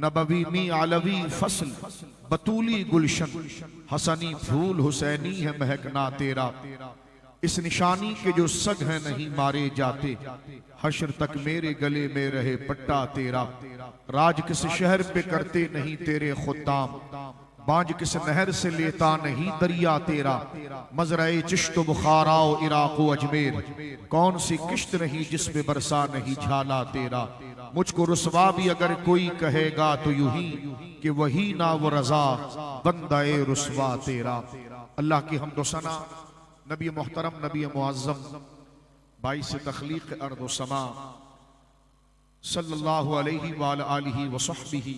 नबवी मी आलवी फसल बतूली गुलशन, हसनी फूल हुसैनी है महकना तेरा। इस निशानी के जो सग हैं नहीं मारे जाते, हश्र तक मेरे गले में रहे पट्टा तेरा। राज किस शहर पे करते नहीं तेरे खुद्दाम, बांझ किस नहर से लेता नहीं दरिया तेरा। मजराए चिश्त बुखाराओ इराक़ो अजमेर, कौन सी किश्त नहीं जिसमें बरसा नहीं झाला तेरा। मुझको रुसवा भी अगर कोई कहेगा तो यूं ही कि वही ना वो रजा बंदाए रुसवा तेरा। अल्लाह की हम्द व सना नबी मोहतरम नबी मुअज़्ज़म बाइस तख्लीक़ अर्द व समा सल्लल्लाहु अलैहि वालिहि व सहबिही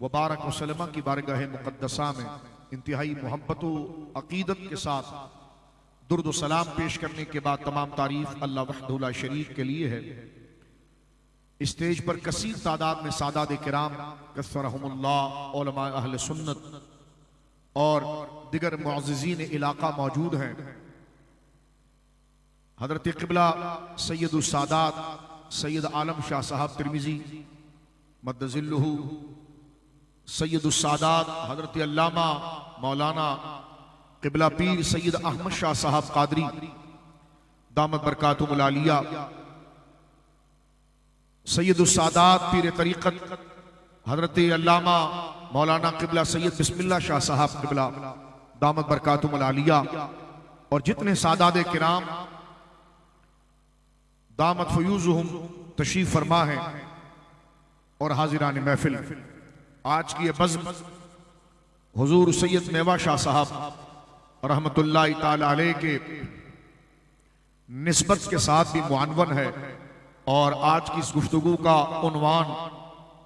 व बारक व सल्लम की बारगाह मुक़द्दसा में इंतहाई मोहब्बत व अक़ीदत के साथ दुर्द व सलाम पेश करने के बाद तमाम तारीफ़ अल्लाह वहदहु ला शरीक के लिए है। स्टेज पर कसीर तादाद में सादात किराम कसरहुमुल्लाह उलमा अहले सुन्नत और दिगर मुअज़्ज़िज़ीन इलाका मौजूद हैं। हज़रत क़िबला सैयदुस सादात सैयद आलम शाह साहब तिरमिज़ी मद्दज़िल्लुहु, सैयदुस सादात हज़रत अल्लामा मौलाना क़िबला पीर सैयद अहमद शाह साहब क़ादरी दामत बरकातुहुल आलिया, सैयदुस सादात पीर तरीक़त हज़रत अल्लामा मौलाना क़िबला सैयद बिस्मिल्लाह शाह साहब क़िबला दामत बरकातुहुल आलिया और जितने सादात किराम दामत फ़यूज़ुहुम तशरीफ़ फरमा है और हाज़िरान महफ़िल। आज की ये बज़्म हुज़ूर सैयद मेवा शाह साहब रहमतुल्लाहि ताला अलैह के निस्बत के साथ भी मुअन्वन है। और आज की इस गुफ्तगू का उन्वान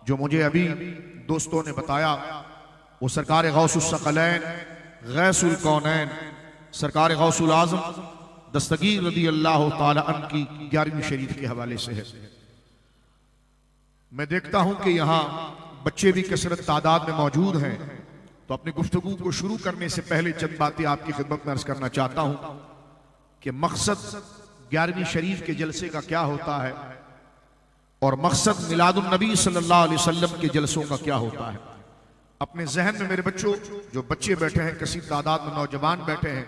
जो मुझे अभी दोस्तों ने बताया वो सरकार गौसुस सकलैन गैसुल कौनैन सरकार गौसुल आज़म दस्तगीर रज़ी अल्लाह ताला अन्हु की 11वीं शरीफ के हवाले से है। मैं देखता हूं कि यहाँ बच्चे भी कसरत तादाद में मौजूद हैं, तो अपनी गुफ्तगू को शुरू करने से पहले चंद बातें आपकी खिदमत में अर्ज करना चाहता हूं कि मकसद 11वीं शरीफ के जलसे का क्या होता है और मकसद मिलादुन नबी सल्लल्लाहु अलैहि वसल्लम के जलसों का क्या होता है। अपने जहन में मेरे बच्चों, जो बच्चे बैठे हैं, कसीर तादाद में नौजवान बैठे हैं,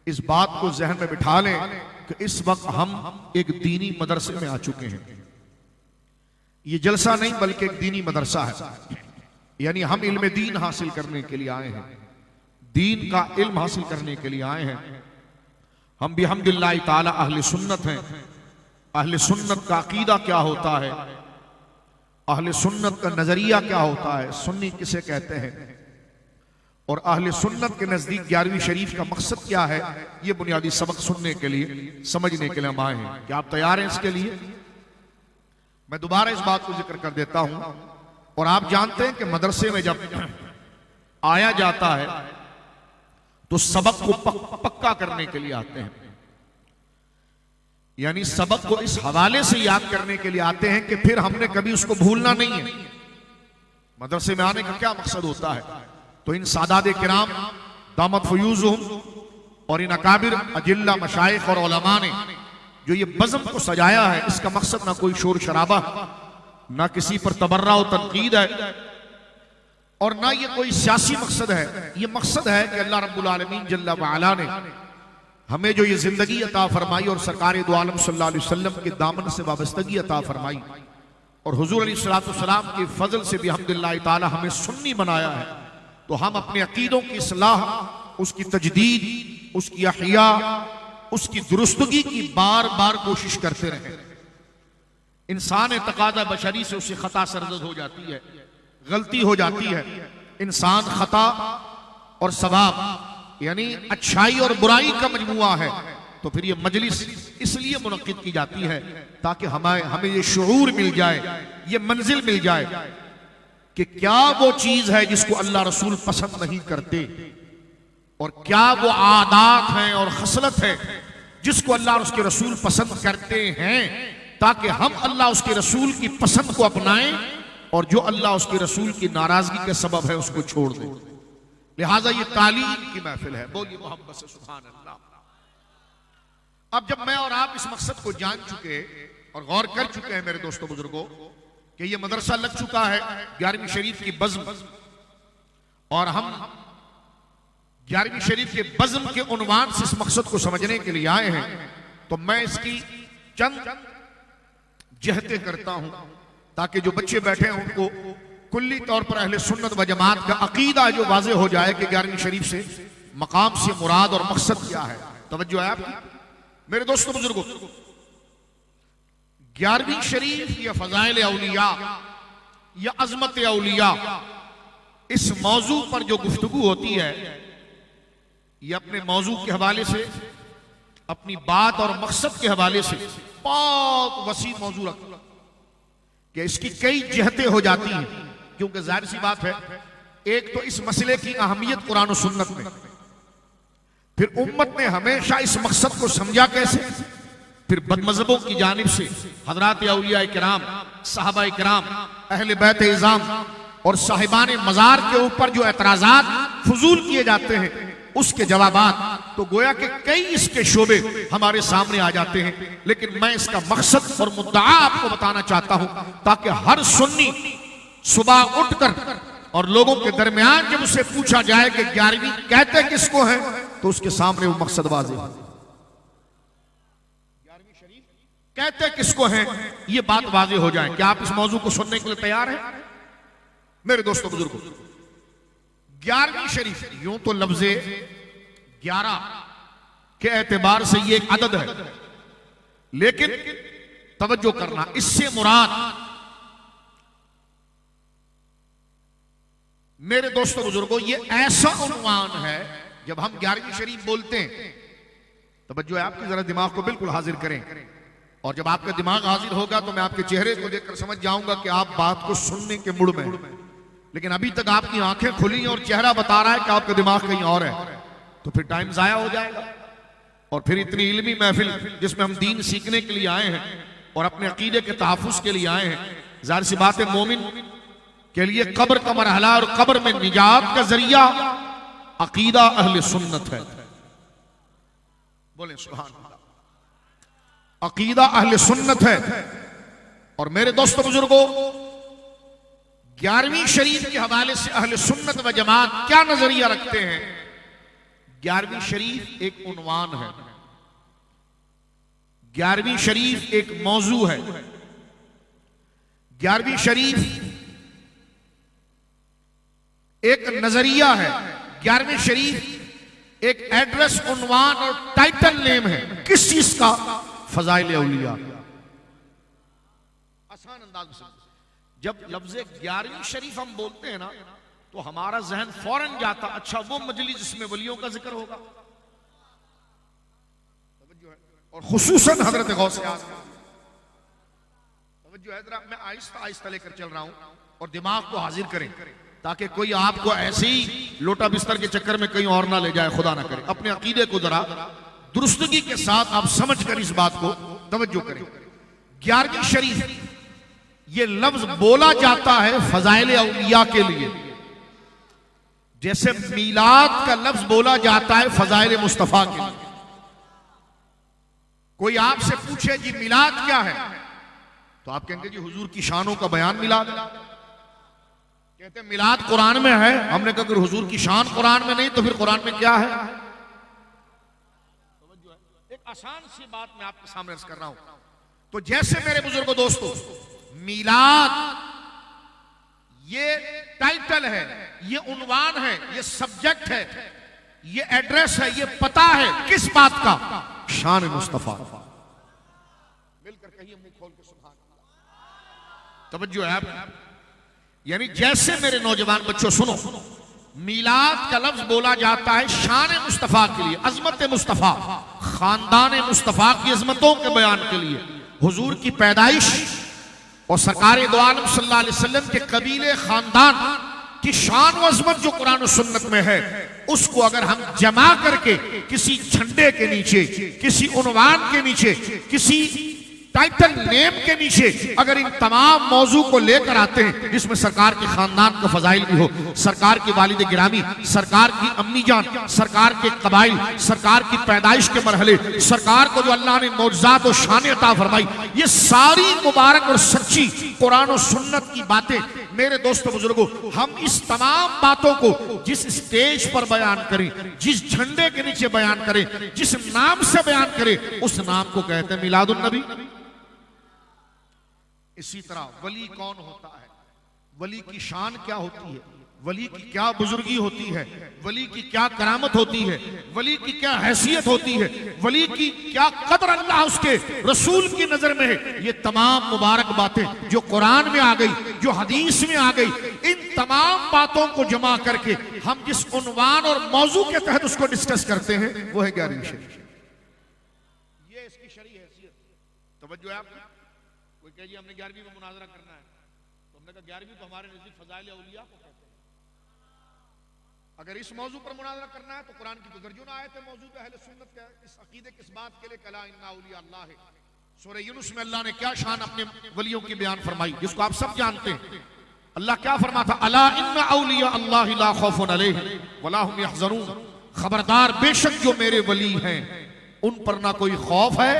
इस बात को जहन में बिठा लें कि इस वक्त हम एक दीनी मदरसे में आ चुके हैं। ये जलसा नहीं बल्कि एक दीनी मदरसा है, यानी हम इल्म दीन हासिल करने के लिए आए हैं, दीन का इल्म हासिल करने के लिए आए हैं। हम बिहम्दिल्लाहि ताला अहले सुन्नत हैं। अहले सुन्नत का अकीदा क्या होता है, अहले सुन्नत का नजरिया क्या होता है, सुन्नी किसे कहते हैं और अहले सुन्नत के नजदीक 11वीं शरीफ का मकसद क्या है, ये बुनियादी सबक सुनने के लिए, समझने के लिए हम आए हैं। क्या आप तैयार हैं इसके लिए? मैं दोबारा इस बात को जिक्र कर देता हूं। और आप जानते हैं कि मदरसे में जब आया जाता है तो सबक को पक्का करने के लिए आते हैं, यानी सबक को इस हवाले से याद करने के लिए आते हैं कि फिर हमने कभी उसको भूलना नहीं है। मदरसे में आने का क्या मकसद होता है? तो इन सादात किराम दामत फ़यूज़ुहुम और इन अकाबिर अजिल्ला मशाइख और उलमा ने जो ये बज़्म को सजाया है, इसका मकसद ना कोई शोर शराबा, ना किसी पर तबर्रा और तनकीद है और ना ये कोई सियासी मकसद है। ये मकसद है कि अल्लाह रब्बुल आलमीन जल्ला व अला ने हमें जो ये जिंदगी अता फरमाई और सरकार दो आलम सल्लल्लाहु अलैहि वसल्लम के दामन से वाबस्तगी अता फरमाई और हुजूर अलैहिस्सलातु वस्सलाम के फजल से भी अल्हम्दुलिल्लाह ताला हमें सुन्नी बनाया है, तो हम अपने अकीदों की इस्लाह, उसकी तजदीद, उसकी अहिया, उसकी दुरुस्तगी की बार बार कोशिश करते रहे। इंसान तकादा बशरी से उससे खता सरजद हो जाती है, गलती हो जाती है। इंसान खता और सवाब यानी अच्छाई और बुराई का मजमुआ है, तो फिर ये मजलिस इसलिए मुनक्किद की जाती है ताकि हमें ये शऊर मिल जाए, ये मंजिल मिल जाए कि क्या वो चीज है जिसको अल्लाह रसूल पसंद नहीं करते और क्या वो आदात हैं और खसलत है जिसको अल्लाह और उसके रसूल पसंद करते हैं, ताकि हम अल्लाह उसके रसूल की पसंद को अपनाएं और जो अल्लाह उसके रसूल की नाराजगी का सबब है उसको छोड़ दें। लिहाजा ये तालीम की महफिल है। बोलिए मोहब्बत से सुभान अल्लाह। अब जब मैं और आप इस मकसद को जान चुके और गौर कर चुके हैं मेरे दोस्तों बुजुर्गों, कि ये मदरसा लग चुका है 11वीं शरीफ की बज़्म, और हम 11वीं शरीफ के बज़्म के उन्वान से इस मकसद को समझने के लिए आए हैं, तो मैं इसकी चंद जहते करता हूं ताकि जो बच्चे बैठे हैं उनको कुल्ली तौर पर अहले सुन्नत व जमात का अकीदा जो वाज़े हो जाए कि 11वीं शरीफ से मकाम से मुराद और मकसद क्या है। तवज्जो है आपकी मेरे दोस्तों बुजुर्गों। 11वीं शरीफ या फज़ाइल औलिया या अज़मत औलिया, इस मौजू पर जो गुफ्तगू होती है, ये अपने मौजू के हवाले से, अपनी बात और मकसद के हवाले से बहुत वसी मौजू रखता कि इसकी कई जहतें हो जाती हैं, क्योंकि जाहिर सी बात है, एक तो इस मसले की अहमियत कुरान और सुन्नत में, फिर उम्मत ने हमेशा इस मकसद को समझा कैसे, फिर बदमज़हबों की जानिब से हज़रात औलिया किराम, सहाबा किराम, अहले बैत इज़ाम और साहिबान मज़ार के ऊपर जो एतराज़ात फजूल किए जाते हैं, उसके जवाबात, तो गोया के कई इसके शोबे हमारे सामने आ जाते हैं। लेकिन मैं इसका मकसद और मुद्दा आपको बताना चाहता हूं, ताकि हर सुन्नी सुबह उठकर और लोगों के दरमियान जब उसे पूछा जाए कि 11वीं कहते किसको है, तो उसके सामने वो मकसद वाज़ेह हो। 11वीं शरीफ कहते किसको है, ये बात वाज़ेह हो जाए। क्या आप इस मौजू को सुनने के लिए तैयार हैं मेरे दोस्तों बुजुर्गों? 11वीं शरीफ, यूं तो लफ्ज़े 11 के एतबार से ये एक अदद है, लेकिन तवज्जो करना, इससे मुराद मेरे दोस्तों बुजुर्गों ये ऐसा उन्वान है, जब हम 11वीं शरीफ बोलते हैं, तवज्जो है आपकी, जरा दिमाग को बिल्कुल हाजिर करें, और जब आपका दिमाग हाजिर होगा तो मैं आपके चेहरे को देखकर समझ जाऊंगा कि आप बात को सुनने के मूड में। लेकिन अभी तक आपकी आंखें खुली और चेहरा बता रहा है कि आपका दिमाग कहीं और है, तो फिर टाइम जाया हो जाएगा। और फिर इतनी इल्मी महफिल जिसमें हम दीन सीखने के लिए आए हैं और अपने अकीदे के तहफ़्फ़ुज़ के लिए आए हैं, ज़ाहिर सी बात है मोमिन के लिए कब्र का मरहला और कब्र में निजात का जरिया अकीदा अहले सुन्नत है। बोले सुभान अल्लाह। अकीदा अहले सुन्नत है। और मेरे दोस्तों बुजुर्गों, 11वीं शरीफ के हवाले से अहले सुन्नत व जमात क्या नजरिया रखते हैं? 11वीं शरीफ एक उन्वान है, 11वीं शरीफ एक मौजू है, 11वीं शरीफ एक नजरिया है, 11वीं शरीफ एक एड्रेस, उन्वान और टाइटल नेम है। किस चीज का? फज़ाइल औलिया। आसान अंदाज में जब लफ्ज़ 11वीं शरीफ हम बोलते हैं ना, तो हमारा जहन फौरन जाता, अच्छा वो मजलिस जिसमें वलियों का जिक्र होगा, और खुसूसन हजरत गौस आज़म। तवज्जो है जरा, मैं आहिस्ता आहिस्ता लेकर चल रहा हूं, और दिमाग को हाजिर करें ताकि कोई आपको ऐसे ही लोटा बिस्तर के चक्कर में कहीं और ना ले जाए, खुदा ना करे। अपने अकीदे को जरा दुरुस्तगी के साथ आप समझ कर इस बात को तवज्जो करें। 11वीं शरीफ ये लफ्ज बोला जाता है फज़ाइल औलिया के लिए, जैसे मीलाद का लफ्ज बोला जाता है फज़ाइल मुस्तफ़ा के लिए। कोई आपसे पूछे जी मिलाद क्या है, तो आप कहेंगे जी हुजूर की शानों का बयान मिलाद। कहते हैं मिलाद कुरान में है। हमने कहा अगर हुजूर की शान कुरान में नहीं तो फिर कुरान में क्या है? एक आसान सी बात मैं आपके सामने अर्ज कर रहा हूं। तो जैसे मेरे बुजुर्गों दोस्तों, मिलाद ये टाइटल है, ये उन्वान है, ये सब्जेक्ट है, ये एड्रेस है, ये पता है किस बात का? शान मुस्तफा। मिलकर कहिए मुंह खोल के सुभान अल्लाह। तवज्जो है आप, यानी जैसे मेरे नौजवान बच्चों सुनो, मिलाद का लफ्ज बोला जाता है शान मुस्तफा के लिए, अजमत मुस्तफा, खानदान मुस्तफा की अजमतों के बयान के लिए। हुजूर की पैदाइश और सरकार दो आलम सल्लल्लाहु अलैहि वसल्लम के कबीले खानदान की शान व अजमत जो कुरान और सुन्नत में है, उसको अगर हम जमा करके किसी झंडे के नीचे, किसी उन्वान के नीचे, किसी टाइटल नेम के नीचे अगर इन तमाम मौजू को लेकर आते हैं, जिसमें सरकार के खानदान का फजाइल भी हो, सरकार की वालिद गिरामी, सरकार की अम्मी जान, सरकार के कबाइल, सरकार की पैदाइश के मरहले, सरकार को जो अल्लाह ने मौजज़ात और शान अता फरमाई, ये सारी मुबारक और सच्ची कुरान और सुन्नत की बातें मेरे दोस्तों बुजुर्गों, हम इस तमाम बातों को जिस स्टेज पर बयान करें, जिस झंडे के नीचे बयान करें, जिस नाम से बयान करें, उस नाम को कहते हैं मिलादुन नबी। इसी तरह वली कौन होता है, वली की शान क्या होती है, वली की क्या बुजुर्गी होती है, वली की क्या करामत होती है, वली की क्या हैसियत होती है, वली की क्या कदर अल्लाह उसके रसूल की नजर में है, ये तमाम मुबारक बातें जो कुरान में आ गई, जो हदीस में आ गई, इन तमाम बातों को जमा करके हम जिस उन्वान और मौजू के तहत उसको डिस्कस करते हैं वो है 11वीं शरीयत। ये इसकी शरई हैसियत। तवज्जो है आपकी? कोई कहे जी हमने 11वीं में मुनाजरा करना है, तो हमने कहा 11वीं तो हमारे नजदीक फजाइल औलिया को कहते हैं। अगर इस मौजू पर मुनाजरा करना है तो कुरान की दर्जन आयत मौजूद है अहले सुन्नत के इस अकीदे किस बात के लिए कला इन्ना औलिया अल्लाह है। सूरह यूनुस में अल्लाह ने क्या शान अपने वलियों की बयान फरमाई, जिसको आप सब जानते हैं। अल्लाह क्या फरमाता, अला इन्ना औलिया अल्लाह ला खौफुन अलैहिम वला हुम यहज़नून, खबरदार बेशक जो मेरे वली हैं उन पर ना कोई खौफ है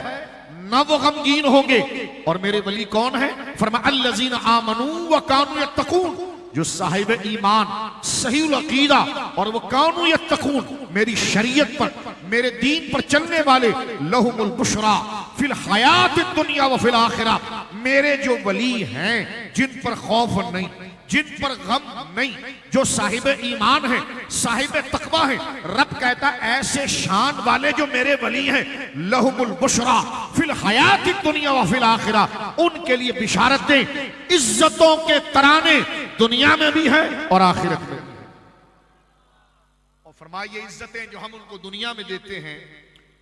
ना वो गमगीन होंगे। और मेरे वली कौन है? फरमाया अल्लज़ीना आमनू व कानू यत्तकून, जो साहिब ईमान सही अकीदा और वो कानू यत्तकून, मेरी शरीयत पर मेरे दीन पर चलने वाले, लहुमुल बुशरा फिल हयात दुनिया व फिल आखिरा, मेरे जो वली हैं जिन पर खौफ नहीं, जिन पर गम नहीं, जो साहिब ईमान है, साहिब तकवा है, रब कहता ऐसे शान वाले जो मेरे वली हैं, लहुमुल बुशरा फिल हयात दुनिया व फिल आखिरा, उनके लिए बिशारत दे, इज्जतों के तराने दुनिया में भी है और आखिरत में भी है। और फरमाया ये इज्जतें जो हम उनको दुनिया में देते हैं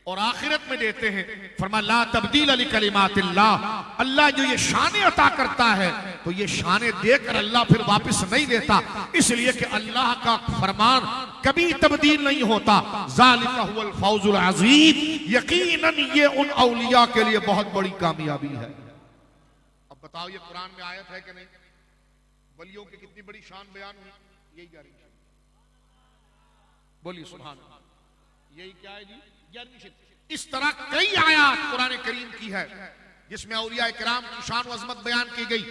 और आखिरत में देते हैं, फरमाया ला तब्दील अली कलिमातिल्लाह, अल्लाह जो ये शान अता करता है तो ये शान देकर अल्लाह फिर वापस नहीं देता, इसलिए कि अल्लाह का फरमान कभी तब्दील नहीं होता। ज़ालिका हुवल फौजुल अज़ीम, यकीनन ये उन औलिया के लिए बहुत बड़ी कामयाबी है। अब बताओ ये कुरान में आयत है कि नहीं? वलियों की कितनी बड़ी शान बयान हुई, यही 11वीं शरीयत। बोलिए सुभान अल्लाह, यही क्या है जी? 11वीं शरीयत। इस तरह कई आयत कुरान करीम की है जिसमें औलिया किराम की शान व अज़मत बयान की गई,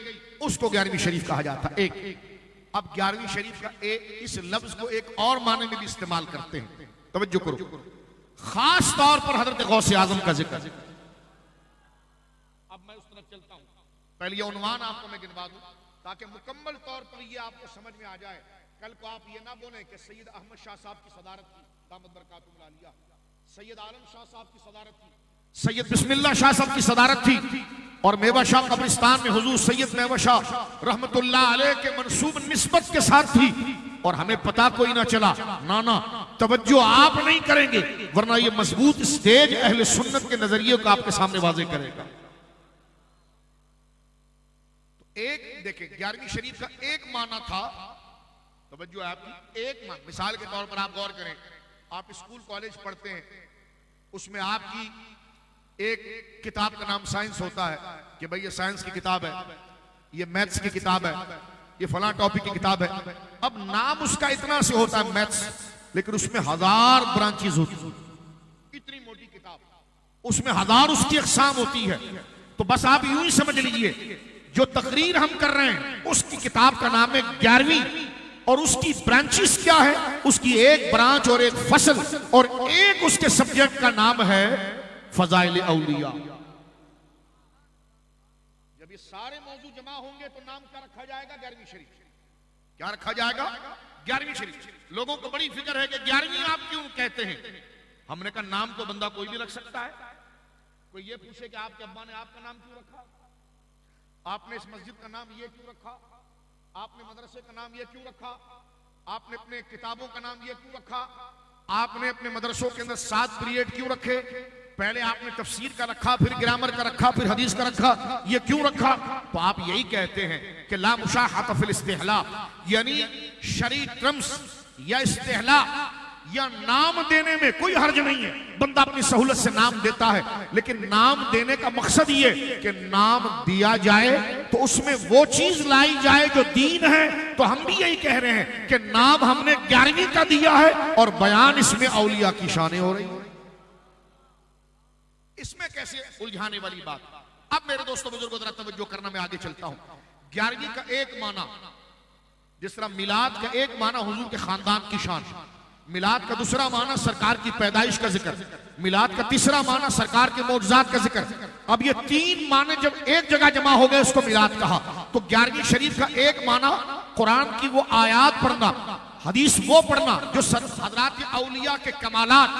उसको 11वीं शरीफ कहा जाता है। एक अब 11वीं शरीफ का इस लफ्ज को एक और माने में भी इस्तेमाल करते हैं, तवज्जो करो, खास तौर पर हजरत गौसे आजम का जिक्र। अब मैं उस तरफ चलता हूं, पहले ये उन्वान आपको मैं गिनवा दूं ताकि मुकम्मल तौर पर ये आपको समझ में आ जाए। कल को आप ये ना बोले कि सैयद अहमद शाह साहब की सदारत की, दामद बरकातुहुल आलिया, सैयद आलम शाह साहब की सदारत थी, सैयद बिस्मिल्लाह शाह साहब की सदारत थी, और मेवा शाह कब्रिस्तान में हुजूर सैयद मेवा शाह रहमतुल्लाह अलैह के मंसूब निस्बत के साथ थी और हमें पता कोई ना चला। ना ना, तवज्जो आप नहीं करेंगे वरना ये मजबूत स्टेज अहले सुन्नत के नजरिए को आपके सामने वाज़ेह करेगा। तो एक देखें 11वीं शरीफ का एक माना था, तवज्जो है आपकी, एक माना, मिसाल के तौर पर आप गौर करें, आप स्कूल कॉलेज पढ़ते हैं, उसमें आपकी एक किताब का नाम साइंस होता है कि भाई ये साइंस की किताब है, ये मैथ्स की किताब है, ये फलां टॉपिक की किताब है। अब नाम उसका इतना से होता है मैथ्स, लेकिन उसमें 1000 ब्रांचेस होती है, इतनी मोटी किताब, उसमें 1000 उसकी अक़साम होती है। तो बस आप यूं ही समझ लीजिए जो तकरीर हम कर रहे हैं उसकी किताब का नाम है 11वीं, और उसकी ब्रांचेस क्या है, उसकी एक ब्रांच और एक फसल और एक उसके सब्जेक्ट का नाम है फजाइल औलिया। जब ये सारे मौजू जमा होंगे तो नाम क्या रखा जाएगा? 11वीं शरीफ। क्या रखा जाएगा? 11वीं शरीफ। लोगों को बड़ी फिक्र है कि 11वीं आप क्यों कहते हैं? हमने कहा नाम तो बंदा कोई भी रख सकता है। कोई ये पूछे कि आपके अब्बा ने आपका नाम क्यों रखा, आपने इस मस्जिद का नाम ये क्यों रखा, आपने मदरसे का नाम ये क्यों रखा, आपने अपने किताबों का नाम ये क्यों रखा, आपने अपने मदरसों के अंदर 7 पीरियड क्यों रखे, पहले आपने तफसीर का रखा, फिर ग्रामर का रखा, फिर हदीस का रखा, ये क्यों रखा? तो आप यही कहते हैं कि ला मुशाहत फिल इस्तिहला, यानी शरई टर्म्स या इस्तिहला या नाम देने में कोई हर्ज नहीं है। बंदा अपनी सहूलत से नाम देता है, लेकिन नाम देने का मकसद ये कि नाम दिया जाए तो उसमें वो चीज लाई जाए जो दीन है। तो हम भी यही कह रहे हैं कि नाम हमने 11वीं का दिया है और बयान इसमें औलिया की शानें हो रही। इसमें कैसे उलझाने वाली बात। अब मेरे दोस्तों बुजुर्गों जरा तवज्जो करना, मैं आगे चलता हूं। 11वीं का एक माना, जिस तरह मिलाद का एक माना हुजूर के खानदान की शान, मिलाद का दूसरा माना सरकार की पैदाइश का जिक्र, मिलाद का तीसरा माना सरकार के मौजूदात का जिक्र। अब ये 3 माने जब एक जगह जमा हो गए उसको मिलाद कहा। तो 11वीं शरीफ का एक माना कुरान की वो आयात पढ़ना, हदीस वो पढ़ना जो हजरात औलिया के कमालात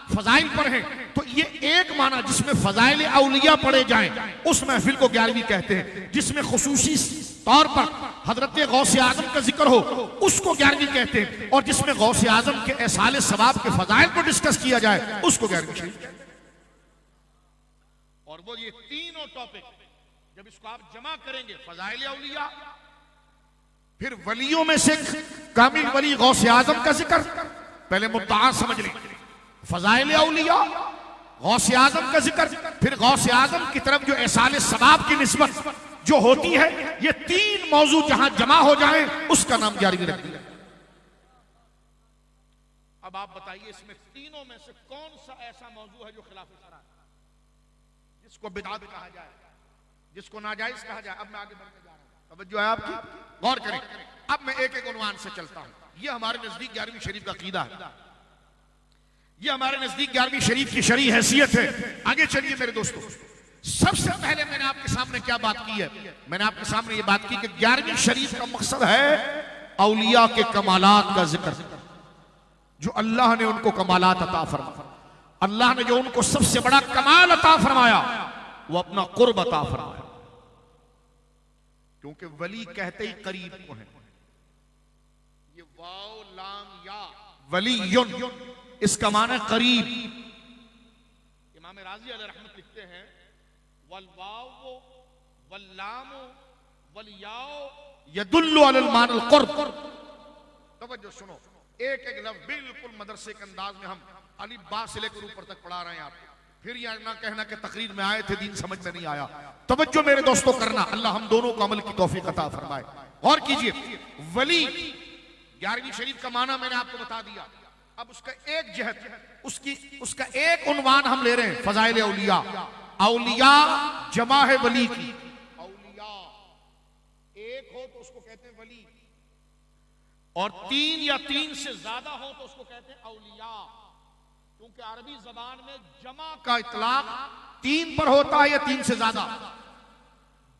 फजाइल पर हैं। तो ये एक माना जिसमें फजाइल औलिया पढ़े जाएं, उस महफिल को 11वीं कहते हैं। जिसमें खुसूसी तौर पर हजरत गौसे आजम का जिक्र हो उसको 11वीं कहते हैं। और जिसमें गौसे आजम के एसाले सवाब के फजाइल को डिस्कस किया जाए उसको 11वीं शरीफ कहते हैं। और वो ये तीनों टॉपिक जब इसको आप जमा करेंगे, फजाइल औलिया, फिर वलियों में से कामिल वली गौसे आजम का जिक्र, पहले मुद्दा समझ लें, फजाइल औलिया, गौसे आजम का जिक्र, फिर गौसे आजम की तरफ जो एसाले सवाब की निस्बत जो होती है, ये 3 मौजू जहां जमा हो जाए उसका नाम 11वीं रख दिया। अब आप बताइए इसमें तीनों में से कौन सा ऐसा मौजू है जो खिलाफ शरा, जिसको बिदअत कहा जाए, जिसको नाजायज कहा जाए। अब मैं आगे बढ़ने जा रहा हूं, तवज्जो है आपकी, गौर करें। अब मैं एक एक उन्वान से चलता हूं। यह हमारे नजदीक 11वीं शरीफ का अकीदा है, यह हमारे नजदीक 11वीं शरीफ की शरई हैसियत है। आगे चलिए मेरे दोस्तों, सबसे पहले मैंने आपके सामने क्या बात की है? मैंने आपके सामने ये बात की कि 11वीं शरीफ का मकसद है औलिया के कमालात का जिक्र, जो अल्लाह ने उनको कमालात अता फरमाया। अल्लाह ने जो उनको सबसे बड़ा कमाल अता फरमाया वो अपना कुर्ब अता फरमाया। क्योंकि वली कहते ही करीब को है, ये वाव लाम या वलीयुन, इसका माना करीब। इमाम राजी अलैहि रहमत लिखते हैं वल वाव वल लाम वल याओ यदुल्लु अलल मानल कुर्ब। तवज्जो सुनो, एक एक लफ्ज बिल्कुल मदरसे के अंदाज में हम अलिफ बा से लेकर ऊपर तक पढ़ा रहे हैं आपको। फिर यह ना कहना कि तकरीर में आए थे दीन समझ में नहीं आया। तवज्जो मेरे दोस्तों करना, अल्लाह हम दोनों को अमल की तौफीक अता फरमाए। और कीजिए, वली 11वीं शरीफ का माना मैंने आपको बता दिया। अब उसका एक जहत, उसका एक उन्वान हम ले रहे हैं, फजाइल औलिया। औलिया जमा है वली की, औलिया एक हो तो उसको कहते हैं वली, और 3 या 3 से ज्यादा हो तो उसको कहते हैं औलिया। क्योंकि अरबी जबान में जमा का इतलाक 3 पर होता है या 3 से ज्यादा।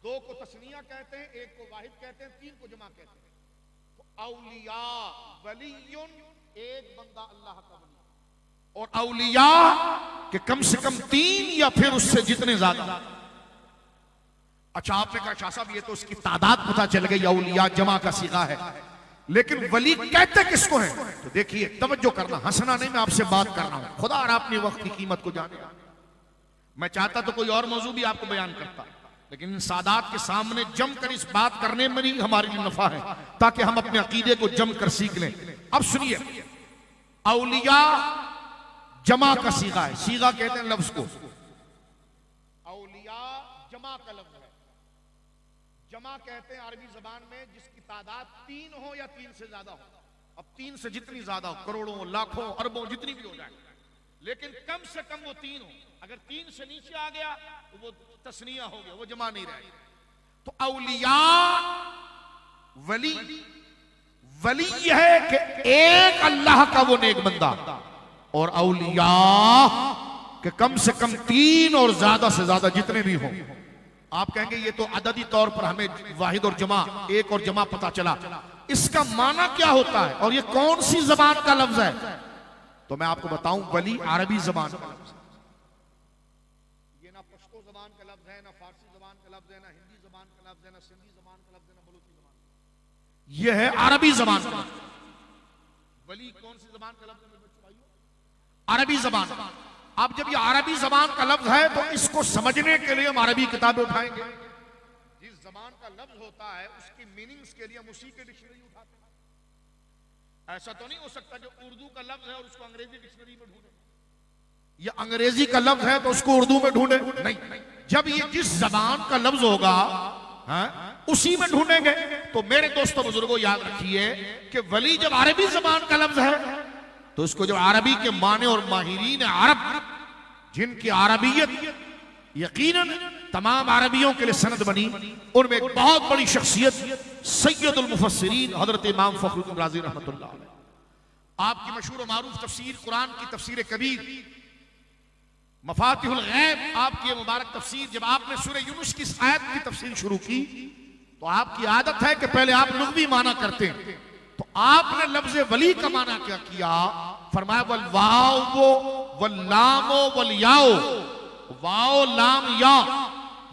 2 को तस्निया कहते हैं, 1 को वाहिद कहते हैं, 3 को जमा कहते हैं। तो औलिया वलीयुन, एक बंदा अल्लाह का वली, और औलिया के कम से कम 3 या फिर उससे जितने ज्यादा। अच्छा, आपने कहा शाह साहब ये तो उसकी तादाद पता चल गई, औलिया जमा का सीगा है, लेकिन वली कहते किसको है? तो देखिए, तवज्जो करना, हंसना नहीं, मैं आपसे बात कर रहा हूं। खुदा और अपने वक्त की कीमत को जाने। मैं चाहता तो कोई और मौजू भी आपको बयान करता, लेकिन इन सादात के सामने जमकर इस बात करने में ही हमारे लिए नफा है, ताकि हम अपने अकीदे को जमकर सीख लें। अब सुनिए, औलिया जमा का सीगा है। सीगा कहते हैं लफ्ज को, औलिया जमा का लफ्ज है। जमा कहते हैं अरबी जबान में जिसकी तादाद 3 हो या 3 से ज्यादा हो। अब 3 से जितनी ज्यादा हो, करोड़ों, लाखों, अरबों, जितनी भी हो जाए, लेकिन कम से कम वो 3 हो। अगर 3 से नीचे आ गया तो वो तस्निया हो गया, वो जमा नहीं रहेगा। तो औलिया वली, वली यह है कि एक अल्लाह का वो नेक बंदा, और औलिया के कम से कम 3 और ज्यादा से ज्यादा जितने भी हो। आप कहेंगे ये तो अददी तौर पर हमें वाहिद और जमा, एक और जमा पता चला, इसका माना क्या होता है और ये कौन सी जबान का लफ्ज है? तो मैं आपको बताऊं, वली अरबी जबान का लफ्ज, ये ना पश्तो जबान का लफ्ज है, ना फारसी जबान का लफ्ज है, ना हिंदी जबान का लफ्ज है, ना सिंधी जबान का लफ्ज है, ना बलूची जबान का लफ्ज। ये है अरबी जबान का लफ्ज। वली कौन सी जबान का लफ्ज है? अरबी जबान। अब जब ये अरबी जबान का लफ्ज है तो इसको समझने के लिए हम अरबी किताबें उठाएंगे। जिस जबान का लफ्ज होता है उसकी मीनिंग्स के लिए हम उसी की डिक्शनरी उठाते हैं। ऐसा तो नहीं हो सकता जो उर्दू का लफ्ज है और उसको अंग्रेजी डिक्शनरी में ढूंढे, या अंग्रेजी का लफ्ज है तो उसको उर्दू में ढूंढे, नहीं। जब ये जिस जबान का लफ्ज होगा उसी में ढूंढेंगे। तो मेरे दोस्तों बुजुर्गों याद रखिए कि वली जब अरबी जबान का लफ्ज है तो इसको जब अरबी के माने और माहिरीन अरब जिनकी अरबियत यकीनन तमाम अरबियों के लिए सनद बनी, उनमें एक बहुत बड़ी शख्सियत सैयदुल मुफस्सिरीन हजरत इमाम फखरुद्दीन राज़ी रहमतुल्लाह अलैह, आपकी मशहूर मारूफ तफसीर कुरान की तफसीर कबीर मफातिहुल गैब, आपकी मुबारक तफसीर, जब आपने सूरह यूनुस की इस आयत की तफसीर शुरू की तो आपकी आदत है कि पहले आप लुग़वी माना करते हैं, तो आपने लफ्ज वली का माना क्या किया? फरमाया वल वाओ वल लामो वल याओ, वाओ लाम या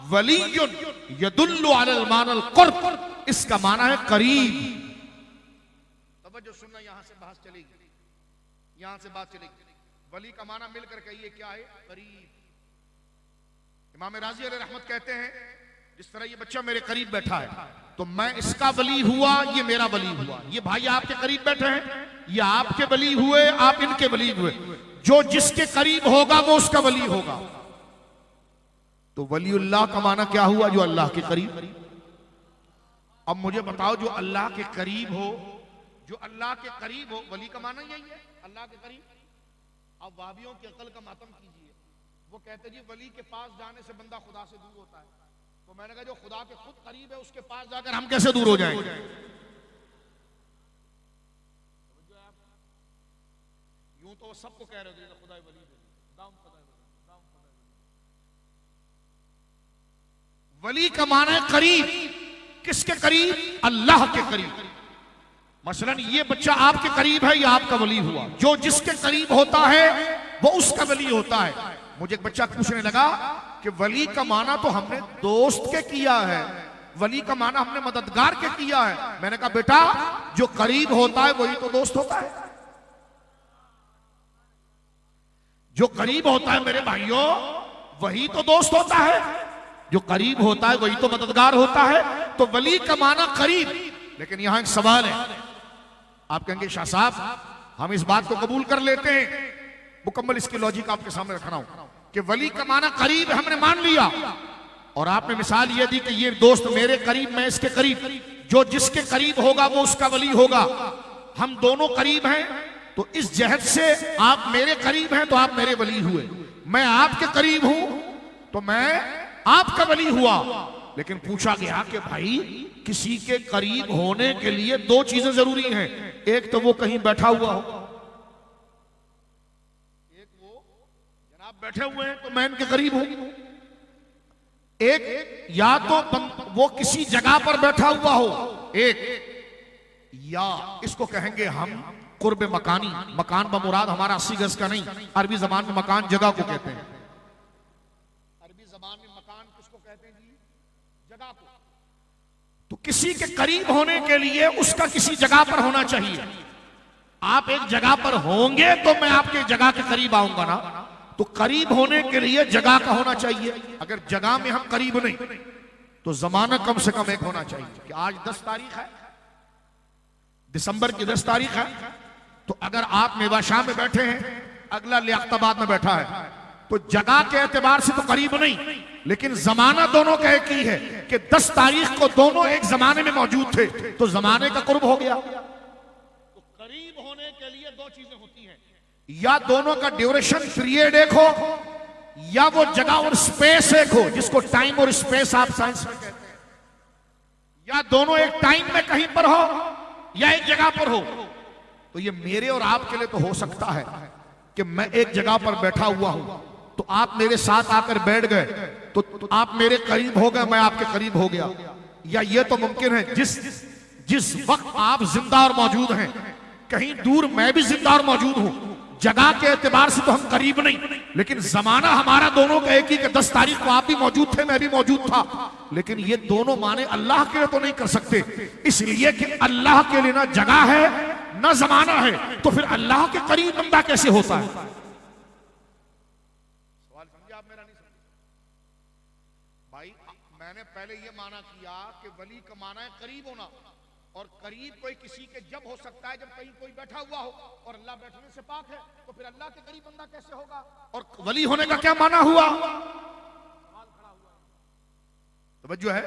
वलीयुन यदुल्लु अलल मानल कुर्ब, इसका माना है करीब। तवज्जो सुनना, यहां से बात चलेगी, यहां से बात चलेगी। वली का माना मिलकर कहिए क्या है? करीब। इमाम राज़ी अलैहि रहमत कहते हैं जिस तरह ये बच्चा मेरे करीब बैठा है तो मैं इसका वली हुआ, ये मेरा वली हुआ। ये भाई आपके करीब बैठे हैं, ये आपके वली हुए, आप इनके वली हुए। जो जिसके करीब होगा वो उसका वली होगा। तो वलीउल्लाह का माना क्या हुआ? जो अल्लाह के करीब। अब मुझे बताओ, जो अल्लाह के करीब हो, जो अल्लाह के करीब हो, वली का माना यही है, अल्लाह के करीब। अब वाबियों की अकल का मातम कीजिए, वो कहते जी वली के पास जाने से बंदा खुदा से दूर होता है। तो मैंने कहा जो खुदा के खुद करीब है उसके पास जाकर हम कैसे दूर हो जाएंगे? यूं तो सबको कह रहे हो खुदा वली वली का माना है करीब। किसके करीब? अल्लाह के करीब। मसलन ये बच्चा आपके करीब है, ये आपका वली हुआ। जो जिसके करीब होता है वो उसका वली होता है। मुझे एक बच्चा पूछने लगा कि वली का माना तो हमने दोस्त के किया है, वली का माना हमने मददगार के किया है। मैंने कहा बेटा जो करीब होता है वही तो दोस्त होता है। जो करीब होता है मेरे भाइयों वही तो दोस्त होता है, जो करीब होता है वही तो मददगार होता है। तो वली का माना करीब। लेकिन यहां एक सवाल है, आप कहेंगे शाह साहब हम इस बात को कबूल कर लेते हैं, मुकम्मल इसकी लॉजिक आपके सामने रख रहा हूं कि वली का माना करीब हमने मान लिया, और आपने मिसाल ये दी कि ये दोस्त मेरे करीब, मैं इसके करीब। जो जिसके करीब होगा वो उसका वली होगा। हम दोनों करीब हैं, तो इस जहत से आप मेरे करीब हैं तो आप मेरे वली हुए, मैं आपके करीब हूं तो मैं आपका वली हुआ। लेकिन पूछा गया कि भाई किसी के करीब होने के लिए दो चीजें जरूरी हैं। एक तो वो कहीं बैठा हुआ हो, एक वो जनाब बैठे हुए हैं तो मैं इनके करीब हूं, एक या तो वो किसी जगह पर बैठा हुआ हो, एक या इसको कहेंगे हम कुर्ब मकानी। मकान बमुराद हमारा 80 गज का नहीं, अरबी जबान में मकान जगह को कहते हैं। अरबी जबान में मकान किसको कहते हैं जी? जगह को। तो किसी के करीब होने के लिए उसका किसी जगह पर होना चाहिए। आप एक जगह पर होंगे तो मैं आपके जगह के करीब आऊंगा ना, तो करीब होने के लिए जगह का होना चाहिए। अगर जगह में हम करीब नहीं तो जमाना कम से कम एक होना चाहिए कि आज 10 तारीख है, दिसंबर की 10 तारीख है, तो अगर आप मेवाशाह में बैठे हैं, अगला लियाकताबाद में बैठा है, तो जगह के एतबार से तो करीब नहीं, लेकिन जमाना दोनों का एक ही है कि 10 तारीख को दोनों एक जमाने में मौजूद थे, तो जमाने का कुर्ब हो गया। तो करीब होने के लिए दो चीजें होती हैं, या दोनों का ड्यूरेशन पीरियड एक हो, या वो जगह और स्पेस एक हो, जिसको टाइम और स्पेस आप साइंस में कहते हैं, या दोनों एक टाइम में कहीं पर हो या एक जगह पर हो। तो ये मेरे और आपके लिए तो हो सकता है कि मैं एक जगह पर बैठा हुआ हूं तो आप मेरे साथ आकर बैठ गए, तो आप मेरे करीब हो गए, मैं आपके करीब हो गया। या ये तो मुमकिन है जिस वक्त आप जिंदा और मौजूद हैं, कहीं दूर मैं भी जिंदा और मौजूद हूं, जगह के एतबार से तो हम करीब नहीं, लेकिन जमाना हमारा दोनों का एक ही कि 10 तारीख को आप भी मौजूद थे, मैं भी मौजूद था। लेकिन ये दोनों माने अल्लाह के लिए तो नहीं कर सकते, इसलिए कि अल्लाह के लिए ना जगह है ना जमाना है, तो फिर अल्लाह के करीब बंदा कैसे होता है? सवाल समझे आप मेरा? नहीं समझे भाई? मैंने पहले ये माना किया कि वली का माना है करीब होना, और करीब कोई किसी के जब हो सकता है जब कहीं कोई बैठा हुआ हो, और अल्लाह बैठने से पाक है, तो फिर अल्लाह के करीब बंदा कैसे होगा? और वली होने का क्या माना हुआ? तवज्जो है।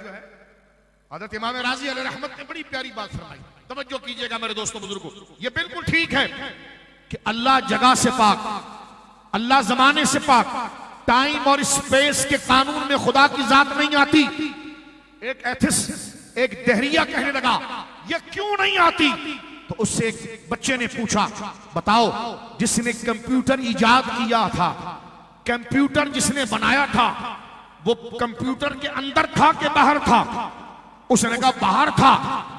हज़रत इमाम राज़ी अलैहि रहमत ने बड़ी प्यारी बात फरमाई, तवज्जो कीजिएगा मेरे दोस्तों बुजुर्गों। ये बिल्कुल ठीक है कि अल्लाह जगह से पाक, अल्लाह जमाने से पाक, टाइम और स्पेस के कानून में खुदा की जात नहीं आती। एक एथिस्ट, एक दहरिया कहने लगा ये क्यों नहीं आती? तो उससे एक बच्चे ने पूछा, बताओ जिसने कंप्यूटर इजाद किया था, कंप्यूटर जिसने बनाया था, वो कंप्यूटर के अंदर था कि बाहर था? उसने कहा बाहर था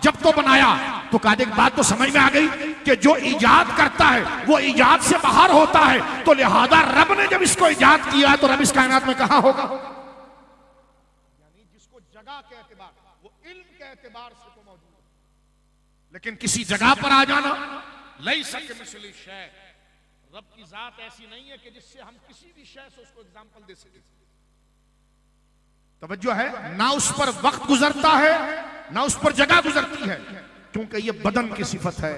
जब तो बनाया। तो कहा एक बात तो समझ में आ गई कि जो इजाद करता है वो इजाद से बाहर होता है, तो लिहाजा रब ने जब इसको इजाद किया तो रब इस कायनात में कहां होगा? यानी जिसको जगह के एतबार, वो इल्म के एतबार से तो मौजूद है, लेकिन किसी जगह पर आ जाना लई सके मिसली शय, रब की जात ऐसी नहीं है कि जिससे हम किसी भी शय से उसको एग्जाम्पल दे सके। तवज्जो है ना, उस पर वक्त गुजरता है ना उस पर जगह गुजरती है, क्योंकि ये बदन की सिफत है।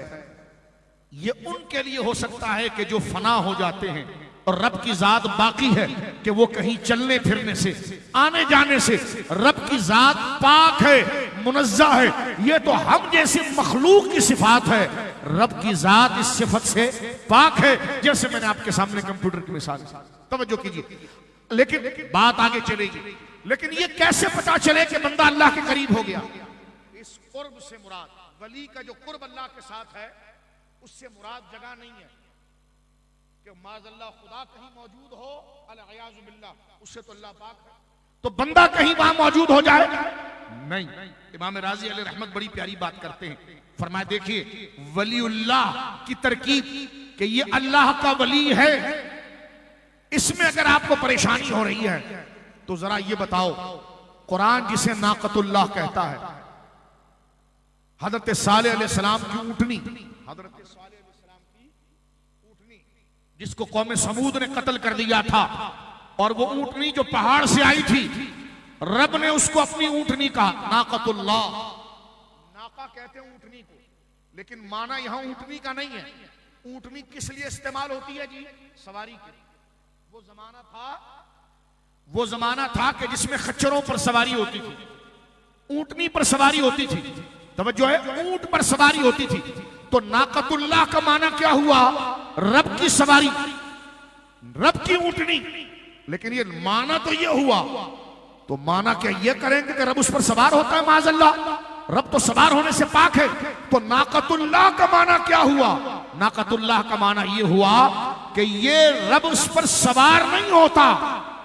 ये उनके लिए हो सकता है कि जो फना हो जाते हैं, और रब की जात बाकी है कि वो कहीं चलने फिरने से, आने जाने से रब की जात पाक है, मुनज़्ज़ा है। ये तो हम जैसे मखलूक की सिफात है, रब की जात इस सिफत से पाक है। जैसे मैंने आपके सामने कंप्यूटर की मिसाल, तवज्जो कीजिए। लेकिन बात आगे चलेगी, लेकिन ये कैसे पता चले कि बंदा अल्लाह के करीब हो गया? इस कुर्ब से मुराद, वली का जो कुर्ब अल्लाह के साथ है, उससे मुराद जगह नहीं है कि माज़अल्लाह खुदा कहीं मौजूद हो, अल-अयाज़ु बिल्लाह, उससे तो अल्लाह पाक है। तो बंदा कहीं वहां मौजूद हो जाए नहीं। इमाम राज़ी अलैहि रहमत बड़ी प्यारी बात करते हैं, फरमाया देखिए वलीउल्लाह की तरकीब कि ये अल्लाह का वली है, इसमें अगर आपको परेशानी हो रही है तो जरा ये बताओ, कुरान जिसे नाकतुल्लाह कहता है, हजरत सालेह अलैहिस्सलाम की ऊँटनी, हजरत सालेह अलैहिस्सलाम की ऊँटनी जिसको कौम समूद ने कत्ल कर दिया था, और वो ऊँटनी जो पहाड़ से आई थी, रब ने उसको अपनी ऊँटनी कहा नाकतुल्लाह। नाका कहते हैं ऊँटनी को, लेकिन माना यहां ऊँटनी का नहीं है। ऊँटनी किस लिए इस्तेमाल होती है जी? सवारी के लिए। वो जमाना था कि जिसमें खच्चरों पर सवारी होती थी, ऊंटनी पर सवारी होती थी। तवज्जो है, ऊंट पर सवारी होती थी। तो नाकतुल्लाह का माना क्या हुआ? रब की सवारी, रब की ऊंटनी। लेकिन ये माना तो ये हुआ, तो माना क्या ये करेंगे कि रब उस पर सवार होता है? माज़अल्लाह, रब तो सवार होने से पाक है। तो नाकतुल्लाह का माना क्या हुआ? नाकतुल्लाह का माना ये हुआ कि ये रब उस पर सवार नहीं होता,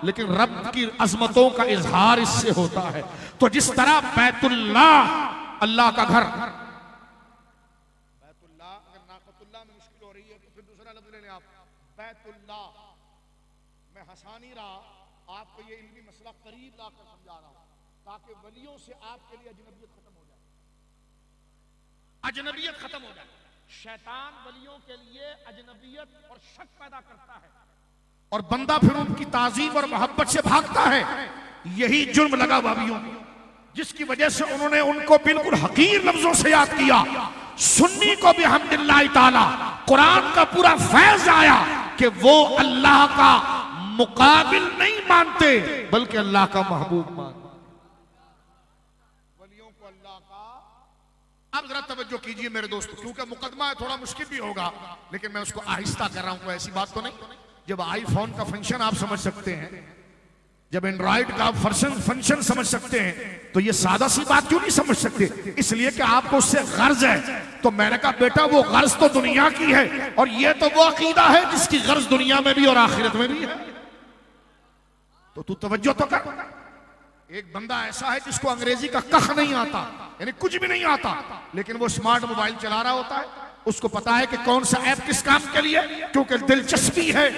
लेकिन रब की अजमतों का इजहार इससे होता है। तो जिस तरह बैतुल्लाह अल्लाह का घर, बैतुल्लाह अगर नाकतुल्लाह में मुश्किल हो रही है तो फिर दूसरा लफ्ज ले लें आप, बैतुल्लाह। मैं हंसा नहीं रहा, आपको ये इल्मी मसला करीब लाकर समझा रहा हूं, ताकि वलियों से आपके लिए अजनबियत खत्म हो जाए, अजनबियत खत्म हो जाए। शैतान वलियों के लिए अजनबियत और शक पैदा करता है, और बंदा फिर उनकी ताजीम और मोहब्बत से भागता है। यही जुर्म लगा वाबियों को, जिसकी वजह से उन्होंने उनको बिल्कुल हकीर लफ्जों से याद किया। सुन्नी को भी हम्दुलिल्लाह ताला कुरान का पूरा फैज आया कि वो अल्लाह का मुकाबिल नहीं मानते, बल्कि अल्लाह का महबूब मानते, वलियों को अल्लाह का। अब जरा तवज्जो कीजिए मेरे दोस्तों, क्योंकि मुकदमा है थोड़ा मुश्किल भी होगा, लेकिन मैं उसको आहिस्ता कर रहा हूं, कोई ऐसी बात तो नहीं। जब आईफोन का फंक्शन आप समझ सकते हैं, जब एंड्रॉइड का फंक्शन समझ सकते हैं, तो ये सादा सी बात क्यों नहीं समझ सकते? इसलिए कि आपको उससे गर्ज है। तो मैंने कहा बेटा वो गर्ज तो दुनिया की है, और ये तो वो अकीदा है जिसकी गर्ज दुनिया में भी और आखिरत में भी है। तो तू तवज्जो तो कर। एक बंदा ऐसा है जिसको अंग्रेजी का कख नहीं आता, यानी कुछ भी नहीं आता, लेकिन वो स्मार्ट मोबाइल चला रहा होता है, उसको पता है कि कौन सा ऐप किस काम के लिए, क्योंकि दिलचस्पी है।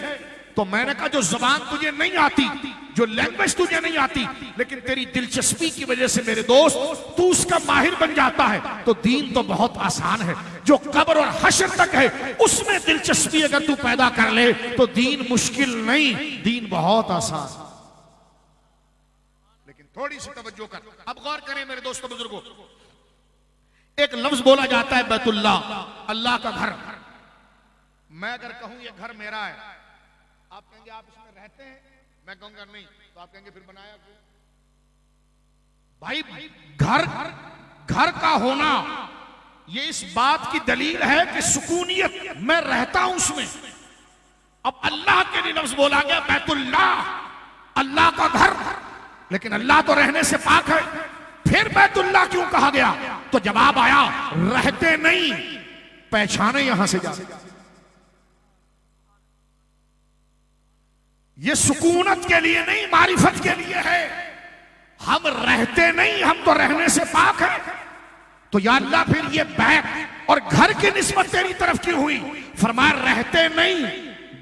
तो मैंने कहा जो जबान तुझे नहीं आती, जो लैंग्वेज तुझे नहीं आती, लेकिन तेरी दिलचस्पी की वजह से मेरे दोस्त तू उसका माहिर बन जाता है, तो दीन तो बहुत आसान है। जो कब्र और हश्र तक है उसमें दिलचस्पी अगर तू पैदा कर ले तो दीन मुश्किल नहीं, दीन बहुत आसान। लेकिन थोड़ी सी तवज्जो कर, अब गौर करें मेरे दोस्तों बुजुर्गों। एक लफ्ज बोला जाता है बैतुल्लाह, अल्लाह का घर। मैं अगर कहूं ये घर मेरा है, आप कहेंगे आप इसमें रहते हैं, मैं कहूंगा नहीं, तो आप कहेंगे फिर बनाया क्यों? भाई घर घर का होना ये इस बात की दलील है कि सुकूनियत, मैं रहता हूं उसमें। अब अल्लाह के लिए लफ्ज बोला गया बैतुल्लाह, अल्लाह का घर, लेकिन अल्लाह तो रहने से पाक है, फिर बैतुल्लाह क्यों कहा गया? तो जवाब आया, रहते नहीं, पहचाने यहां से जाते। ये सुकूनत के लिए नहीं, मारिफत के लिए है। हम रहते नहीं, हम तो रहने से पाक है। तो या अल्लाह फिर ये बैत और घर की निस्बत तेरी तरफ क्यों हुई? फरमाया रहते नहीं,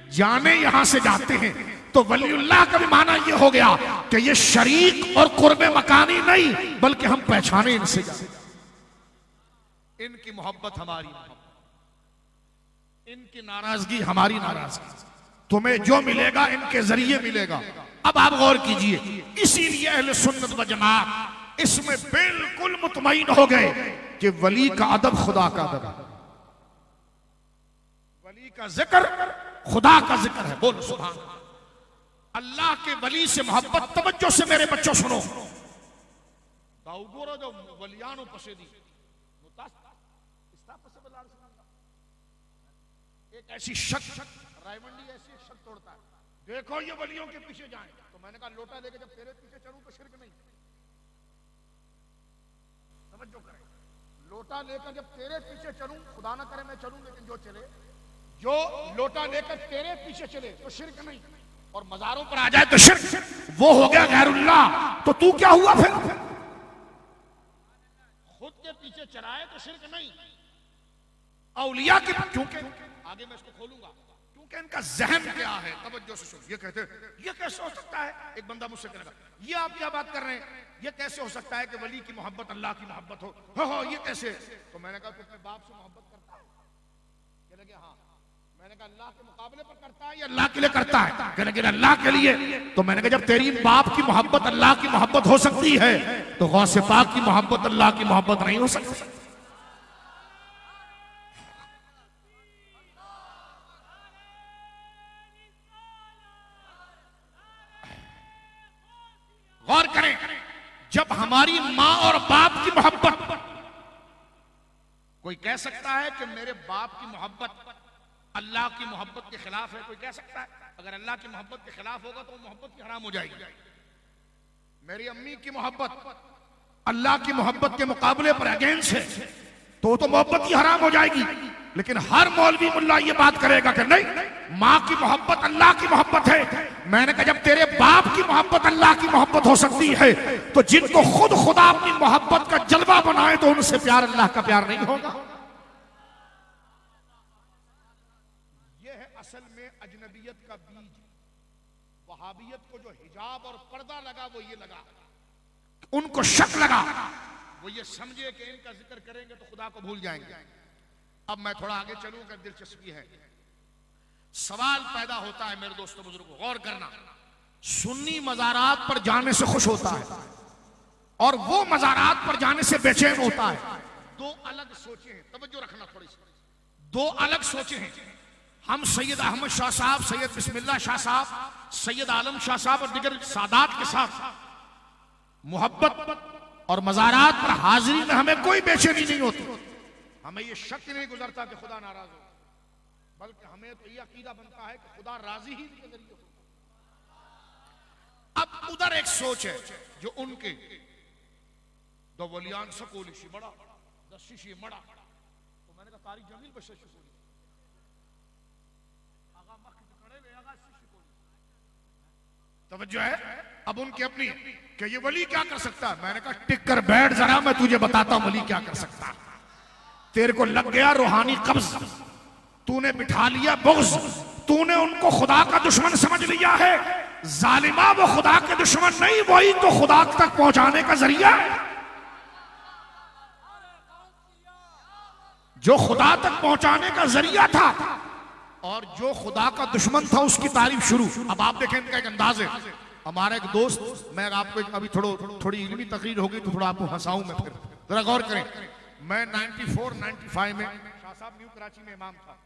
जाने यहां से जाते हैं। तो वलीउल्लाह का भी माना ये हो गया कि ये शरीक और कुर्बे मकानी नहीं, बल्कि हम पहचाने इनसे जाते। इनकी मोहब्बत हमारी मोहब्बत, इनकी नाराजगी हमारी नाराजगी। तुम्हें जो मिलेगा इनके जरिए मिलेगा। अब आप गौर कीजिए, इसीलिए अहले सुन्नत व जमात इसमें बिल्कुल मुतमईन हो गए कि वली का अदब खुदा का अदब है, वली का जिक्र खुदा का जिक्र है। बोलो सुभान अल्लाह। अल्लाह के वली से मोहब्बत, तवज्जो से मेरे बच्चों सुनो। दाऊदोरो जो वलियानो पसेदी एक ऐसी शक, रायमंडी ऐसी एक शक तोड़ता है, देखो ये वलियों के पीछे जाएं। तो मैंने कहा लोटा लेके जब तेरे पीछे चलूं तो शिरक नहीं। तवज्जो करें, लोटा लेकर जब तेरे पीछे चलूं, खुदा ना करे मैं चलूं, लेकिन जो चले, जो लोटा लेकर तेरे पीछे चले तो शिरक नहीं, और मजारों पर आ जाए तो शिरक, वो हो गया गैरुल्लाह। तो तू क्या हुआ फिर? खुद के पीछे चलाए तो शिरक नहीं। औलिया की, क्योंकि आगे मैं इसको खोलूंगा, क्योंकि इनका जहन क्या है, तवज्जो से सुन। ये कहते हैं ये कैसे हो सकता है? एक बंदा मुझसे कहेगा ये आप क्या बात कर रहे हैं, ये कैसे हो सकता है कि वली की मोहब्बत अल्लाह की मोहब्बत हो? हो ये कैसे? तो मैंने कहा तू अपने बाप से मोहब्बत करता है? कहने लगे हाँ। मैंने कहा अल्लाह के मुकाबले पर करता है या अल्लाह के लिए करता है? कहने लगे अल्लाह के लिए। तो मैंने कहा जब तेरी बाप की मोहब्बत अल्लाह की मोहब्बत हो सकती है, तो गौसे पाक की मोहब्बत अल्लाह की मोहब्बत नहीं हो सकती। गौर करें, जब हमारी मां और बाप की मोहब्बत, कोई कह सकता है कि मेरे बाप की मोहब्बत अल्लाह की मोहब्बत के खिलाफ है? कोई कह सकता है? अगर अल्लाह की मोहब्बत के खिलाफ होगा तो वो मोहब्बत की हराम हो जाएगी। मेरी अम्मी की मोहब्बत अल्लाह की मोहब्बत के मुकाबले पर अगेंस्ट है, तो मोहब्बत ही हराम हो जाएगी। लेकिन हर मौलवी मुल्ला ये बात करेगा कि नहीं, माँ की मोहब्बत अल्लाह की मोहब्बत है। मैंने कहा जब तेरे बाप की मोहब्बत अल्लाह की मोहब्बत हो सकती है, तो जिनको खुद खुदा अपनी मोहब्बत का जलवा बनाए तो उनसे प्यार अल्लाह का प्यार नहीं होगा। यह है असल में अजनबियत का बीज। वहाबियत को जो हिजाब और पर्दा लगा वो ये लगा, उनको शक लगा, वो ये समझे कि इनका जिक्र करेंगे तो खुदा को भूल जाएंगे। अब मैं थोड़ा आगे चलूं, अगर दिलचस्पी है। सवाल पैदा होता है मेरे दोस्तों बुजुर्गों, गौर करना, सुन्नी मज़ारात पर जाने से खुश होता है और वो मज़ारात पर जाने से बेचैन होता है। दो अलग सोचें हैं, तवज्जो रखना थोड़ी सी। दो अलग सोचें हैं। हम सैयद अहमद शाह साहब, सैयद बिस्मिल्लाह शाह साहब, सैयद आलम शाह साहब और दिगर सादात के साथ मोहब्बत और मज़ारात पर हाजिरी में हमें कोई बेचैनी नहीं होती। हमें ये शक नहीं गुजरता कि खुदा नाराज हो, बल्कि हमें तो ये अकीदा बनता है कि खुदा राजी ही के जरिए हो। अब उधर एक सोच है जो उनके दो वलियान सकोली शी बड़ा दशीशी मड़ा, तो मैंने कहा तारीख जमील बशर शकोली आगा मख खड़े वे आगा शकोली। तवज्जो है। अब उनकी अपनी कि ये वली क्या कर सकता है? मैंने कहा टिक कर बैठ जरा, मैं तुझे बताता हूं वली क्या कर सकता है। तेरे को लग गया रूहानी कब्ज, तूने बिठा लिया बुग़्ज़, तूने उनको खुदा का दुश्मन समझ लिया है। जालिमा वो खुदा के दुश्मन नहीं, वही तो खुदा तक पहुंचाने का जरिया है। जो खुदा तक पहुंचाने का जरिया था और जो खुदा का दुश्मन था उसकी तारीफ शुरू। अब आप देखें इनका एक अंदाज है। हमारा एक दोस्त, मैं आपको अभी थोड़ी इल्मी तकरीर होगी तो थोड़ा आपको हंसाऊं मैं, फिर जरा गौर करें। मैं 94-95 में शाह साहब न्यू कराची में इमाम था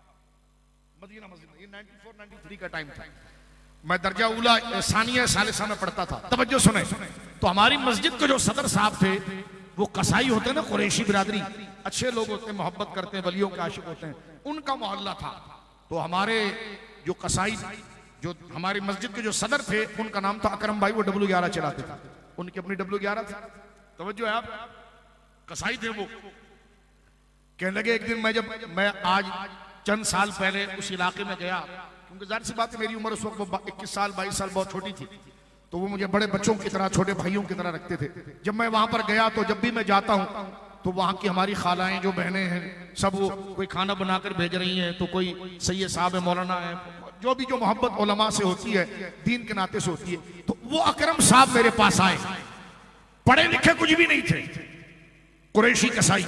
मदीना मस्जिद में, ये 94-93 का टाइम था। मैं दर्जा उला सानिया सालिसा में पढ़ता था। तवज्जो सुने, तो हमारी मस्जिद के जो सदर साहब थे वो कसाई होते हैं ना, कुरैशी बिरादरी, अच्छे लोग होते हैं, मोहब्बत करते हैं, वलियों के आशिक होते हैं, उनका मोहल्ला था। तो हमारे जो कसाई जो हमारी मस्जिद के जो सदर थे उनका नाम था अकरम भाई, वो W11 चलाते थे, उनकी अपनी W11 थी। तवज्जो है आप, कसाई थे वो। कहने लगे एक दिन मैं आज चंद साल पहले उस इलाके में गया, क्योंकि जाहिर सी बात है मेरी उम्र उस वक्त 21 साल 22 साल बहुत छोटी थी, तो वो मुझे बड़े बच्चों की तरह, छोटे भाइयों की तरह रखते थे। जब मैं वहां पर गया तो जब भी मैं जाता हूं तो वहां की हमारी खालाएं जो बहनें हैं सब वो कोई खाना बनाकर भेज रही हैं, तो कोई सैयद साहब है, मौलाना है, जो भी जो मोहब्बत उलमा से होती है, दीन के नाते से होती है। तो वो अकरम साहब मेरे पास आए, पढ़े लिखे कुछ भी नहीं थे, कुरैशी कसाई।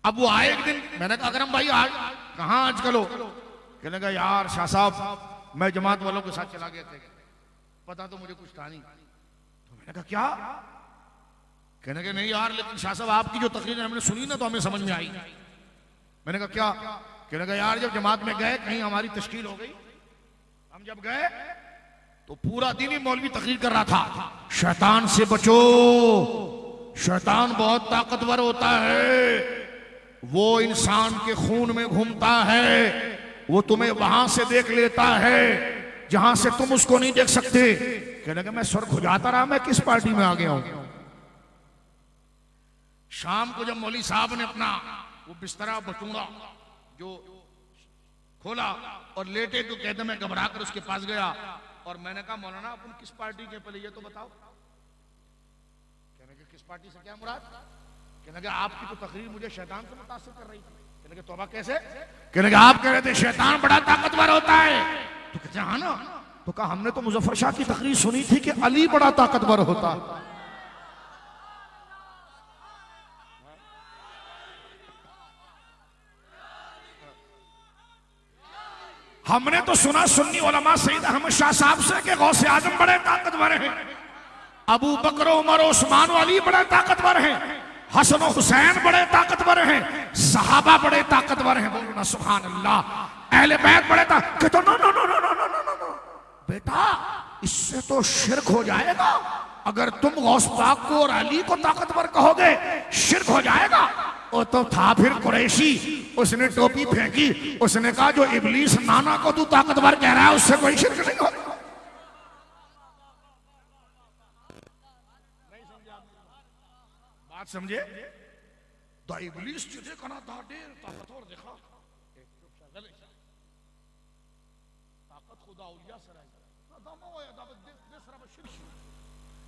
अब वो आए एक दिन, मैंने कहा अकरम भाई आज कहाँ आजकल हो? कहने लगा यार शाह साहब मैं जमात वालों के साथ चला गया था, पता तो मुझे कुछ था नहीं। तो मैंने कहा क्या? कहने लगे नहीं यार, लेकिन शाह साहब आपकी जो तकरीर हमने सुनी ना तो हमें समझ में आई। मैंने कहा क्या? कहने लगा यार जब जमात में गए कहीं हमारी तश्कील हो गई, हम जब गए तो पूरा दिन ही मौलवी तकरीर कर रहा था, शैतान से बचो, शैतान बहुत ताकतवर होता है, वो इंसान के खून में घूमता है, वो तुम्हें वहां से देख लेता है जहां से तुम उसको नहीं देख सकते। कहने लगा मैं सर खुजाता रहा, मैं किस पार्टी में आ गया हूं। शाम को जब मौली साहब ने अपना वो बिस्तरा बटूड़ा जो खोला और लेटे, तो कहते मैं घबरा कर उसके पास गया और मैंने कहा मौलाना अपन किस पार्टी के, पहले ये तो बताओ। कहने लगे किस पार्टी से क्या मुराद? कहने लगे आपकी तो तकरीर मुझे शैतान से मुतासिर कर रही थी। कहने लगे तौबा कैसे? कहने लगे आप कह रहे थे शैतान बड़ा ताकतवर होता है, तो कहते हाँ ना। तो कहा हमने तो मुजफ्फर शाह की तकरीर सुनी थी कि अली बड़ा ताकतवर होता है। हमने तो सुना सुन्नी उलमा सईद अहमद शाह साहब से कि गौसे आजम बड़े ताकतवर हैं, अबू बकर उमर उस्मान अली बड़े ताकतवर हैं, हसन हुसैन बड़े ताकतवर हैं, सहाबा बड़े ताकतवर हैं। बोलो ना सुभान अल्लाह। अहले बैत बड़े ताकतवर। No no no no no no no no बेटा, इससे तो शिर्क हो जाएगा। अगर तुम गौस पाक को और अली को ताकतवर कहोगे शिर्क हो जाएगा। वो तो था फिर कुरैशी, उसने टोपी फेंकी, उसने कहा जो इब्लीस नाना को तू ताकतवर कह रहा है उससे कोई शिर्क नहीं होगा। बात समझे? तो इब्लीस तुझे कना था ढेर ताकतवर देखा, ताकत खुदा औलिया से रही।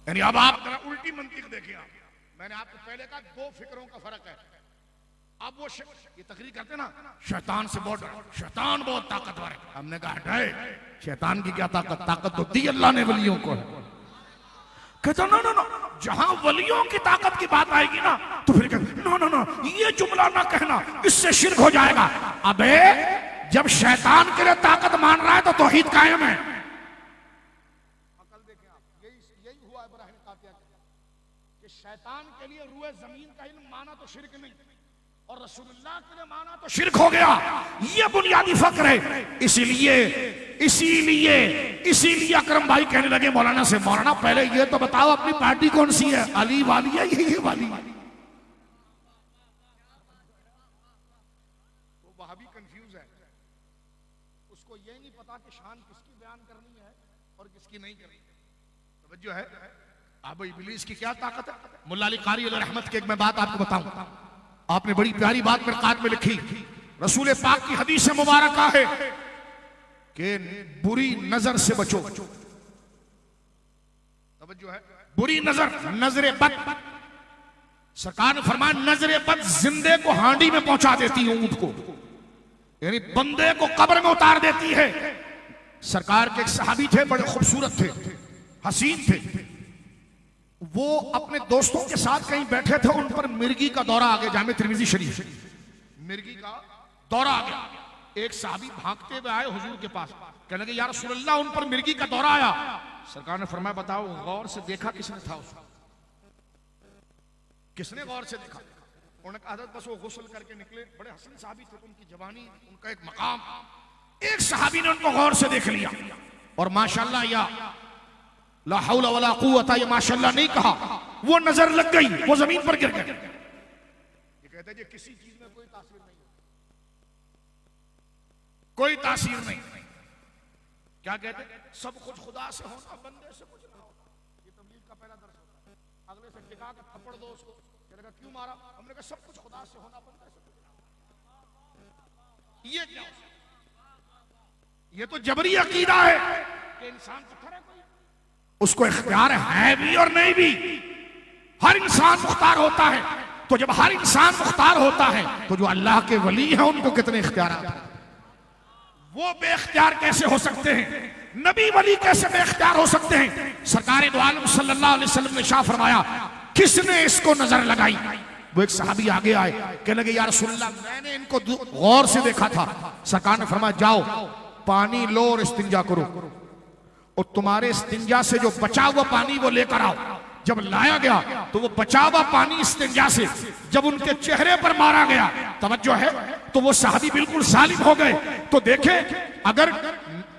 यानी अब आप उल्टी मंतिक देखिए। मैंने आपको पहले कहा दो फिक्रों का फर्क है। अब वो ये तकरीर करते ना शैतान से बहुत, शैतान बहुत ताकतवर है। हमने कहा हटाए, शैतान की क्या ताकत? ताकत तो दी अल्लाह ने वलियों को। कहता ना ना ना, जहां वलियों की ताकत की बात आएगी ना तो फिर कहते नो नो नो, ये जुमला ना कहना, इससे शिर्क हो जाएगा। अबे जब शैतान के लिए ताकत मान रहा है तो तौहीद कायम है। अकल देखें आप, यही हुआ इब्राहिम कातिया कि शैतान के लिए रूए जमीन का इल्म माना तो शिर्क नहीं, और रसूलुल्लाह के लिए माना तो शिर्क हो गया। ये बुनियादी फर्क है। इसीलिए अकरम भाई कहने लगे मौलाना से, मौलाना पहले ये तो बताओ अपनी पार्टी कौन सी है, अली वाली है ये वाली? तो वह भी कंफ्यूज है, उसको ये नहीं पता कि शान किसकी बयान करनी है और किसकी नहीं करनी। तवज्जो है? अब इब्लीस की क्या ताकत है? मुल्ला अली कारी रहमत की एक मैं बात आपको बताऊं, आपने बड़ी प्यारी बात मिरकात में लिखी। रसूल पाक की हदीस मुबारक है कि बुरी नजर से बचो। तवज्जो है? बुरी नजर, नजरे बद। सरकार ने फरमाया नजरे बद जिंदे को हांडी में पहुंचा देती है, ऊंट को, यानी बंदे को कब्र में उतार देती है। सरकार के एक सहाबी थे, बड़े खूबसूरत थे, हसीन थे। वो अपने दोस्तों के साथ कहीं बैठे थे, उन पर मिर्गी का दौरा आ गया। जामे तिरमिजी शरीफ, मिर्गी का दौरा आ गया। एक साहबी भागते हुए आए हुजूर के पास, कहने लगे या रसूलल्लाह उन पर मिर्गी का दौरा आया। सरकार ने फरमाया बताओ गौर से देखा किसने था उसको? किसने गौर से देखा? उन्होंने कहा हज़रत बस वो गुस्ल करके निकले, बड़े हसन साहबी थे, उनकी जवानी, उनका एक मकाम। एक सहाबी ने उनको गौर से देख लिया और माशाल्लाह या ला हौला वला कुव्वता, ये माशाल्लाह नहीं कहा, वो नजर लग गई, वो जमीन पर गिर गए। ये कहते हैं किसी चीज में कोई तासीर नहीं, कोई तासीर नहीं। क्या कहते, सब कुछ खुदा से होना, बंदे से कुछ ना होना। ये तबलीग का पहला दर्स होता है। अगले से टिका के थप्पड़ दो उसको, कहने क्यों मारा? हमने कहा सब कुछ खुदा से होना, बंदे से कुछ ना होना। ये क्या, ये तो जबरी अकीदा है कि इंसान पत्थर है, कोई उसको इख्तियार है भी और नहीं भी। हर इंसान मुख्तार होता है। तो जब हर इंसान मुख्तार होता है तो जो अल्लाह के वली हैं उनको कितने इख्तियार हैं? वो बेइख्तियार कैसे हो सकते हैं? नबी वली कैसे बेइख्तियार हो सकते हैं? सरकार दो आलम सल्लल्लाहु अलैहि वसल्लम ने शाह फरमाया, किसने इसको नजर लगाई? वो एक सहाबी आगे आए, कहने लगे या रसूलल्लाह, मैंने इनको गौर से देखा था। सरकार ने फरमाया, जाओ पानी लो और इस्तिंजा करो, और तुम्हारे इस्तिंजा से जो बचा हुआ पानी वो लेकर आओ। जब लाया गया तो वो बचा हुआ पानी इस्तिंजा से जब उनके चेहरे पर मारा गया, तवज्जो है, तो वो सहाबी बिल्कुल सालिम हो गए। तो देखे, अगर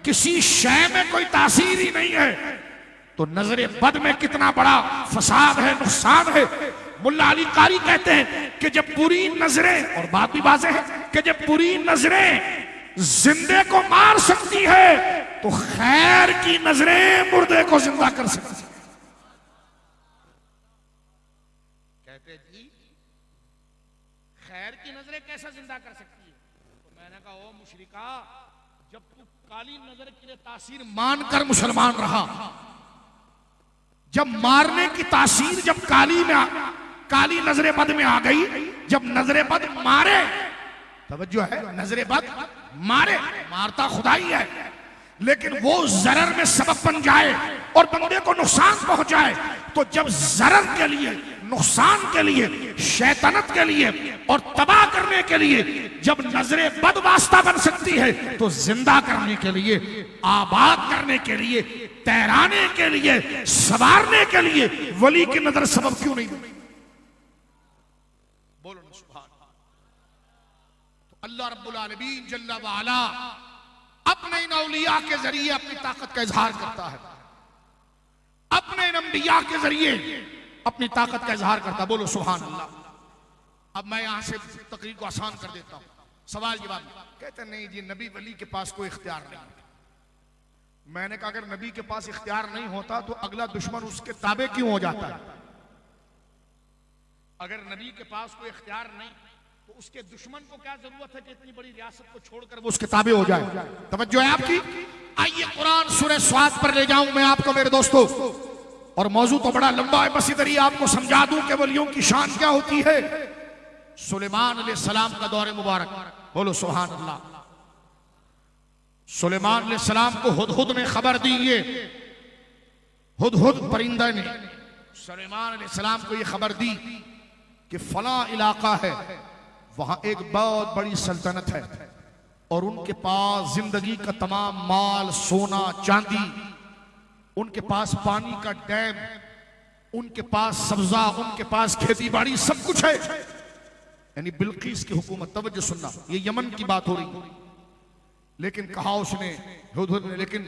किसी शय में कोई तासीर ही नहीं है तो नजरे बद में कितना बड़ा फसाद है, नुकसान है। मुल्ला अली कारी कहते हैं कि जब बुरी नजरें, और बात भी वाज़ेह है कि जब बुरी नजरें जिंदे को मार सकती है तो खैर की नजरें मुर्दे को जिंदा कर सकती है। कहते जी खैर की नजरें कैसा जिंदा कर सकती है? तो मैंने कहा, ओ मुशरिका, जब तू काली नजर के लिए तासीर मानकर मुसलमान रहा, जब मारने की तासीर जब काली नजरे बद में आ गई, जब नजरे बद मारे, तवज्जो है, नजरे बद मारे, मारता खुदा ही है, लेकिन वो जरर में सबब बन जाए और बंदे को नुकसान पहुंचाए, तो जब जरर के लिए, नुकसान के लिए, शैतानत के लिए और तबाह करने के लिए जब नजरे बद वास्ता बन सकती है, तो जिंदा करने के लिए, आबाद करने के लिए, तैराने के लिए, संवारने के लिए वली की नजर सबब क्यों नहीं बनी? बोलो ना सुभान। तो अल्लाह रब्बुल आलमीन जल्ला व अला अपने इन औलिया के जरिए अपनी ताकत का इजहार करता है, अपने इन अंबिया के जरिए अपनी ताकत का इजहार करता है। बोलो सुभान अल्लाह। अब मैं यहां से तकरीर को आसान कर देता हूं, सवाल जवाब। कहते नहीं जी, नबी वली के पास कोई इख्तियार नहीं। मैंने कहा, अगर नबी के पास इख्तियार नहीं होता तो अगला दुश्मन उसके ताबे क्यों हो जाता है? अगर नबी के पास कोई इख्तियार नहीं तो उसके दुश्मन को क्या जरूरत है कि इतनी बड़ी रियासत को छोड़कर वो उसके ताबे हो जाए? तवज्जो है आपकी। आइए कुरान सूरह स्वाद पर ले जाऊं मैं आपको मेरे दोस्तों, और मौजू तो बड़ा लंबा है, बस इधर ही आपको समझा दूं कि वलियों की शान क्या होती है। सुलेमान अलैहिस्सलाम का दौर मुबारक, बोलो सुभान अल्लाह। सुलेमान अलैहिस्सलाम को हुदहुद ने खबर दी, ये हुदहुद परिंदा ने सुलेमान अलैहिस्सलाम को ये खबर दी कि फला इलाका है, वहां एक बहुत बड़ी सल्तनत है और उनके पास जिंदगी का तमाम माल, सोना चांदी, उनके पास पानी का डैम, उनके पास सब्जा, उनके पास खेती बाड़ी, सब कुछ है। यानी बिल्किस की हुकूमत। तवज्जो सुनना, ये यमन की बात हो रही। लेकिन कहा उसने, हुदहुद ने, लेकिन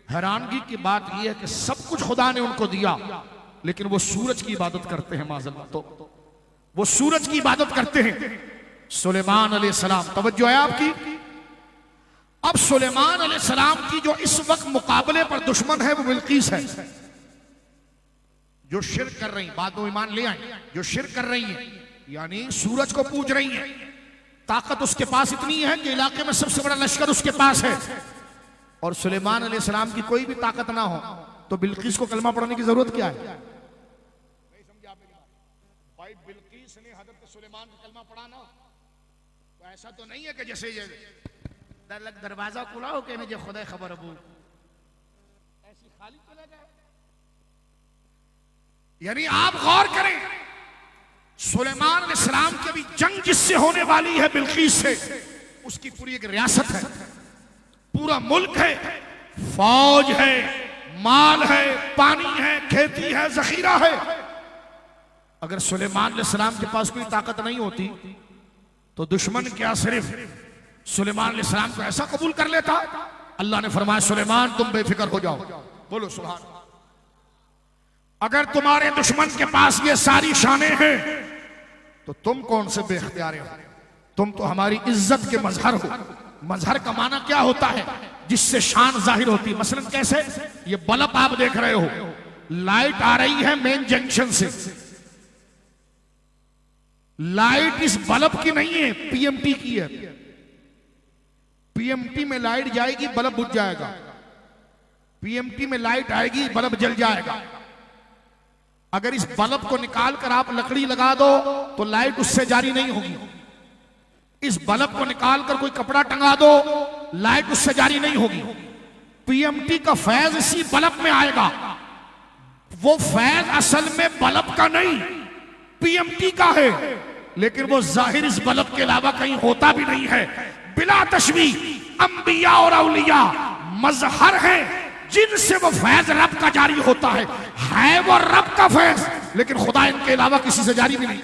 हैरानगी की बात यह है कि सब कुछ खुदा ने उनको दिया, लेकिन वो सूरज की इबादत करते हैं। माज़अल्लाह, तो वो सूरज की इबादत करते हैं। सुलेमान अलैहिस्सलाम, तवज्जो है आपकी। अब सुलेमान अलैहिस्सलाम की जो इस वक्त मुकाबले पर दुश्मन है वो बिल्किस है, जो शिर्क कर रही, बाद में ईमान ले आए, जो शिर्क कर रही है, यानी सूरज को पूज रही है। ताकत उसके पास इतनी है कि इलाके में सबसे बड़ा लश्कर उसके पास है, और सुलेमान अलैहिस्सलाम की कोई भी ताकत ना हो तो बिल्किस को कलमा पढ़ने की जरूरत क्या है? नहीं समझा आपने भाई? बिल्किस ने हजरत सुलेमान का कलमा पढ़ा ना, तो ऐसा तो नहीं है कि जैसे ये दरवाजा खुला हो के मुझे खुदा खबर अबू ऐसी खाली चले गए। यानी आप गौर करें, सुलेमान अलैहिस्सलाम की भी जंग जिससे होने वाली है बिल्किस से, उसकी पूरी एक रियासत है, पूरा मुल्क है, फौज है, माल है, पानी है, खेती है, जखीरा है। अगर सुलेमान अलैहिस्सलाम के पास कोई ताकत नहीं होती तो दुश्मन क्या सिर्फ सुलेमान अलैहिस्सलाम को ऐसा कबूल कर लेता। अल्लाह ने फरमाया सुलेमान तुम बेफिक्र हो जाओ। बोलो सुभान। अगर तुम्हारे दुश्मन के पास ये सारी शानें हैं तो तुम कौन से बेख्तियार हो? तुम तो हमारी इज्जत के मजहर हो। मजहर का माना क्या होता है? जिससे शान जाहिर होती है। मसलन कैसे? ये बल्ब आप देख रहे हो, लाइट आ रही है मेन जंक्शन से। लाइट इस बल्ब की नहीं है, पीएमटी की है। पीएमटी में लाइट जाएगी, बल्ब बुझ जाएगा। पीएमटी में लाइट आएगी, बल्ब जल जाएगा। अगर इस बल्ब को निकाल कर आप लकड़ी लगा दो तो लाइट उससे जारी नहीं होगी। इस बल्ब को निकाल कर कोई कपड़ा टंगा दो, लाइट उससे जारी नहीं होगी। पीएमटी का फैज इसी बल्ब में आएगा। वो फैज असल में बल्ब का नहीं, पीएमटी का है, लेकिन वो जाहिर इस बल्ब के अलावा कहीं होता भी नहीं है। बिला तशबीह अंबिया और औलिया मजहर है जिनसे वो फैज रब का जारी होता है वो रब का फैज, लेकिन खुदा इनके अलावा किसी से जारी भी नहीं।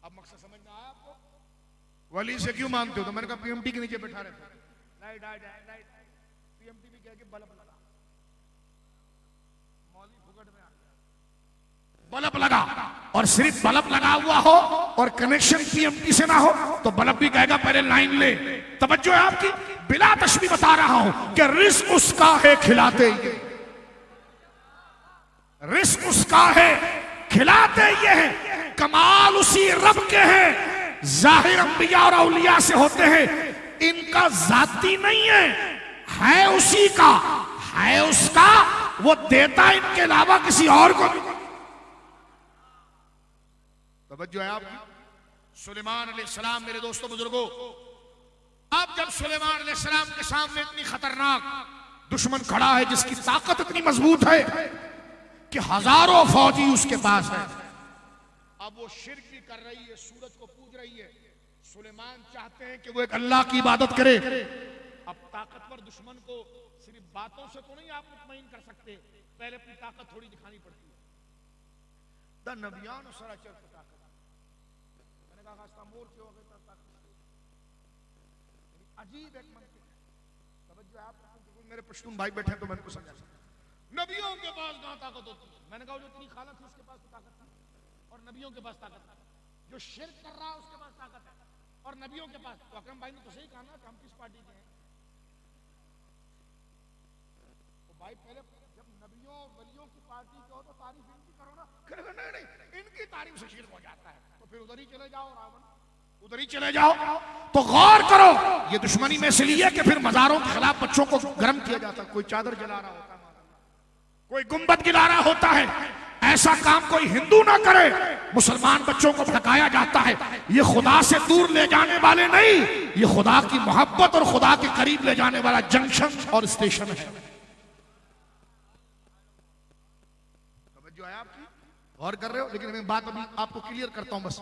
अब मकसद समझ में आया आपको? वली से क्यों मानते हो? तो मैंने कहा पीएमटी के नीचे बैठा रहता है, लाइट लाइट पीएमटी भी क्या कि बल्ब लगा, मौली फुकट में आ गया, बल्ब लगा। और सिर्फ बल्ब लगा हुआ हो और कनेक्शन पीएमटी से ना हो तो बल्ब भी कहेगा पहले लाइन ले। तवज्जो है आपकी? बिला तशबीह बता रहा हूं कि रिस्क उसका है खिलाते ये, रिस्क उसका है खिलाते ये है। कमाल उसी रब के हैं, जाहिर अंबिया और औलिया से होते हैं। इनका जाती नहीं है उसी का, है उसका, वो देता इनके अलावा किसी और को नहीं। तवज्जो है आपकी? सुलेमान अलैहिस्सलाम मेरे दोस्तों बुजुर्गों, अब जब सुलेमान अलैहिस्सलाम के सामने इतनी खतरनाक दुश्मन खड़ा है जिसकी ताकत इतनी मजबूत है कि हजारों फौजी उसके पास है, अब वो शिर्क भी कर रही है, सूरज को पूज रही है। सुलेमान चाहते हैं कि वो एक अल्लाह की इबादत करे। अब ताकतवर दुश्मन को सिर्फ बातों से तो नहीं आप मुतमईन कर सकते, पहले अपनी ताकत थोड़ी दिखानी पड़ती है। द नबियान सराचर ताकत, मैंने कहा खास्ता मोर क्यों हो गया ताकत, अजीब एक मंतिक है। तवज्जो आप मेरे पश्तून भाई बैठे तो मैंने को समझा सकता, नबियों के पास कहां ताकत होती है? मैंने कहा जो इतनी खाला थी उसके पास तो ताकत थी, और नबियों के पास ताकत है। जो शिर्क कर रहा है उसके पास ताकत है, और नबियों के पास। तो अकरम भाई ने तो सही कहा ना कि हम किस पार्टी के हैं? तो भाई पहले जब नबियों वलियों की पार्टी के हो तो तारीफ इनकी करो ना। नहीं, इनकी तारीफ से शिर्क हो जाता है, तो फिर उधर ही चले जाओ, रावण उधर ही चले जाओ। तो गौर करो, ये दुश्मनी में से लिए कि फिर मजारों के खिलाफ बच्चों को गर्म किया जाता है। कोई चादर जला रहा होता है, कोई गुंबद गिरा रहा होता है। ऐसा काम कोई हिंदू ना करे। मुसलमान बच्चों को भड़काया जाता है। ये खुदा से दूर ले जाने वाले नहीं, ये खुदा की मोहब्बत और खुदा के करीब ले जाने वाला जंक्शन और स्टेशन है। तवज्जो है आपकी? गौर कर रहे हो? लेकिन मैं बात अभी आपको क्लियर करता हूं। बस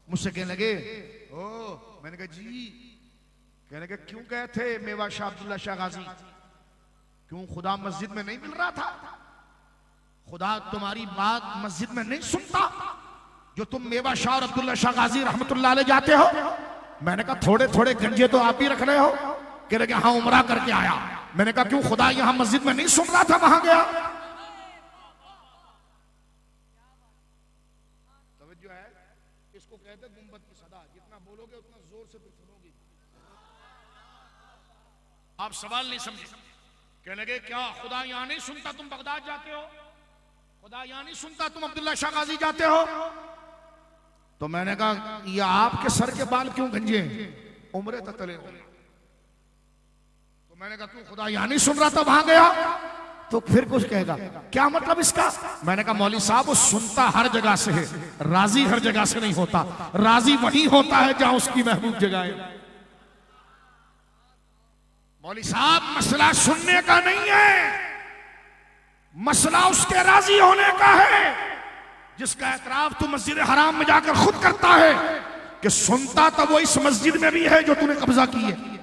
मुझसे कहने लगे मैंने कहा जी, कहने लगे क्यों गए थे मेवा शाह अब्दुल्ला शाह गाजी? क्यों खुदा मस्जिद में नहीं मिल रहा था? खुदा तुम्हारी बात मस्जिद में नहीं सुनता जो तुम मेवा शाह और अब्दुल्ला शाह गाजी रहमतुल्लाह अलैह जाते हो? मैंने कहा थोड़े थोड़े गंजे तो आप ही रख रहे हो। कह रहे हाँ उमरा करके आया। मैंने कहा क्यों खुदा यहां मस्जिद में नहीं सुन रहा था, वहां गया? तवज्जो है? इसको कहते गुंबद की सदा, जितना बोलोगे उतना जोर से सुनोगे। आप सवाल नहीं समझे। कहने लगे क्या खुदा यहां नहीं सुनता? तुम बगदाद जाते हो, खुदा यहां नहीं सुनता? तुम अब्दुल्ला शाह गाजी जाते हो? तो मैंने कहा ये आपके सर के बाल क्यों गंजे हैं? उम्रे तले। तो मैंने कहा क्यों खुदा यहां नहीं सुन रहा था, वहां गया? तो फिर कुछ कहेगा, क्या मतलब इसका? मैंने कहा मौली साहब वो सुनता हर जगह से है, राजी हर जगह से नहीं होता। राजी वही होता है जहां उसकी महबूब जगह है। मौली साहब मसला सुनने का नहीं है, मसला उसके राजी होने का है, जिसका एतराफ तू मस्जिद हराम में जाकर खुद करता है कि सुनता तो वो इस मस्जिद में भी है जो तूने कब्जा की है,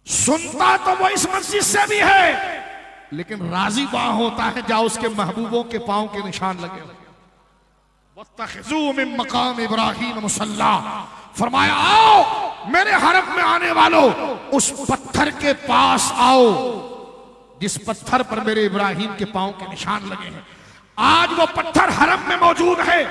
सुनता तो वो इस मस्जिद से भी है लेकिन राजी वहां होता है जहां उसके महबूबों के पांव के निशान लगे हो। वत्तखिज़ू मिन मकाम इब्राहीम मुसल्ला, फरमाया आओ मेरे हरम में आने वालों, उस पत्थर के पास आओ जिस पत्थर पर मेरे इब्राहिम के पांव के निशान लगे हैं। आज वो पत्थर हरम में मौजूद है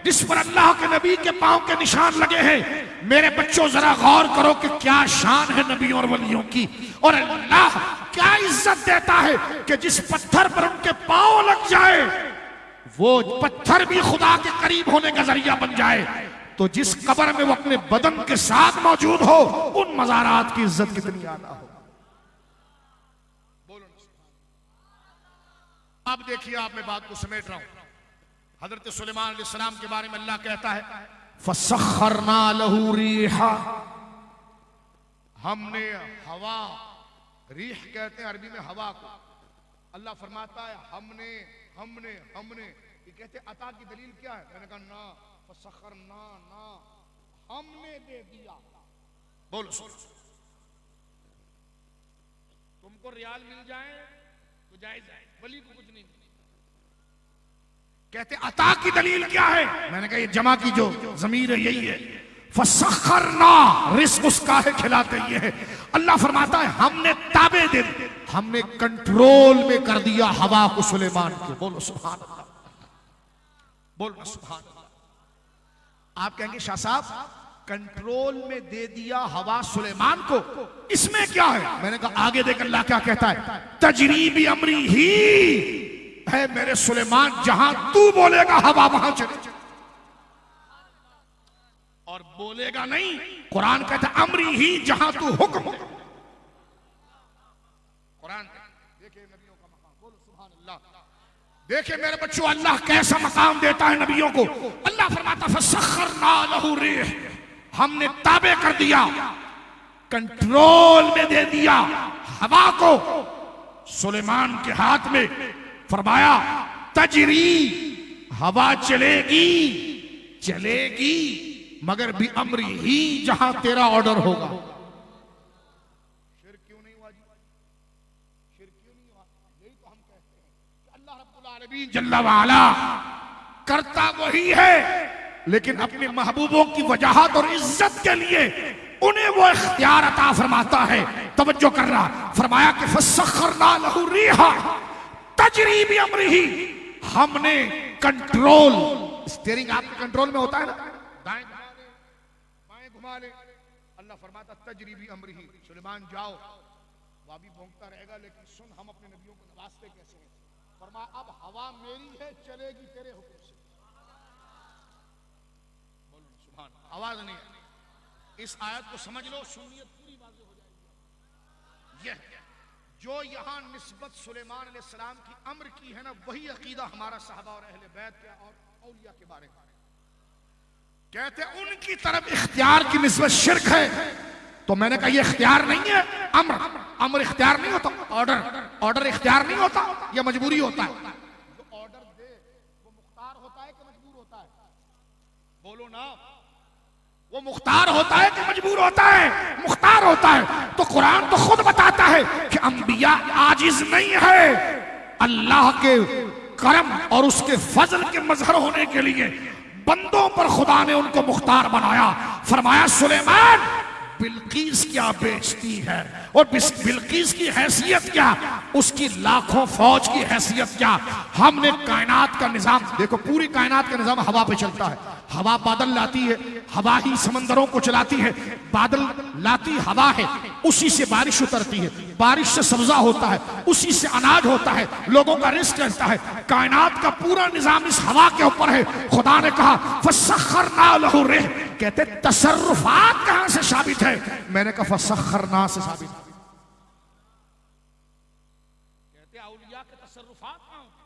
जिस पर अल्लाह के नबी के पांव के निशान लगे हैं। मेरे बच्चों जरा गौर करो कि क्या शान है नबियों और वलियों की, और अल्लाह क्या इज्जत देता है कि जिस पत्थर पर उनके पांव लग जाए वो पत्थर भी खुदा के करीब होने का जरिया बन जाए। तो जिस कब्र में वो अपने बदन के साथ मौजूद हो, उन मज़ारात की इज्जत कितनी आला हो। बोलो अब देखिए, आप मैं बात को समेट रहा हूं। हजरत सुलेमान अलैहिस्सलाम के बारे में अल्लाह कहता है फसख्खरना लहू रीहा, हमने हवा, रीह कहते हैं अरबी में हवा को। अल्लाह फरमाता है हमने हमने हमने, ये कहते अता की दलील क्या है? मैंने कहा ना, फसख्खरना ना, हमने दे दिया। बोलो तुमको रियाल मिल जाए तो जायज है, वली को कुछ नहीं। कहते अता की दलील क्या है? मैंने कहा ये जमा की जो जमीर है यही है। फसख्खरना, रिस्क उसका है, खिलाते ये है। अल्लाह फरमाता है हमने ताबे दे दी, हमने कंट्रोल में कर दिया हवा को सुलेमान के। बोलो सुभान अल्लाह, बोलो सुभान अल्लाह। आप कहेंगे शाह साहब कंट्रोल में दे दिया हवा सुलेमान को, इसमें क्या है? मैंने कहा आगे देख अल्लाह क्या कहता है, तजरीबी अमरी ही है मेरे सुलेमान, जहां तू बोलेगा हवा वहां चले, और बोलेगा नहीं। कुरान कहता है अमरी ही, जहां तू हुक्म। कुरान देखिए नबियों का मकाम, बोलो सुभान अल्लाह। देखिए मेरे बच्चों अल्लाह कैसा मकाम देता है नबियों को। अल्लाह फरमाता फसख्खरना लहू रीह, हमने ताबे कर दिया, कंट्रोल में दे दिया हवा को सुलेमान के हाथ में। फरमाया तजरी, हवा चलेगी चलेगी मगर भी अमरी ही, जहां तेरा ऑर्डर होगा। शिर्क क्यों नहीं हुआ जी? शिर्क क्यों नहीं हुआ? यही तो हम कहते हैं कि अल्लाह रब्बुल आलमीन जल्ला वाला करता वही है, लेकिन अपने महबूबों की वजाहत और इज्जत के लिए उन्हें वो इख्तियार अता फरमाता है। तवज्जो कर रहा, फरमाया कि फसख्खरना लहू रीहा तजरी भी अमरी ही, हमने कंट्रोल, स्टीयरिंग आपके कंट्रोल में होता है ना, दाएं घुमा ले बाएं घुमा ले। अल्लाह फरमाता तजरी भी अमरी ही, सुलेमान जाओ, वह भी भौंकता रहेगा लेकिन सुन हम अपने नबियों को नवाजते कैसे हैं। फरमाया अब हवा मेरी है, चलेगी तेरे हुक्म से। बोलो सुभान, आवाज नहीं है। इस आयत को समझ लो, सुन्नियत पूरी बात हो जाएगी। यह जो यहां निस्बत सुलेमान अलैहिस्सलाम की अम्र की है ना, वही अकीदा हमारा सहाबा और अहले बैत के और औलिया के बारे में। कहते उनकी तरफ इख्तियार की निस्बत शिर्क है, तो मैंने कहा ये इख्तियार नहीं है। अम्र इख्तियार नहीं होता, ऑर्डर इख्तियार नहीं होता, यह मजबूरी होता है। जो ऑर्डर दे वो मुख्तार होता है कि मजबूर होता है? बोलो ना, वो मुख्तार होता है कि मजबूर होता है? मुख्तार होता है। तो कुरान तो खुद बताता है कि अंबिया आजिज नहीं है। अल्लाह के करम और उसके फजल के मजहर होने के लिए बंदों पर खुदा ने उनको मुख्तार बनाया। फरमाया सुलेमान बिल्कीस क्या बेचती है, और बिल्कीस की हैसियत क्या, उसकी लाखों फौज की हैसियत क्या। हमने कायनात का निजाम देखो, पूरी कायनात का निजाम हवा पे चलता है। हवा बादल लाती है, हवा ही समंदरों को चलाती है। बादल लाती हवा है, उसी से बारिश उतरती है, बारिश से सब्जा होता है, उसी से अनाज होता है, लोगों का रिस्क चलता है। कायनात का पूरा निजाम इस हवा के ऊपर है। खुदा ने कहा फसख्खरना लहू रीह, कहते तसर्रुफात कहां से साबित है? मैंने कहा फसख्खरना से साबित। कहते औलिया के तसर्रुफात कहां होते?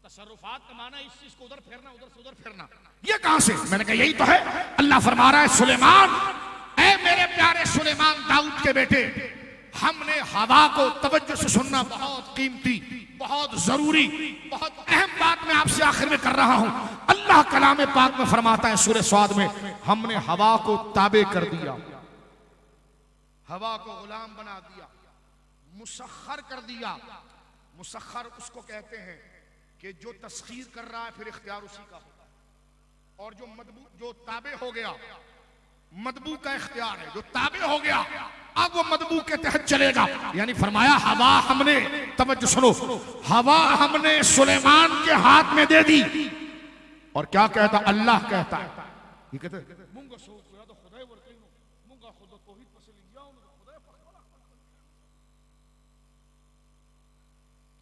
तसर्रुफात का माना इस चीज को उधर फेरना, उधर से उधर फेरना, ये कहां से? मैंने कहा यही तो है। अल्लाह फरमा रहा है सुलेमान, ऐ मेरे प्यारे सुलेमान दाऊद के बेटे, हमने हवा को, तवज्जो से सुनना, बहुत कीमती, बहुत जरूरी, बहुत अहम बात मैं आपसे आखिर में कर रहा हूं। अल्लाह कलाम पाक में फरमाता है सूरह स्वाद में, हमने हवा को ताबे कर दिया, हवा को गुलाम बना दिया, मुसख्खर कर दिया, मुसख्खर उसको कहते हैं कि जो तस्खीर कर रहा है फिर इख्तियार उसी का होगा, और जो मदबू जो ताबे हो गया, मदबू का इख्तियार है, जो ताबे हो गया अब वो मदबू के तहत चलेगा। यानी फरमाया हवा हमने, तवज्जो सुनो, हवा हमने सुलेमान के हाथ में दे दी। और क्या कहता अल्लाह कहता है, ये कहते मुंगा सो तो खुदा वर्ती मुंगा खुदा तौहीद पसंद लिया खुदा फखरा,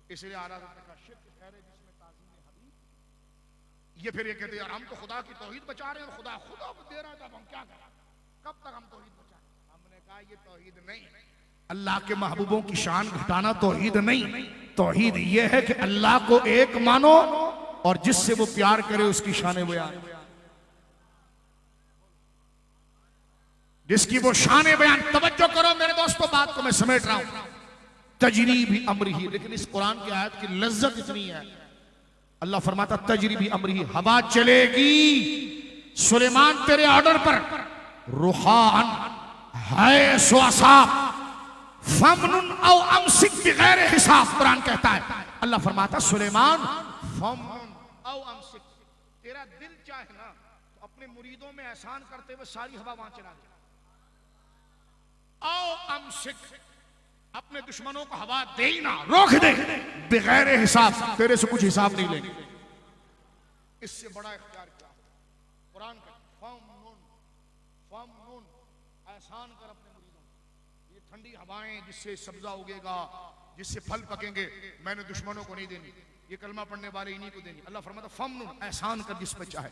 इसलिए आला ने कहा शिर्क खैर है जिसमें ताज़ीम हबीब। ये फिर ये कहते यार हम तो खुदा की तौहीद बचा रहे हैं और खुदा खुदा दे रहा है, तब हम क्या करें, कब तक हम तौहीद बचाएं? हमने कहा ये तौहीद नहीं, अल्लाह के महबूबों की शान घटाना तौहीद नहीं। तौहीद ये है कि अल्लाह को एक मानो और जिससे वो प्यार करे उसकी शान बयान, जिसकी वो शान बयान। तवज्जो करो मेरे दोस्तों, बात को मैं समेट रहा हूं। तजरीबी अमरी, लेकिन इस कुरान की आयत की लज्जत इतनी है, अल्लाह फरमाता तजरीबी अमरी, हवा चलेगी सुलेमान तेरे ऑर्डर पर, रुहान है सुअसाब फमनुन औ अमसिक बिगैर हिसाब। कुरान कहता है, अल्लाह फरमाता सुलेमान फमनुन औ अमसिक, तेरा दिल चाहे ना तो अपने मुरीदों में एहसान करते हुए सारी हवा वहां चला दे, औ अमसिक अपने दुश्मनों को हवा दे ही ना, रोक दे, बिगैर हिसाब, तेरे से कुछ हिसाब नहीं लेंगे। इससे बड़ा इख्तियार क्या कुरान का, फमनुन एहसान कर अपने मुरीदों, ये ठंडी हवाएं जिससे सब्जा उगेगा, जिससे फल पकेंगे, मैंने दुश्मनों को नहीं देनी, ये कलमा पढ़ने वाले इन्हीं को देनी। अल्लाह फरमाता फमनुन एहसान कर जिस पे चाहे,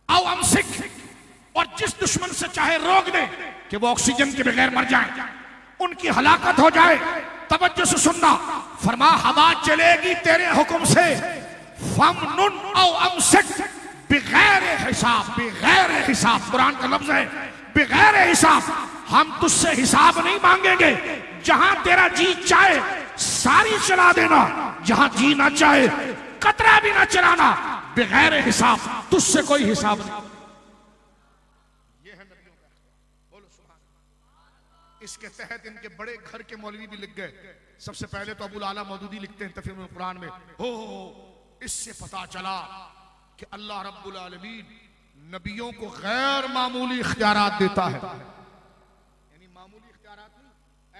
औ अमसिक और जिस दुश्मन से चाहे रोक दे कि वो ऑक्सीजन के बगैर मर जाए, उनकी हलाकत हो जाए। तवज्जो से सुनना, फरमा हवा चलेगी तेरे हुक्म से, फमनुन औ अमसिक बिगैर हिसाब, बिगैर हिसाब कुरान का लफ्ज है, बिगैर हिसाब। हम तुझसे हिसाब नहीं मांगेंगे, जहां तेरा जी चाहे सारी चला देना, जहां जी ना चाहे कतरा भी ना चलाना, बिगैर हिसाब, तुझसे कोई हिसाब नहीं। ये है नबियों का, बोलो सुभान अल्लाह। इसके तहत इनके बड़े घर के मौलवी भी लिख गए। सबसे पहले तो अबुल आला मौदूदी लिखते हैं तफसीरुल कुरान में, हो इससे पता चला कि अल्लाह रब्बुल आलमीन नबियों को गैर मामूली इख्तियारात देता है, यानी मामूली इख्तियारात नहीं,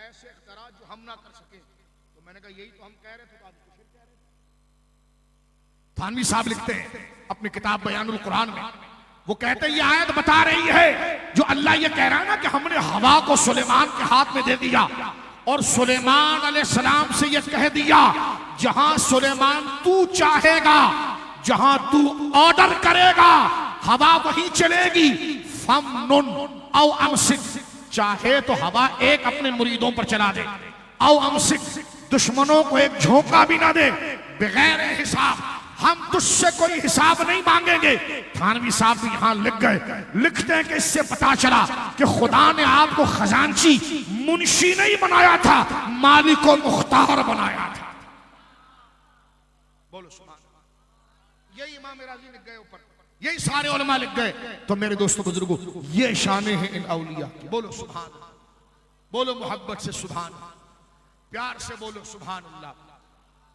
ऐसे इख्तियारात जो हम ना कर सके। तो मैंने कहा यही तो हम कह रहे थे, तो आप कुछ कह रहे थे। थानवी साहब लिखते हैं अपनी किताब बयानुल कुरान में, वो कहते हैं ये आयत बता रही है जो अल्लाह ये कह रहा है ना कि हमने हवा को सुलेमान के हाथ में दे दिया और सुलेमान अलैहिस्सलाम से ये कह दिया जहां सुलेमान तू चाहेगा, जहां तू ऑर्डर करेगा हवा वहीं चलेगी। फमनुन औ अमसिक, चाहे तो हवा एक अपने मुरीदों पर चला दे, औ अमसिक दुश्मनों को एक झोंका भी ना दे, बगैर हिसाब। हम तुझसे कोई हिसाब नहीं मांगेंगे। थानवी साहब भी यहां लिख गए, लिखते हैं कि इससे पता चला कि खुदा ने आपको खजांची मुंशी नहीं बनाया था, मालिक और मुख्तार बनाया था। बोलो सुभान अल्लाह। यही इमाम राजी लिख गए ऊपर, यही सारे उलमा लिख गए। तो मेरे दोस्तों बुजुर्गों, ये शाने हैं इन औलिया की। बोलो सुभान अल्लाह, बोलो मोहब्बत से सुभान अल्लाह, प्यार से बोलो सुभान अल्लाह,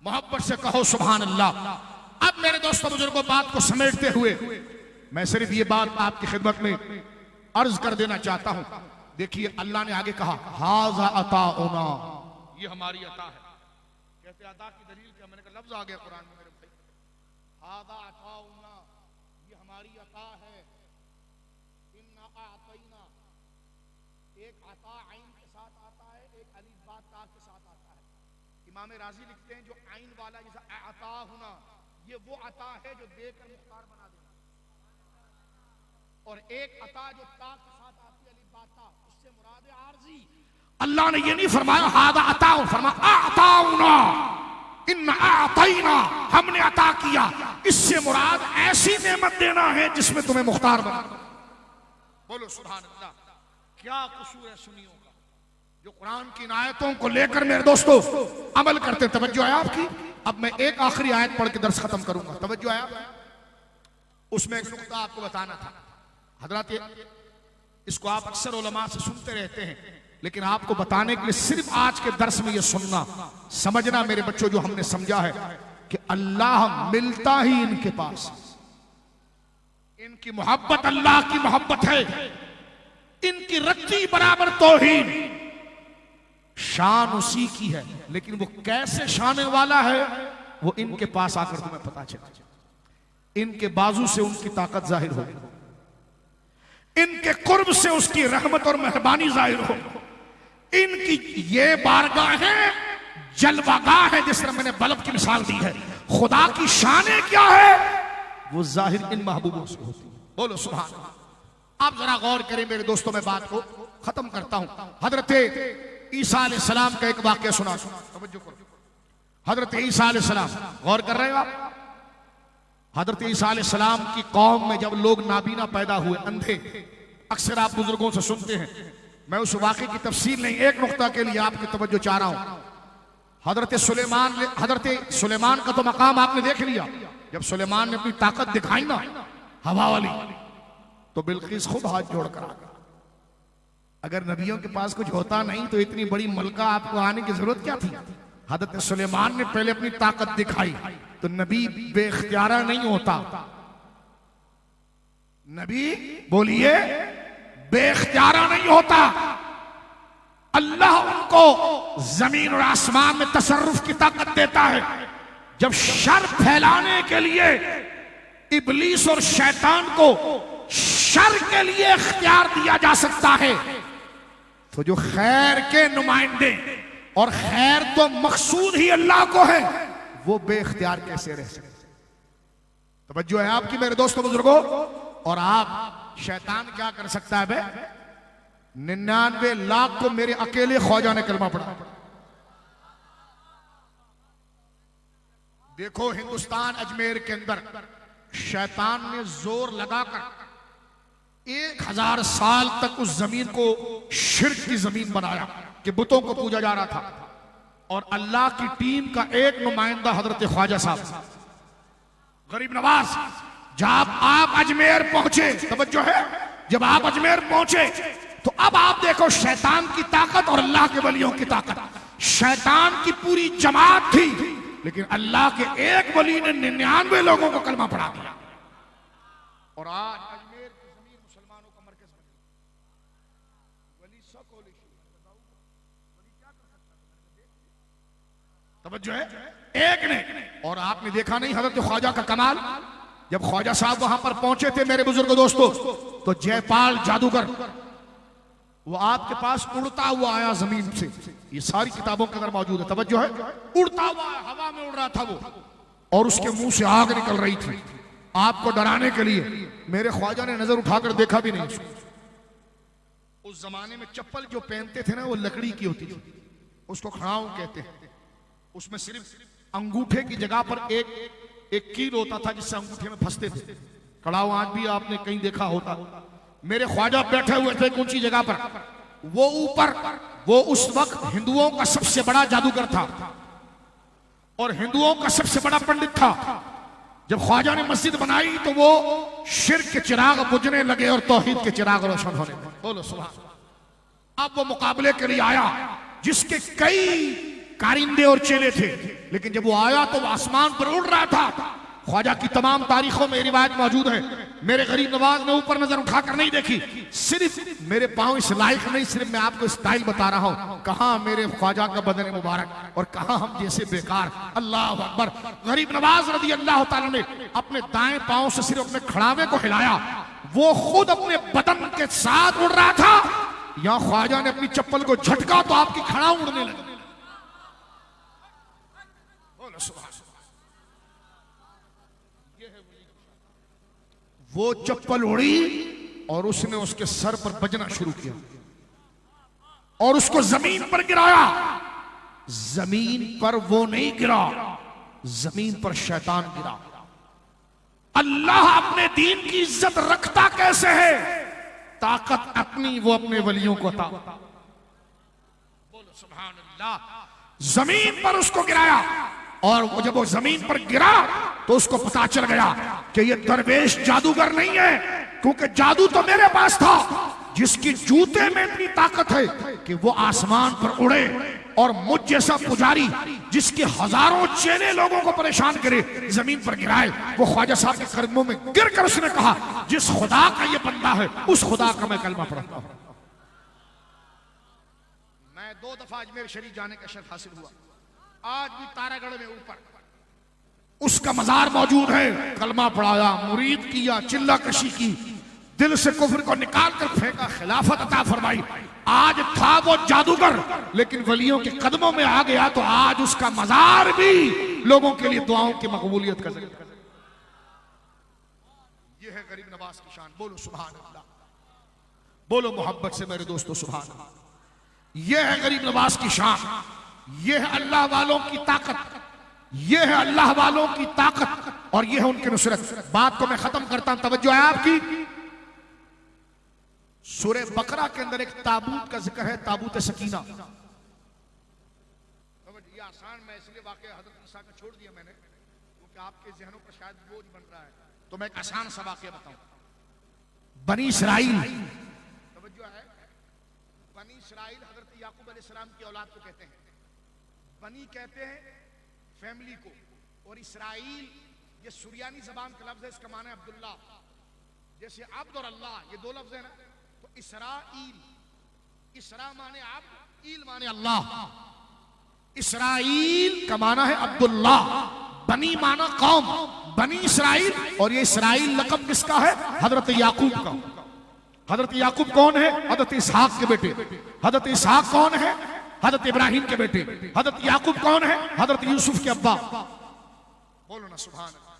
मोहब्बत से कहो सुभान अल्लाह। अब मेरे दोस्तों बुजुर्गों, बात को समेटते हुए मैं सिर्फ ये बात आपकी खिदमत में अर्ज कर देना चाहता हूं। देखिए अल्लाह ने आगे कहा हाजा अताउना, ये हमारी अता है। कहते अता की दलील क्या? मैंने कहा लफ्ज आ गया कुरान में मेरे भाई, हाजा अताउना, ये हमारी अता है। इन्ना आतैना, एक अता आइन के साथ आता है, एक अलिफ बा ता के साथ आता है। इमाम राजी लिखते हैं जो आइन वाला जैसा अता होना, ये वो अता है जो देकर मुख्तार बना देना, और एक अता जो ता के साथ आती है अलिफ बा ता, उससे मुराद है आरजी। अल्लाह ने ये नहीं फरमाया हादा अताउ, फरमाया अताउना, इन्ना आतैना, हमने अता किया। इससे मुराद ऐसी नेमत देना है जिसमें तुम्हें मुख्तार बना। बोलो सुभान अल्लाह। क्या कसूर है सुन्नियों का जो कुरान की आयतों को लेकर मेरे दोस्तों अमल करते। तवज्जो है आपकी। अब मैं एक आखिरी आयत पढ़ के दर्स खत्म करूंगा। तवज्जो है, उसमें एक नुक्ता आपको बताना था हजरत, इसको आप अक्सर उलमा से सुनते रहते हैं लेकिन आपको बताने के लिए सिर्फ आज के दर्स में यह सुनना, समझना मेरे बच्चों, जो हमने समझा है कि अल्लाह मिलता ही इनके पास, इनकी मोहब्बत अल्लाह की मोहब्बत है, इनकी रत्ती बराबर तौहीद, शान उसी की है, लेकिन वो कैसे शान वाला है वो इनके पास आकर तुम्हें पता चला। इनके बाजू से उनकी ताकत जाहिर हो, इनके कुर्ब से उसकी रहमत और मेहरबानी जाहिर हो, इनकी ये बारगाहें जलवागाह है, जिस तरह मैंने बल्ब की मिसाल दी है। खुदा की शाने क्या है वो जाहिर इन महबूबों से होती है। बोलो सुभान अल्लाह। आप जरा गौर करें मेरे दोस्तों, मैं बात को खत्म करता हूं। हजरत ईसा अलैहिस्सलाम का एक वाक्य सुना, तवज्जो करो। हजरत ईसा अलैहिस्सलाम, गौर कर रहे हो आप? हजरत ईसा अलैहिस्सलाम की कौम में जब लोग नाबीना पैदा हुए, अंधे, अक्सर आप बुजुर्गों से सुनते हैं, मैं उस वाक़े की तफसील नहीं, एक नुक्ता के लिए आपकी तवज्जो चाह रहा हूं। हजरत सुलेमान का तो मकाम आपने देख लिया। जब सुलेमान ने अपनी ताकत दिखाई ना हवा वाली, तो बिल्किस खुद हाथ जोड़कर आ गया। अगर नबियों के पास कुछ होता नहीं तो इतनी बड़ी मलका आपको आने की जरूरत क्या थी? हजरत सुलेमान ने पहले अपनी ताकत दिखाई, तो नबी बेख्तियारा नहीं होता। नबी बोलिए बेख्तियारा नहीं होता। अल्लाह उनको जमीन और आसमान में तसर्रुफ की ताकत देता है। जब शर फैलाने के लिए इब्लीस और शैतान को शर के लिए इख्तियार दिया जा सकता है, तो जो खैर के नुमाइंदे, और खैर तो मकसूद ही अल्लाह को है, वो बेख्तियार कैसे रह सकते? तवज्जो है आपकी मेरे दोस्तों बुजुर्गों। और आप, शैतान क्या कर सकता है बे? 99 लाख को मेरे अकेले ख्वाजा ने कलमा पढ़ा। देखो हिंदुस्तान अजमेर के अंदर शैतान ने जोर लगाकर 1000 साल तक उस जमीन को शिर्क की जमीन बनाया कि बुतों को पूजा जा रहा था। और अल्लाह की टीम का एक नुमाइंदा हजरत ख्वाजा साहब गरीब नवाज, जब आप अजमेर पहुंचे, तवज्जो है, जब आप अजमेर पहुंचे तो अब आप देखो शैतान की ताकत और अल्लाह के वलियों की ताकत। शैतान की पूरी जमात थी, लेकिन अल्लाह के एक वली ने 99 लोगों को कलमा पढ़ा दिया। और आज अजमेर की जमीन मुसलमानों का मरकज बन गई। वली क्या कर सकता है? तवज्जो है, एक ने। और आपने देखा नहीं हजरत ख्वाजा का कमाल? जब ख्वाजा साहब वहां पर पहुंचे थे मेरे बुजुर्ग दोस्तों, तो जयपाल जादूगर वो आपके पास उड़ता हुआ आया जमीन से। ये सारी किताबों के अंदर मौजूद है, तवज्जो है। उड़ता हुआ हवा में उड़ रहा था वो, और उसके मुंह से आग निकल रही थी। आपको डराने के लिए मेरे ख्वाजा ने नजर उठाकर देखा भी नहीं। उस जमाने में चप्पल जो पहनते थे ना, वो लकड़ी की होती थी, उसको खड़ाऊ कहते हैं। उसमें सिर्फ अंगूठे की जगह पर एक कील होता था जिससे अंगूठे में फंसते थे। कड़ाऊ आज भी आपने कहीं देखा होता। मेरे ख्वाजा बैठे हुए थे ऊंची जगह पर, वो ऊपर, वो उस वक्त हिंदुओं का सबसे बड़ा जादूगर था और हिंदुओं का सबसे बड़ा पंडित था। जब ख्वाजा ने मस्जिद बनाई तो वो शिर्क के चिराग बुझने लगे और तौहीद के चिराग रोशन होने लगे। बोलो सुभान अल्लाह। अब वो मुकाबले के लिए आया, जिसके कई कारिंदे और चेले थे, लेकिन जब वो आया तो वो आसमान पर उड़ रहा था। ख्वाजा की तमाम तारीखों में रिवायत मौजूद है। मेरे गरीब नवाज ने ऊपर नजर उठाकर नहीं देखी, सिर्फ मेरे पांव इस लायक नहीं, सिर्फ मैं आपको स्टाइल बता रहा हूं। कहां मेरे ख्वाजा का बदन मुबारक और कहां हम जैसे बेकार। अल्लाह अकबर। गरीब नवाज रज़ी अल्लाह ताला ने अपने दाएं पांव से सिर्फ अपने खड़ावे को हिलाया, वो खुद अपने बदन के साथ उड़ रहा था। या ख्वाजा ने अपनी चप्पल को झटका तो आपकी खड़ा उड़ने लगी। वो चप्पल उड़ी और उसने उसके सर पर बजना शुरू किया और उसको जमीन पर गिराया। जमीन पर वो नहीं गिरा, जमीन पर शैतान गिरा। अल्लाह अपने दीन की इज्जत रखता कैसे है? ताकत अपनी वो अपने वलियों को अता। बोलो सुभान अल्लाह। जमीन पर उसको गिराया और वो जब वो जमीन पर गिरा तो उसको पता चल गया कि ये दरवेश जादूगर नहीं है, क्योंकि जादू तो मेरे पास था, जिसकी जूते में इतनी ताकत है कि वो आसमान पर उड़े, और मुझ जैसा पुजारी जिसके हजारों चेले लोगों को परेशान करे जमीन पर गिराए, वो ख्वाजा साहब के कदमों में गिरकर उसने कहा जिस खुदा का ये बंदा है उस खुदा का मैं कलमा पढ़ता हूं। मैं 2 दफा अजमेर शरीफ जाने का शर्फ हासिल हुआ, आज भी तारागढ़ में ऊपर उसका मजार मौजूद है। कलमा पढ़ाया, मुरीद किया, चिल्ला कशी की, दिल से कुफ्र को निकाल कर फेंका, खिलाफत अता फरमाई। आज था वो जादूगर, लेकिन वलियों के कदमों में आ गया तो आज उसका मजार भी लोगों के लिए दुआओं की मकबूलियत का जरिया। ये है गरीब नवाज की शान। बोलो सुभान अल्लाह, बोलो मोहब्बत से मेरे दोस्तों सुभान अल्लाह। ये है गरीब नवाज की शान, ये है अल्लाह वालों की ताकत, ये है अल्लाह वालों की ताकत, और ये है उनकी नुसरत। बात को मैं खत्म करता हूं, तवज्जो है आपकी। सूरह बकरा के अंदर एक ताबूत का जिक्र है, ताबूत सकीना। ये आसान, मैं इसलिए वाकई हजरत ईसा का छोड़ दिया मैंने, क्योंकि आपके जहनों पर शायद बोझ बन रहा है, तो मैं एक आसान सा वाकया बताऊं। बनी इसराइल, तवज्जो है, बनी इसराइल हजरत याकूब अलैहिस्सलाम की औलाद को कहते हैं। बनी कहते हैं फैमिली को, और इसराइल ये सुरियानी जबान का लफ्ज है, इसका माना है अब्दुल्ला। जैसे अब्द और अल्लाह ये 2 लफ्ज है ना, तो इसराइल, इसरा माने अब्द, ईल माने अल्लाह। इसराइल का माना है अब्दुल्ला, बनी माना कौम, बनी इसराइल। और ये इसराइल लक़ब किसका है? हजरत याकूब का। हजरत याकूब कौन है? हजरत इसहाक के बेटे। हजरत इसहाक कौन है? हजरत इब्राहिम के बेटे। हजरत याकूब कौन है? हजरत यूसुफ के अब्बा। बोलो ना सुभान अल्लाह।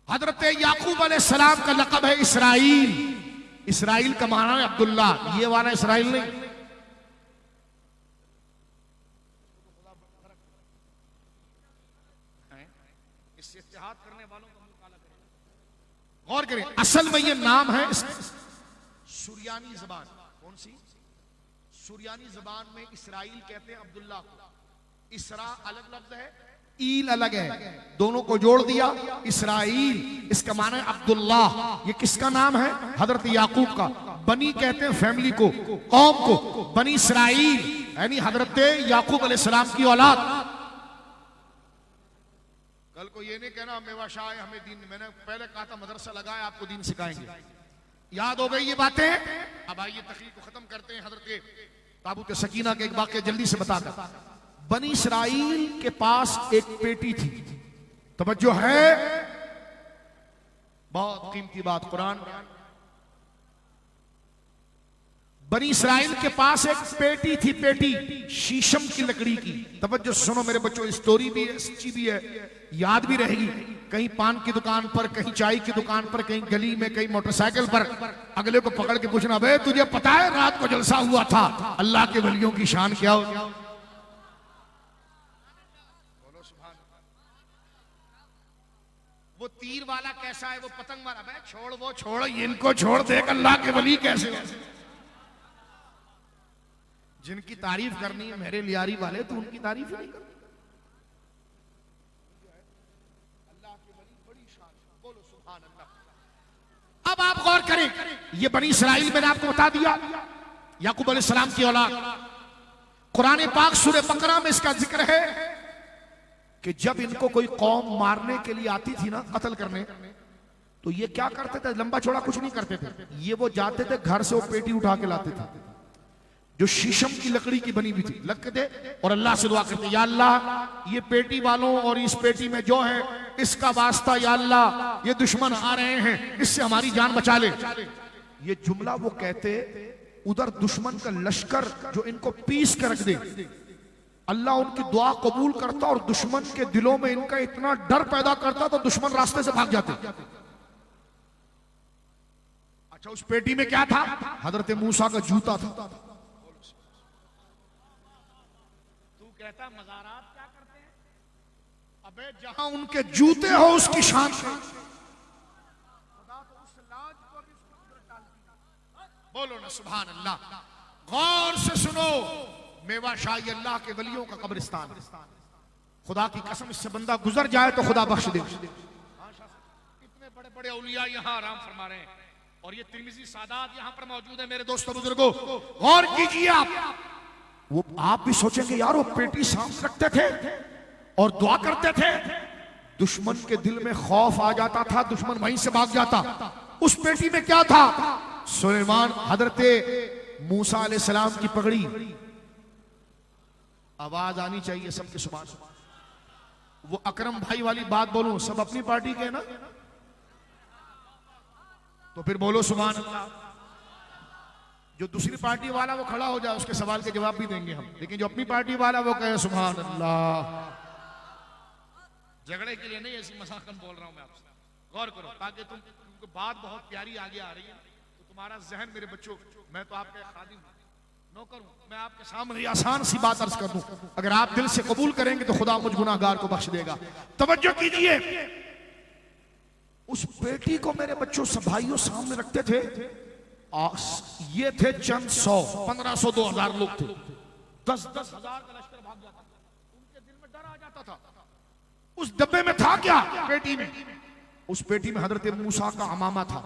हजरत याकूब अलैहिस्सलाम का लक़ब है इसराइल। इसराइल का माना है अब्दुल्ला, ये वाला इसराइल नहीं। इससे इत्तेहाद करने वालों को मुकाला करें, गौर करें। असल में ये नाम है सुरियानी जबान। कौन सी? सुरियानी जबान में इसराइल कहते हैं अब्दुल्ला को। इसरा अलग लफ्ज है, ईल अलग है, दोनों को जोड़ दिया इसराइल, इसका माना है अब्दुल्ला। ये किसका नाम है? हजरत याकूब का। बनी कहते हैं फैमिली को, कौम को। बनी इसराइल यानी हजरत याकूब अलैहिस्सलाम की औलाद। कल को ये नहीं कहना मेवा शाह है हमें दीन, मैंने पहले कहा था मदरसा लगाए आपको दीन सिखाएंगे। याद हो गई ये बातें? अब आइए तकरीर को खत्म करते हैं। हजरत ताबूत सकीना के एक वाक़या जल्दी से बताकर। बनी इसराइल के पास एक पेटी थी, तवज्जो है, बहुत कीमती बात कुरान। बनी इसराइल के पास एक पेटी थी, पेटी शीशम की लकड़ी की। तवज्जो सुनो मेरे बच्चों, स्टोरी भी है, सच्ची भी है, याद भी रहेगी। कहीं पान की दुकान पर, कहीं चाय की दुकान पर, कहीं गली में, कहीं मोटरसाइकिल पर अगले को पकड़ के पूछना, बे तुझे पता है रात को जलसा हुआ था? अल्लाह के वलियों की शान क्या हो। बोलो सुभान। वो तीर वाला कैसा है, वो पतंग वाला? बे छोड़, वो छोड़, इनको छोड़, देख अल्लाह के वली कैसे हो। जिनकी तारीफ करनी है मेरे लियारी वाले, तो उनकी तारीफ ही नहीं करनी। अल्लाह की बड़ी बड़ी शान। बोलो सुभान अल्लाह। अब आप गौर करें, ये बनी इसराइल मैंने आपको बता दिया, याकूब अलैहिस्सलाम की औलाद। कुरान पाक सूरह बकरा में इसका जिक्र है कि जब इनको कोई कौम मारने के लिए आती थी ना, कत्ल करने, तो ये क्या करते थे? लंबा चौड़ा कुछ नहीं करते थे। ये वो जाते थे घर से, वो पेटी उठा के लाते थे जो शीशम की लकड़ी की बनी हुई थी, लगते थे और अल्लाह से दुआ करते, या अल्लाह ये पेटी वालों और इस पेटी में जो है इसका वास्ता, या अल्लाह ये दुश्मन आ रहे हैं, इससे हमारी जान बचा ले। ये जुमला वो कहते, उधर दुश्मन का लश्कर जो इनको पीस कर रख दे, अल्लाह उनकी दुआ कबूल करता और दुश्मन के दिलों में इनका इतना डर पैदा करता तो दुश्मन रास्ते से भाग जाते। अच्छा, उस पेटी में क्या था? हजरत मूसा का जूता था। कहता मज़ारात क्या करते हैं? अबे जहां उनके जूते हो उसकी शान से खुदा तो उस लाज को भी उसको कुदरत डालती है। बोलो ना सुभान अल्लाह। गौर से सुनो, मेवा शाही अल्लाह के वलियों का कब्रिस्तान। खुदा की कसम, इससे बंदा गुजर जाए तो खुदा बख्श दे। इतने बड़े बड़े औलिया यहाँ आराम फरमा रहे हैं, और ये तिर्मिज़ी सादात यहां पर मौजूद है। मेरे दोस्तों बुजुर्गों, गौर कीजिए आप। वो आप भी सोचेंगे यार वो पेटी सामने रखते थे और दुआ करते थे, दुश्मन के दिल में खौफ आ जाता था, दुश्मन वहीं से भाग जाता। उस पेटी में क्या था? सुलेमान हजरते मूसा अलैहिस्सलाम की पगड़ी। आवाज आनी चाहिए सबके सुभान। वो अकरम भाई वाली बात बोलूं, सब अपनी पार्टी के ना, तो फिर बोलो सुभान अल्लाह। जो दूसरी पार्टी वाला वो खड़ा हो जाए, उसके सवाल के जवाब भी देंगे हम, लेकिन जो अपनी पार्टी वाला वो कहे सुभान अल्लाह। झगड़े के लिए नहीं, ऐसी मजाकन बोल रहा हूं मैं आपसे। गौर करो, ताकि तुमको बात बहुत प्यारी आगे आ रही है, तो तुम्हारा जहन, मेरे बच्चों, मैं तो आपका खादिम हूं, नौकर हूं, मैं आपके सामने आसान सी बात अर्ज कर दूं। अगर आप दिल से कबूल करेंगे तो खुदा मुझ गुनाहगार को बख्श देगा। तवज्जो कीजिए, उस पेटी को मेरे बच्चों सब भाइयों सामने रखते थे। ये थे चंद 100, 1500, 2000 लोग थे। 10-10 हजार का लश्कर भाग जाता था, उनके दिल में डर आ जाता था। उस डब्बे में था क्या? पेटी में। उस पेटी में हजरत मूसा का अमामा था।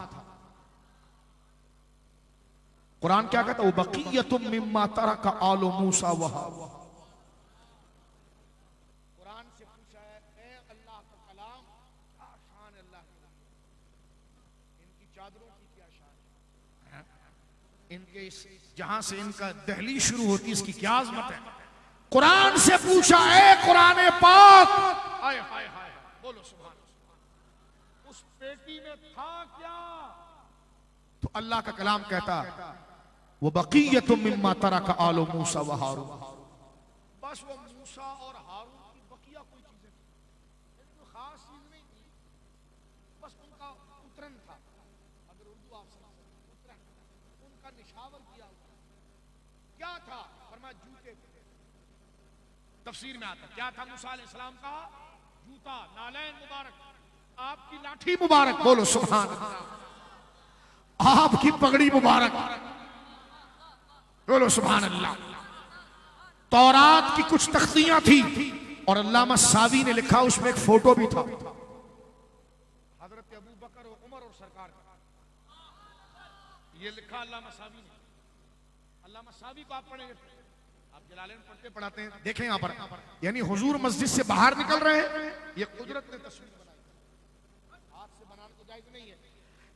कुरान क्या कहता? वो बक़ियतुम मिम्मा तरका आलु मूसा वहा। कुरान से पूछा है, ए अल्लाह का कलाम, क्या शान अल्लाह की, इनकी चादरों की क्या शान है, इनके जहां से इनका दहलीज शुरू होती है इसकी क्या अजमत है। कुरान से पूछा, ए कुरान पाक, हाय हाय हाय, बोलो सुभान। उस पेटी में था क्या? तो अल्लाह का कलाम कहता, वो बक़ियतुम मिम्मा तरका आलु मूसा व हारून। बस वो मूसा और हारून की बकिया कोई चीजें थी, कोई खास चीज नहीं थी, बस उनका उतरन था। अगर उर्दू आप समझते, उतरन, उनका निशावर किया हुआ क्या था? फरमाया जूते थे। तफसीर में आता क्या था मूसा अलैहिस्सलाम का? जूता, नालैन मुबारक, आपकी लाठी मुबारक, बोलो सुभान अल्लाह, आपकी पगड़ी मुबारक, बोलो सुभान अल्लाह। तौरात की कुछ तख्तियां थी और अल्लामा सावी ने लिखा, उसमें एक फोटो भी था हजरत अबू बकर और उमर और सरकार का। ये लिखा अल्लामा सावी ने। अल्लामा सावी को आप पढ़ेंगे, आप जलालैन पढ़ते पढ़ाते हैं, देखें यहां पर, यानी हुजूर मस्जिद से बाहर निकल रहे हैं, ये कुदरत ने तस्वीर बनाई, हाथ से बनाना तो जायज नहीं है,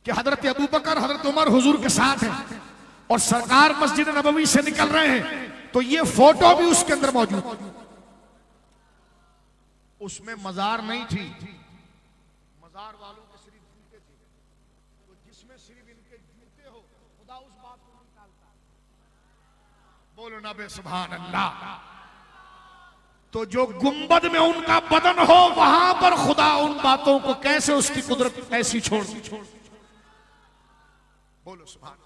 कि हजरत अबू बकर हजरत उमर हुजूर के साथ हैं और सरकार मस्जिद नबवी से निकल रहे हैं। तो ये फोटो भी उसके अंदर मौजूद। उसमें मजार नहीं थी, मजार वालों के सिर्फ जूते थे, तो जिसमें सिर्फ इनके जूते हो, खुदा उस बात को निकालता। बोलो ना बे सुभान अल्लाह। तो जो गुंबद में उनका बदन हो, वहां पर खुदा उन बातों को कैसे उसकी कुदरत ऐसी छोड़। बोलो सुभान।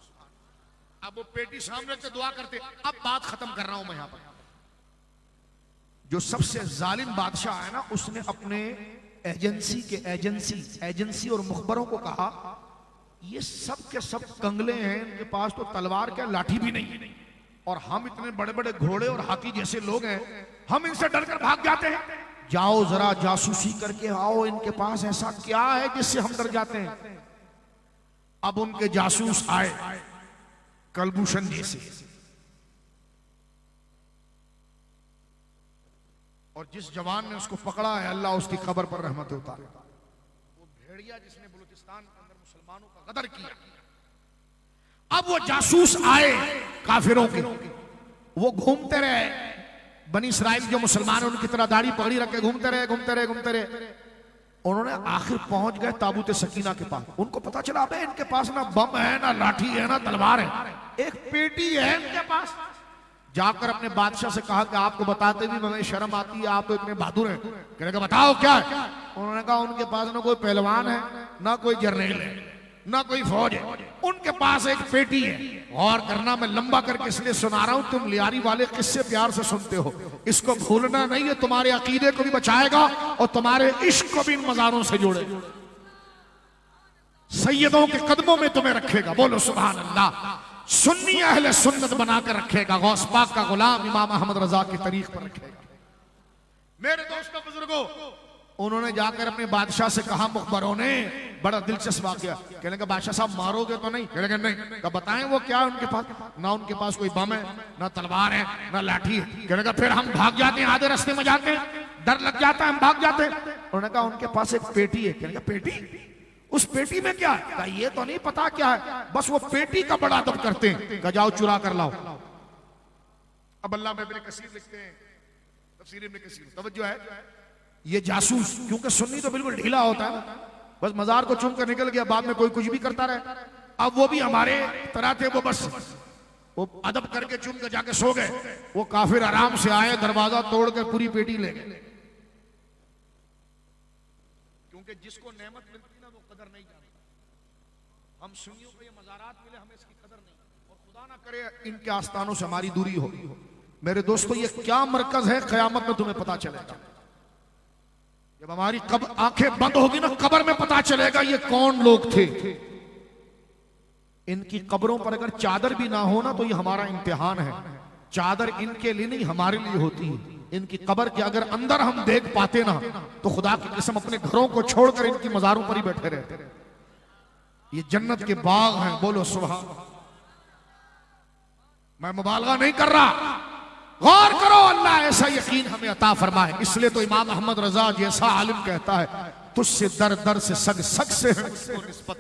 अब वो पेटी सामने से दुआ करते। अब बात खत्म कर रहा हूं मैं यहां पर। जो सबसे जालिम बादशाह है ना, उसने अपने एजेंसी और मुखबरों को कहा, ये सब के सब कंगले हैं, इनके पास तो तलवार क्या लाठी भी नहीं है, और हम इतने बड़े बड़े घोड़े और हाथी जैसे लोग हैं, हम इनसे डरकर भाग जाते हैं। जाओ जरा जासूसी करके आओ, इनके पास ऐसा क्या है जिससे हम डर जाते हैं। अब उनके जासूस आए, कलभूषण जैसे, और जिस जवान ने उसको पकड़ा है, अल्लाह उसकी खबर पर रहमत होता है। वो भेड़िया जिसने बलूचिस्तान के अंदर मुसलमानों का गदर किया। अब वो जासूस आए काफिरों के, वो घूमते रहे, बनी इसराइल जो मुसलमान उनकी तरह दाढ़ी पगड़ी रख के घूमते रहे। उन्होंने आखिर पहुंच गए ताबूत सकीना के पास। उनको पता चला, अबे इनके पास ना बम है, ना लाठी है, ना तलवार है, एक पेटी है इनके पास। जाकर अपने बादशाह से कहा कि आपको बताते भी हमें शर्म आती है, आप तो इतने बहादुर हैं। कहने का बताओ क्या है? उन्होंने कहा उनके पास ना कोई पहलवान है, ना कोई जर्नैल है, ना कोई फौज है, उनके पास एक पेटी है। गौर करना, मैं लंबा करके इसलिए सुना रहा हूं, तुम लियारी वाले किससे प्यार से सुनते हो, इसको भूलना नहीं है। तुम्हारे अकीदे को भी बचाएगा और तुम्हारे इश्क को भी इन मजारों से जोड़ेगा, सैयदों के कदमों में तुम्हें रखेगा। बोलो सुभान अल्लाह। सुन्नी अहले सुन्नत बनाकर रखेगा, गौस पाक का गुलाम इमाम अहमद रजा की तरीक पर रखेगा। मेरे दोस्तों बुजुर्गों, उन्होंने जाकर अपने बादशाह से कहा, मुखबरों ने बड़ा दिलचस्प वाकया। कहने का बादशाह साहब मारोगे तो नहीं? कहने का नहीं। कहा बताएं वो क्या है उनके पास? ना उनके पास कोई बम है, ना तलवार है, ना लाठी है। कहने का फिर हम भाग जाते हैं, आधे रास्ते में जाते हैं, डर लग जाता है, हम भाग जाते हैं। उन्होंने कहा उनके पास एक पेटी है। कहने का पेटी? उस पेटी में क्या है? कहा ये तो नहीं पता क्या है, बस वो पेटी का बड़ा अदब करते हैं। कहा जाओ चुरा कर लाओ। अब अल्लाह में इब्न कसीर लिखते हैं, तफसीर इब्न कसीर, तवज्जो है, ये जासूस, क्योंकि सुन्नी तो बिल्कुल ढीला होता है, बस मजार को चुन कर निकल गया, बाद में कोई कुछ भी करता रहे। अब वो भी हमारे तरह थे, वो बस वो अदब करके चुन कर जाके सो गए। वो काफिर आराम से आए, दरवाजा तोड़कर पूरी पेटी ले गए। क्योंकि जिसको नेमत मिलती ना वो कदर नहीं जानता। हम सुन्नियों को ये मजारात मिले, हमें इसकी कदर नहीं, और खुदा ना करे इनके आस्थानों से हमारी दूरी हो। मेरे दोस्तों ये क्या मरकज है, क़यामत में तुम्हें पता चलेगा। जब हमारी आंखें बंद होगी ना, कब्र में पता चलेगा ये कौन लोग थे। इनकी कब्रों पर अगर चादर भी ना हो ना तो ये हमारा इम्तिहान है। चादर इनके लिए नहीं, हमारे लिए होती है। इनकी कब्र के अगर अंदर हम देख पाते ना तो खुदा की कसम अपने घरों को छोड़कर इनकी मजारों पर ही बैठे रहते। ये जन्नत के बाग हैं, बोलो सुभान। मैं मुबालगा नहीं कर रहा, गौर करो, अल्लाह ऐसा यकीन हमें अता फरमाए। इसलिए तो इमाम अहमद रजा जैसा आलिम कहता है, तुझसे दर दर से सग सग से निस्बत,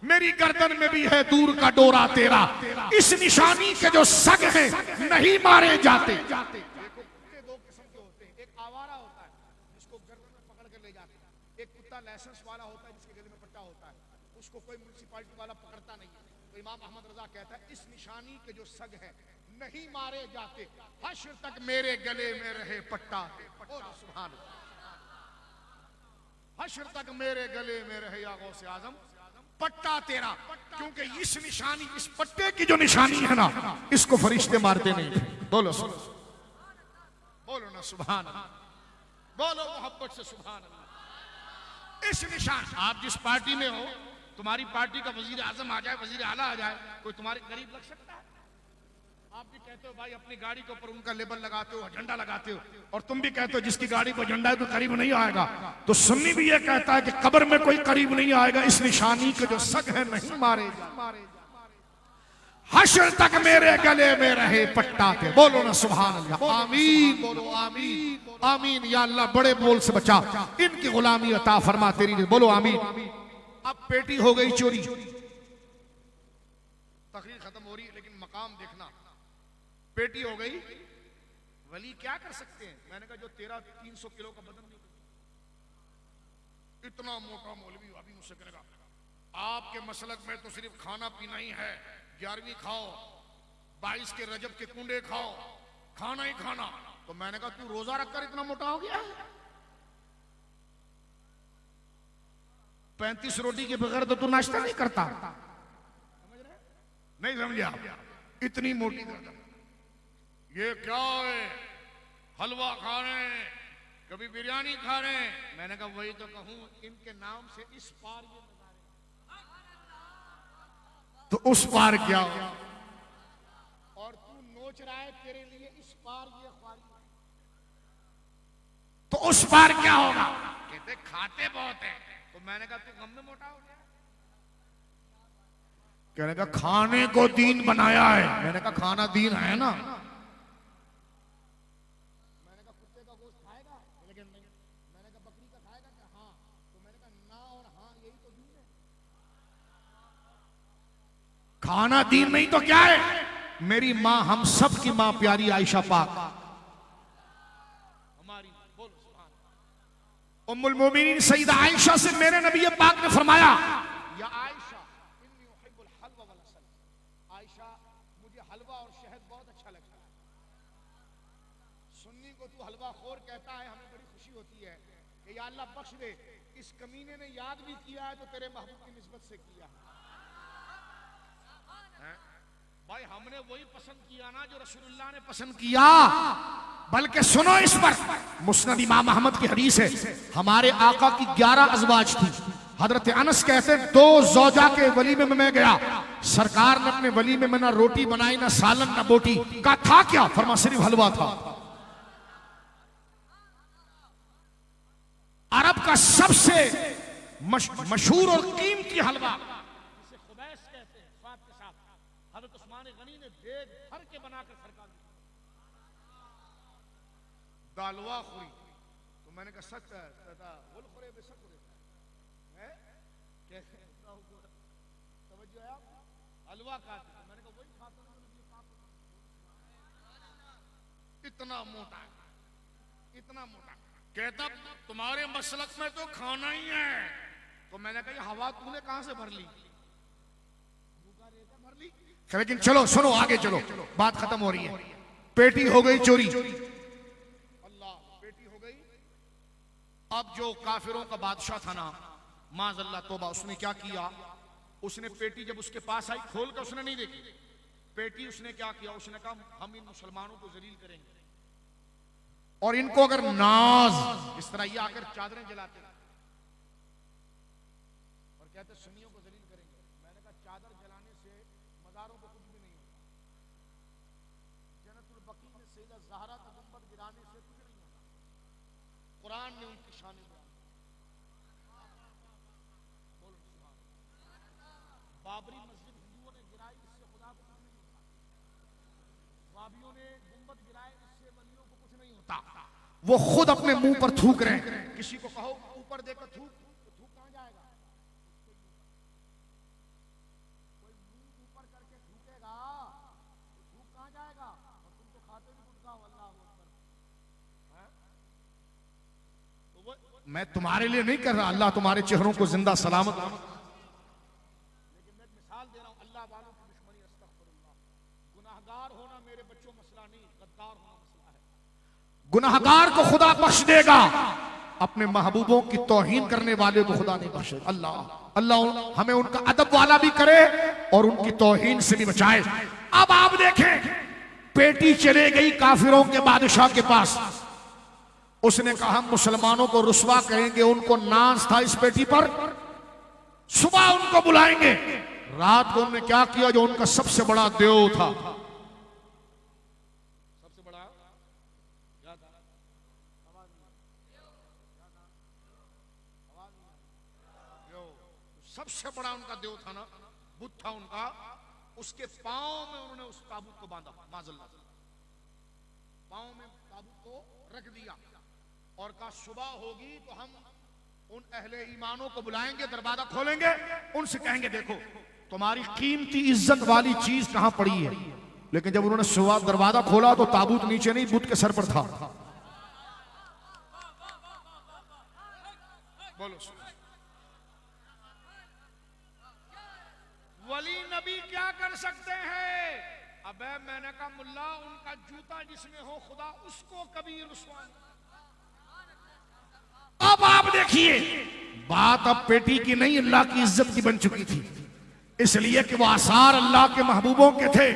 मेरी गर्दन में भी है दूर का डोरा तेरा, इस निशानी के जो सग हैं नहीं मारे जाते। दो किस्म के होते हैं, एक आवारा होता है जिसको गर्दन में पकड़ कर ले जाते हैं, एक कुत्ता लाइसेंस वाला होता है जिसके गले में पट्टा होता है, उसको कोई म्युनिसिपैलिटी वाला पकड़ता नहीं है। तो इमाम अहमद रजा कहता है इस निशानी के जो सग है नहीं मारे जाते, हश्र तक मेरे गले में रहे पट्टा। सुभान, हश्र तक मेरे गले में रहे या गौसे आजम पट्टा तेरा। क्योंकि इस निशानी, इस पट्टे की जो निशानी है ना, इसको फरिश्ते मारते नहीं थे। बोलो बोलो ना सुभान, बोलो मोहब्बत से सुभान अल्लाह। इस निशान, आप जिस पार्टी में हो, तुम्हारी पार्टी का वजीर आजम आ जाए, वजीर आला आ जाए, कोई तुम्हारे करीब लग सकता है? आप भी कहते हो भाई अपनी गाड़ी के ऊपर उनका लेबल लगाते हो, झंडा लगाते हो, और तुम भी कहते हो जिसकी गाड़ी पर झंडा है तो करीब नहीं आएगा। तो सुन्नी भी ये कहता है कि कब्र में कोई करीब नहीं आएगा, इस निशानी के जो सग है नहीं मारे जाते, हश्र तक मेरे गले में रहे पट्टा के। बोलो ना सुभान अल्लाह, आमीन, बोलो आमीन, आमीन। या अल्लाह बड़े बोल से बचा, इनकी गुलामी अता फरमा तेरी, बोलो आमीन। अब पेटी हो गई चोरी, तकरीर खत्म हो रही है, लेकिन मकाम देखना, पेटी हो गई, वली क्या कर सकते हैं? मैंने कहा जो तेरा 300 किलो का बदन नहीं, इतना मोटा मौलवी अभी मुझसे करेगा आपके मसलक में तो सिर्फ खाना पीना ही है, 11वीं खाओ, 22 के रजब के कुंडे खाओ, खाना ही खाना। तो मैंने कहा तू रोजा रखकर इतना मोटा हो गया, 35 रोटी के बगैर तो तू नाश्ता नहीं करता। नहीं समझे आप? इतनी मोटी गर्दन, ये क्या है? हलवा खा रहे हैं, कभी बिरयानी खा रहे हैं। मैंने कहा वही तो कहूं, इनके नाम से इस पार ये तो उस पार क्या हो? और तू नोच रहा है तेरे लिए इस पार ये ख्वारी, तो उस पार क्या होगा? कहते खाते बहुत है। तो मैंने कहा तू गम में मोटा हो गया। कहने का खाने को दीन बनाया है। मैंने कहा खाना दीन है ना। मैंने कहा कुत्ते का गोश्त खाएगा? लेकिन नहीं। मैंने कहा बकरी का खाएगा क्या? हाँ। तो मैंने कहा ना और हाँ यही तो दीन है। खाना दीन नहीं तो क्या है? मेरी माँ, हम सब की माँ प्यारी आयशा पाक, हमारी बोलो सुभान, उम्मुल मोमिनीन सईदा आयशा से मेरे नबी पाक ने फरमाया, या आयशा इन्नी उहिब्बुल हलवा वल असल, आयशा मुझे हलवा और शहद बहुत अच्छा लगता है। सुन्नी को तू हलवा खोर कहता है, हमें बड़ी खुशी होती है कि या अल्लाह बख्श दे, इस कमीने ने याद भी किया है तो तेरे महबूब की निस्बत से किया है। भाई हमने वही पसंद किया ना जो रसूलुल्लाह ने पसंद किया। बल्कि सुनो इस पर, मुस्नद इमाम अहमद की हदीस है, हमारे आका की 11 अज़वाज थी। हजरत अनस कहते 2 ज़ौजा के वलीमे में मैं गया, सरकार ने अपने वलीमे में ना रोटी बनाई, ना सालन, ना बोटी। कहा था क्या? फरमा सिर्फ हलवा था। अरब का सबसे मशहूर और कीमती हलवा जिसे खुबैस कहते हैं, स्वाद के साथ हजरत उस्मान गनी ने देग भर के बनाकर सरकार दालवा खुरी। तो मैंने कहा सच है, गुल खुरे बेशक खुरे है कैसे समझ आया हलवा खाते। तो मैंने कहा वही खाता हूं, इतना मोटा इतना मोटा। कहता तुम्हारे मसलक में तो खाना ही है। तो मैंने कहा हवा तूने कहां से भर ली, भर ली। लेकिन चलो सुनो आगे चलो, बात खत्म हो रही है। पेटी हो गई चोरी, अल्लाह पेटी हो गई। अब जो काफिरों का बादशाह था ना, माज़अल्लाह तौबा, उसने क्या किया, उसने पेटी जब उसके पास आई खोल कर उसने नहीं देखी पेटी, उसने क्या किया, उसने कहा हम इन मुसलमानों को जलील करेंगे और इनको अगर नाज इस तरह ये आकर चादरें जलाते और कहते सुन्नियों को जलील करेंगे। मैंने कहा चादर जलाने से मज़ारों को कुछ भी नहीं होता, जन्नतुल बकी में सैयदा ज़हरा का गुंबद गिराने से कुछ नहीं होता। कुरान ने उनकी शान बयान, बाबरी मस्जिद हिंदुओं ने गिराई, इससे खुदा को कुछ नहीं होता। वाबियों ने गुंबद गिराए, इससे वलियों को कुछ नहीं होता। वो खुद अपने मुंह पर थूक रहे हैं। किसी को कहो ऊपर देकर थूक, तो थूक कहां जाएगा? कोई मुंह ऊपर करके थूकेगा तो थूक कहां जाएगा? और तुम तो खाते भी गुटखा हो, अल्लाह अकबर। तो वो मैं तुम्हारे लिए नहीं कर रहा, अल्लाह तुम्हारे चेहरों को जिंदा सलामत, लेकिन मैं मिसाल दे रहा हूं। अल्लाह वालों की दुश्मनी, अस्तगफिरुल्लाह। गुनाहगार होना मेरे बच्चों मसला नहीं, गद्दार होना मसला है। गुनाहगार को खुदा बख्श देगा, अपने महबूबों की तौहीन करने वाले को खुदा नहीं बख्शेगा। अल्लाह अल्लाह हमें उनका अदब वाला भी करे और उनकी तौहीन से भी बचाए। अब आप देखें, पेटी चले गई काफिरों के बादशाह के पास। उसने कहा हम मुसलमानों को रुसवा करेंगे, उनको नाज था इस पेटी पर, सुबह उनको बुलाएंगे। रात को उन्होंने क्या किया, जो उनका सबसे बड़ा देव था, सबसे बड़ा सबसे बड़ा उनका देव था ना, बुत था उनका, उसके पांव में उन्होंने उस ताबूत को बांधा, माज़अल्लाह पांव में ताबूत को रख दिया और कहा सुबह होगी तो हम उन अहले ईमानों को बुलाएंगे, दरवाजा खोलेंगे, उनसे कहेंगे देखो तुम्हारी कीमती इज्जत वाली चीज कहां पड़ी है। लेकिन जब उन्होंने सुबह दरवाजा खोला तो ताबूत नीचे नहीं, बुत के सर पर था। बोलो वली नबी क्या कर सकते हैं? अबे मैंने कहा मुल्ला उनका जूता जिसमें हो खुदा उसको कभी रुसवा। अब आप देखिए, बात अब पेटी की नहीं अल्लाह की इज्जत की बन चुकी थी, इसलिए कि वो आसार अल्लाह के महबूबों के थे।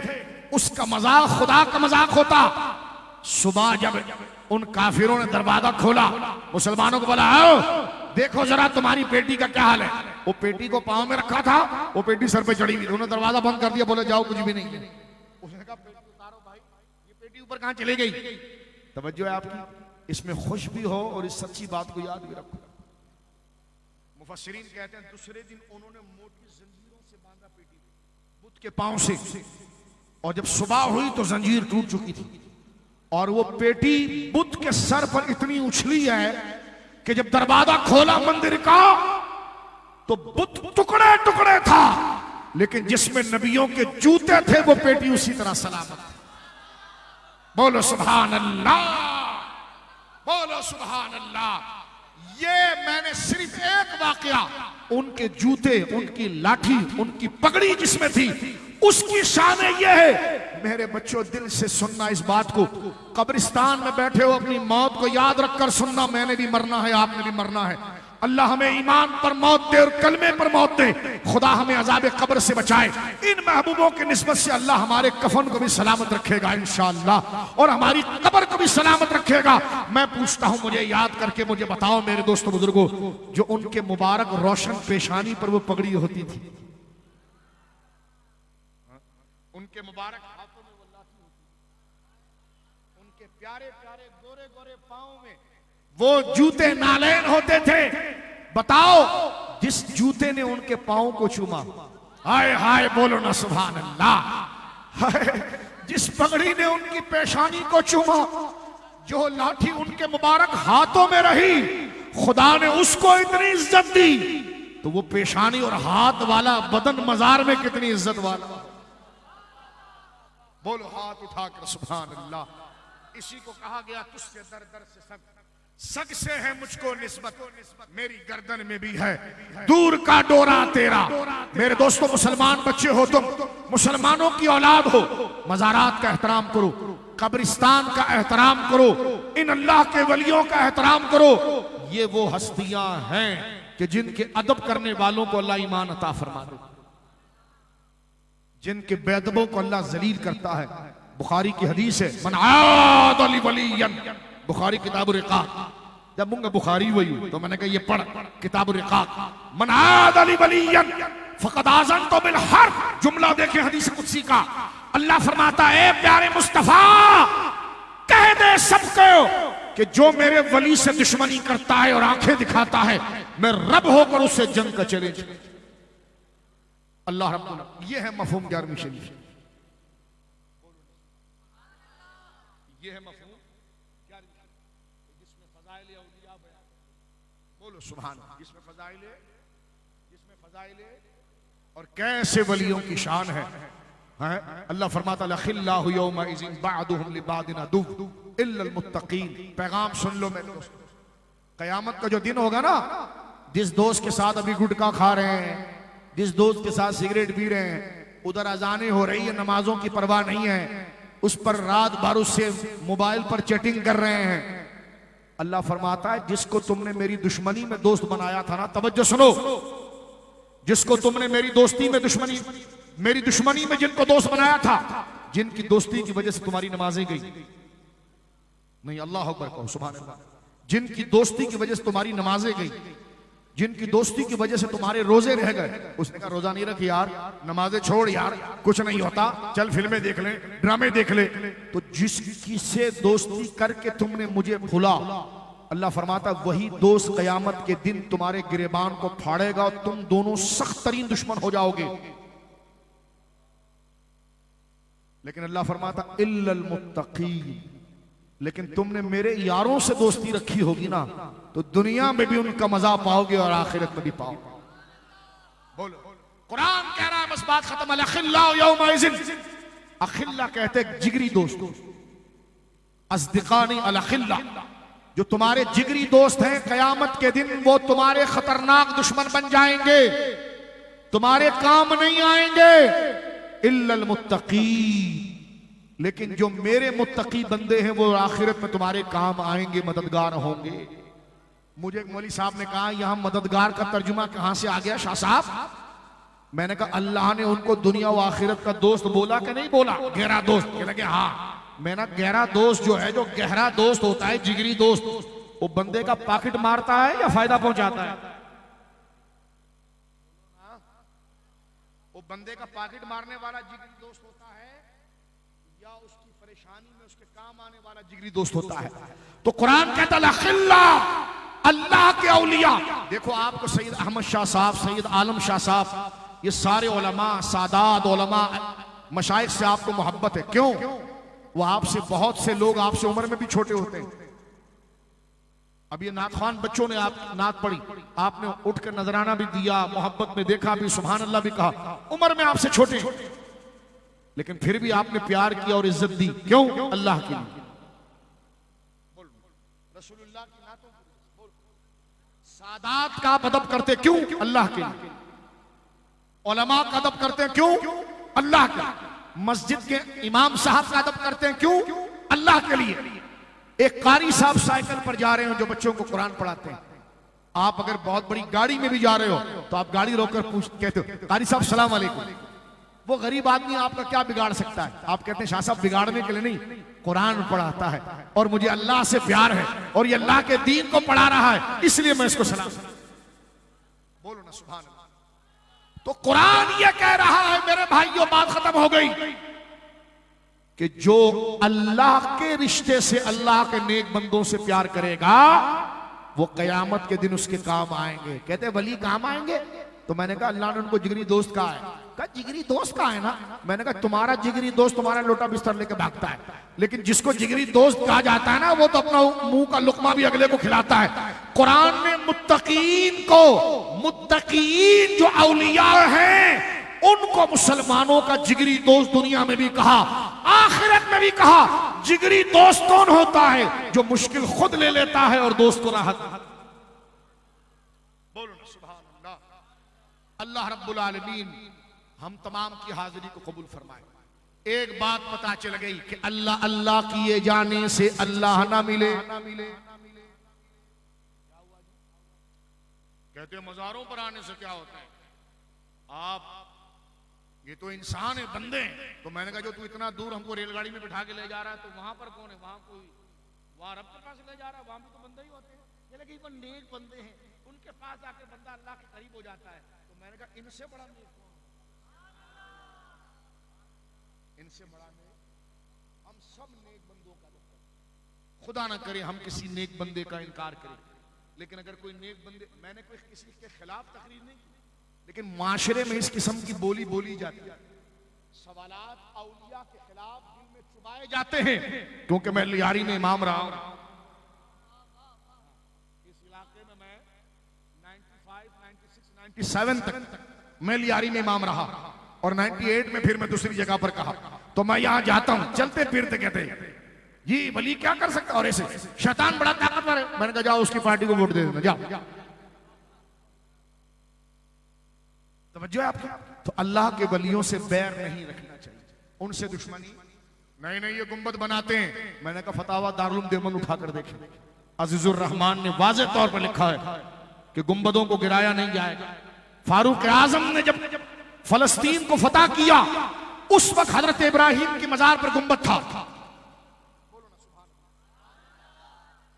उसका मजाक खुदा का मजाक होता। सुबह जब उन काफिरों ने दरवाजा खोला, मुसलमानों को बोला आओ देखो जरा तुम्हारी पेटी का क्या हाल है। वो पेटी को पांव में रखा था, वो पेटी सर पे चढ़ी हुई। उन्होंने दरवाजा बंद कर दिया, बोले जाओ कुछ भी नहीं है। उसने कहा पेटी उतारो भाई, ये पेटी ऊपर कहां चली गई? तवज्जो है आपकी, इसमें खुश भी हो और इस सच्ची बात को याद भी रखो। मुफस्सिरीन कहते हैं दूसरे दिन उन्होंने मोटी जंजीरों से बांधा पेटी बुत के पांव से, और जब सुबह हुई तो जंजीर टूट चुकी थी और वो पेटी बुत के सर पर इतनी उछली है कि जब दरवाजा खोला मंदिर का तो बुत टुकड़े टुकड़े था, लेकिन जिसमें नबियों के जूते थे वो पेटी उसी तरह सलामत। बोलो सुभान अल्लाह, बोलो सुभान अल्लाह। ये मैंने सिर्फ एक वाकया, उनके जूते, उनकी लाठी, उनकी पगड़ी जिसमें थी उसकी शान ये है। मेरे बच्चों दिल से सुनना इस बात को, कब्रिस्तान में बैठे हो अपनी मौत को याद रखकर सुनना, मैंने भी मरना है, आपने भी मरना है। अल्लाह हमें ईमान पर मौत दे और कलमे पर मौत दे। खुदा हमें अजाब कब्र से बचाए। इन महबूबों की निस्बत से अल्लाह हमारे कफन को भी सलामत रखेगा इंशाअल्लाह, और हमारी कब्र को भी सलामत रखेगा। मैं पूछता हूं, मुझे याद करके मुझे बताओ मेरे दोस्तों बुजुर्गों, जो उनके मुबारक रोशन पेशानी पर वो पगड़ी होती थी, उनके मुबारक हाथों में वो लाठी होती थी, उनके प्यारे प्यारे गोरे गोरे पांव में वो जूते नालैन होते थे। बताओ जिस जूते ने उनके पांव को चूमा, हाय हाय बोलो ना सुभान अल्लाह। हाय जिस पगड़ी ने उनकी पेशानी को चूमा, जो लाठी उनके मुबारक हाथों में रही, खुदा ने उसको इतनी इज्जत दी, तो वो पेशानी और हाथ वाला बदन मजार में कितनी इज्जत वाला। बोलो हाथ उठाकर सुभान अल्लाह। इसी को कहा गया तुझसे दर दर से सग से है मुझको निस्बत, मेरी गर्दन में भी है दूर का डोरा तेरा। मेरे दोस्तों, मुसलमान बच्चे हो तुम, मुसलमानों की औलाद हो, मज़ारात का एहतराम करो, कब्रिस्तान का एहतराम करो, इन अल्लाह के वलियों का एहतराम करो। ये वो हस्तियां हैं कि जिनके अदब करने वालों को अल्लाह ईमान अता फरमा दे, जिनके बेअदबों को अल्लाह जलील करता है। बुखारी की हदीस है, मन आद अली वलियन, बुखारी किताब रिकाक। जब मुंगा बुखारी हुई तो मैंने कहा ये पढ़ किताब रिकाक, मन आद अली वलियन फकद आज़न तो बिल हर्ब। जुमला देखें हदीस कुदसी का, अल्लाह फरमाता है प्यारे मुस्तफा कह दे सबको कि जो मेरे वली से दुश्मनी करता है और आंखें दिखाता है, मैं रब होकर उससे जंग का चैलेंज। अल्लाह रब्बुल, ये है मफहूम 11वीं शरीफ, ये है मफहूम 11वीं जिसमें फज़ाइल औलिया बयान। बोलो सुभान, जिसमें फज़ाइल और कैसे वलियों की शान है। अल्लाह फरमाता लखिल्लाहु यौमा इज़िन बअदुहुम लिबादिन अदुव्व इल्लल मुत्तकीन। पैगाम सुन लो मेरे दोस्त, कयामत का जो दिन होगा ना, जिस दोस्त के साथ अभी गुटखा खा रहे हैं, जिस दोस्त के साथ सिगरेट पी रहे हैं, उधर अजानें हो रही है, नमाजों की परवाह नहीं है, उस पर रात भर उससे मोबाइल पर चैटिंग कर रहे हैं। अल्लाह फरमाता है जिसको तुमने मेरी दुश्मनी में दोस्त बनाया था ना, तवज्जो सुनो, जिसको तुमने मेरी दोस्ती में दुश्मनी, मेरी दुश्मनी में जिनको दोस्त बनाया था, जिनकी दोस्ती की वजह से तुम्हारी नमाजें गई नहीं, अल्लाह अकबर कहो सुभान अल्लाह, जिनकी दोस्ती की वजह से तुम्हारी नमाजें गई, जिनकी दोस्ती की वजह से तुम्हारे रोजे रह गए। उसने कहा रोजा नहीं रख यार, नमाजें छोड़ यार, कुछ नहीं होता, चल फिल्में देख ले, ड्रामे देख ले। तो जिसकी से दोस्ती करके तुमने मुझे भुला, अल्लाह फरमाता वही दोस्त कयामत के दिन तुम्हारे गिरेबान को फाड़ेगा और तुम दोनों सख्त तरीन दुश्मन हो जाओगे। लेकिन अल्लाह फरमाता इल्लल मुत्तकीन, लेकिन तुमने मेरे यारों से दोस्ती रखी होगी ना, तो दुनिया में भी उनका मजा पाओगे और आखिरत में भी पाओगे। बोलो, कुरान कह रहा है बस बात खत्म। अल-अखिल्लाउ यौमइज़िन, अखिल्ला कहते हैं जिगरी दोस्त, अस्दिकानी अल-अखिल्ला, जो तुम्हारे जिगरी दोस्त हैं, कयामत के दिन वो तुम्हारे खतरनाक दुश्मन बन जाएंगे, तुम्हारे काम नहीं आएंगे। इल्लल मुत्तकीन, लेकिन जो मेरे मुत्तकी बंदे हैं वो आखिरत में तुम्हारे काम आएंगे, मददगार होंगे। मुझे एक मौलवी साहब ने कहा यहां मददगार का तर्जुमा कहां से आ गया शाह साहब? मैंने कहा अल्लाह ने उनको दुनिया व आखिरत का दोस्त बोला कि नहीं बोला? गहरा दोस्त। कहने लगे हाँ। मैंने गहरा दोस्त जो है, जो गहरा दोस्त होता है, जिगरी दोस्त, वो बंदे का पॉकेट मारता है या फायदा पहुंचाता है? वो बंदे का पॉकेट मारने वाला जिगरी दोस्त होता है या उसकी परेशानी में उसके काम आने वाला जिगरी दोस्त होता है? तो कुरान कहता है अल्लाह के औलिया। देखो आपको सैयद अहमद शाह साहब, सैयद आलम शाह साहब, ये सारे उलमा, सादात उलमा, मशाइख से आपको मोहब्बत है। क्यों? वो आपसे, बहुत से लोग आपसे उम्र में भी छोटे होते हैं। अब ये नातखान बच्चों ने आप नात पढ़ी, आपने उठ कर नजराना भी दिया, मोहब्बत में देखा भी, सुभान अल्लाह भी कहा, उम्र में आपसे छोटे, लेकिन फिर भी आपने प्यार किया और इज्जत दी। क्यों? अल्लाह के लिए। रसूलुल्लाह की नातों, सादात का अदब करते क्यों? अल्लाह के लिए। उलमा का अदब करते हैं क्यों? अल्लाह के लिए। मस्जिद के इमाम साहब का अदब करते हैं क्यों? अल्लाह के लिए। एक कारी साहब साइकिल पर जा रहे हो जो बच्चों को कुरान पढ़ाते हैं, आप अगर बहुत बड़ी गाड़ी में भी जा रहे हो तो आप गाड़ी रोककर कहते हो कारी साहब सलाम अलैकुम। वो गरीब आदमी आपका क्या बिगाड़ सकता है? आप कहते हैं शाह साहब बिगाड़ने के लिए नहीं, कुरान पढ़ाता है और मुझे अल्लाह से प्यार है और ये अल्लाह के दीन को पढ़ा रहा है, इसलिए मैं इसको सलाम। बोलो ना सुभान अल्लाह। तो कुरान ये कह रहा है मेरे भाइयों, बात खत्म हो गई कि जो अल्लाह के रिश्ते से, अल्लाह के नेक बंदों से प्यार करेगा, वो कयामत के दिन उसके काम आएंगे। कहते वली काम आएंगे? तो मैंने कहा अल्लाह ने उनको जिगरी दोस्त कहा है। कहा जिगरी दोस्त कहा है ना? मैंने कहा तुम्हारा जिगरी दोस्त तुम्हारा लोटा बिस्तर लेके भागता है, लेकिन जिसको जिगरी दोस्त कहा जाता है ना, वो तो अपना मुंह का लुकमा भी अगले को खिलाता है। कुरान ने मुत्तकीन को, मुत्तकीन जो औलिया हैं उनको मुसलमानों का जिगरी दोस्त दुनिया में भी कहा, आखिरत में भी कहा। जिगरी दोस्त कौन होता है? जो मुश्किल खुद ले लेता है और दोस्त को राहत। बोलो ना सुभान अल्लाह। अल्लाह रब्बुल आलमीन हम तमाम की हाजिरी को कबूल फरमाए। एक बात पता चल गई कि अल्लाह अल्लाह किए जाने से अल्लाह ना मिले। कहते मज़ारों पर आने से क्या होता है? आप ये तो इंसान है, बंदे हैं। तो मैंने कहा जो तू इतना दूर हमको रेलगाड़ी में बिठा के ले जा रहा है, तो वहां पर कौन है? वहां कोई, वहां रब के पास ले जा रहा है, वहां भी तो बंदे ही होते हैं। ये लेकिन वो नेक बंदे हैं, उनके पास आके बंदा अल्लाह के करीब हो जाता है। तो मैंने कहा इनसे बड़ा नेक कौन? इनसे बड़ा नेक हम सब नेक बंदों का। खुदा ना करे हम किसी नेक बंदे का इनकार करें, लेकिन अगर कोई नेक बंदे, मैंने कोई किसी के खिलाफ तकरीर नहीं की, लेकिन माशरे में इस किस्म की बोली बोली जाती है। सवालात औलिया के खिलाफ दिल में चुभाए जाते हैं, क्योंकि मैं लियारी में इमाम रहा हूं। इस इलाके में मैं 95, 96, 97 तक मैं लियारी में इमाम रहा, और 98 में फिर मैं दूसरी जगह पर कहा। तो मैं यहां जाता हूं, चलते फिरते कहते ये वली क्या कर सकता? और ऐसे शैतान बड़ा ताकतवर है। मैंने कहा जाओ उसकी पार्टी को वोट दे देना, जाओ। तवज्जो है आपकी? तो अल्लाह के वलियों से बैर नहीं रखना चाहिए, उनसे दुश्मनी नहीं। नहीं ये गुंबद बनाते हैं। मैंने कहा फतावा दारुल देवबंद उठाकर देखें, अजीजुर रहमान ने वाज़ेह तौर पर लिखा है कि गुंबदों को गिराया नहीं जाएगा। फारूक आजम ने जब फलस्तीन को फतह किया, उस वक्त हजरत इब्राहिम की मजार पर गुंबद था।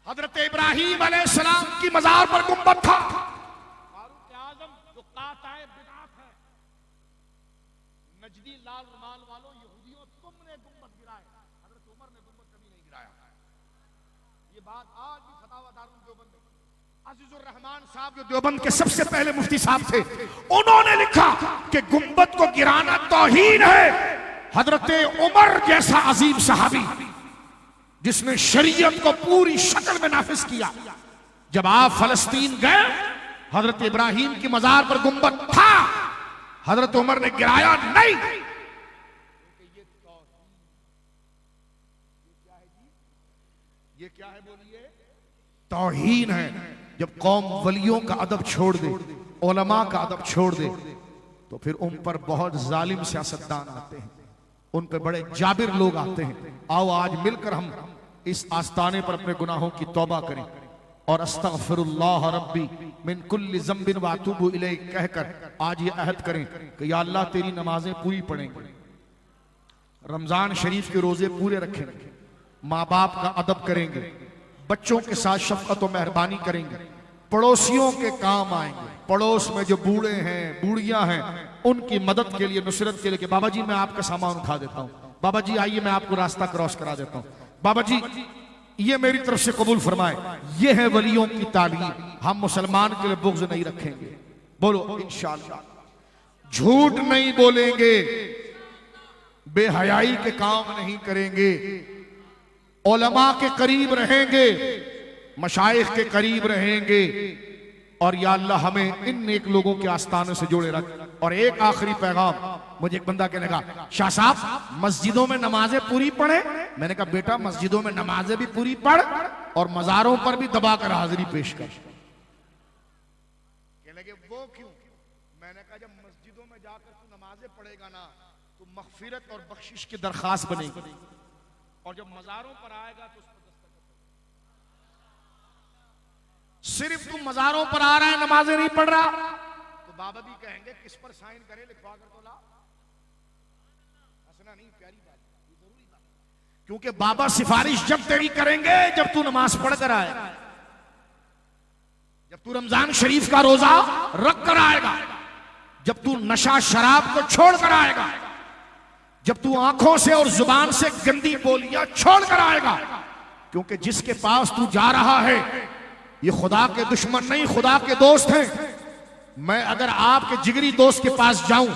हजरत इब्राहिम अलैहिस्सलाम की मजार पर गुंबद था। फारूक आजम जो काताए बिदअत है, नजदी लाल रुमाल वालों यहूदियों, तुमने गुंबद गिराए, हजरत उमर ने गुंबद कभी नहीं गिराया। ये बात आज भी फतावा दारुल देवबंद में अजीजुर रहमान साहब जो देवबंद के सबसे पहले मुफ्ती साहब थे, उन्होंने लिखा कि गुंबद को गिराना तौहीन है। हजरत उमर जैसा अजीम सहाबी जिसने शरीयत को पूरी शक्ल में नाफिज किया, जब आप फलस्तीन गए, हजरत इब्राहिम की मजार पर गुंबद था, हजरत उमर ने गिराया नहीं। ये क्या है बोलिए? तौहीन है। जब कौम वलियों का अदब छोड़ दे, उलमा का अदब छोड़ दे, तो फिर उन पर बहुत जालिम सियासतदान आते हैं, उन पर बड़े जाबिर लोग आते हैं। आओ आज मिलकर हम इस आस्ताने पर अपने गुनाहों की तौबा करें और अस्तगफिरुल्लाह रब्बी मिन कुल्ली ज़ंबिन व अतूबु इलैहि कहकर आज ये अहद करें कि या अल्लाह तेरी नमाजें पूरी पढ़ेंगे, रमजान शरीफ के रोजे पूरे रखेंगे, माँ बाप का अदब करेंगे, बच्चों के साथ शफकत और मेहरबानी करेंगे, पड़ोसियों के काम आएंगे, पड़ोस में जो बूढ़े हैं बूढ़ियां हैं उनकी मदद के लिए, नुसरत के लिए कि बाबा जी मैं आपका सामान उठा देता हूँ, बाबा जी आइए मैं आपको रास्ता क्रॉस करा देता हूँ, बाबा जी ये मेरी तरफ से कबूल फरमाए। ये है वलियों की तालीम। हम मुसलमान के लिए बुग़्ज़ नहीं रखेंगे, बोलो इंशाअल्लाह। झूठ नहीं बोलेंगे, बेहयाई के काम नहीं करेंगे, उलमा के करीब रहेंगे, मशाइख के करीब रहेंगे, और या अल्लाह हमें इन नेक लोगों के आस्थानों से जोड़े रख। और एक आखिरी पैगाम, मुझे एक बंदा कहने लगा शाह साहब मस्जिदों में नमाजें पूरी पढ़े। मैंने कहा बेटा मस्जिदों में नमाजें भी पूरी पढ़ और मजारों पर भी दबाकर हाजिरी पेश कर। कहने लगे वो क्यों? मैंने कहा जब मस्जिदों में जाकर तू नमाजें पढ़ेगा ना तो मगफिरत और बख्शिश की दरखास्त बनेगी, और जब मजारों पर आएगा तो सिर्फ तुम मजारों पर आ रहा है, नमाजें नहीं पढ़ रहा, तो बाबा भी कहेंगे किस पर साइन करे, लिखवा कर तो ला। हंसना नहीं, प्यारी बात, ये जरूरी बात, क्योंकि बाबा सिफारिश जब तेरी करेंगे जब तू नमाज पढ़ कर आएगा, जब तू रमजान शरीफ का रोजा रख कर आएगा, जब तू नशा शराब को छोड़ कर आएगा, जब तू आंखों से और जुबान से गंदी बोलियां छोड़ कर आएगा, क्योंकि जिसके पास तू जा रहा है ये खुदा के दुश्मन नहीं, खुदा के दोस्त हैं। मैं अगर आपके जिगरी दोस्त के पास जाऊं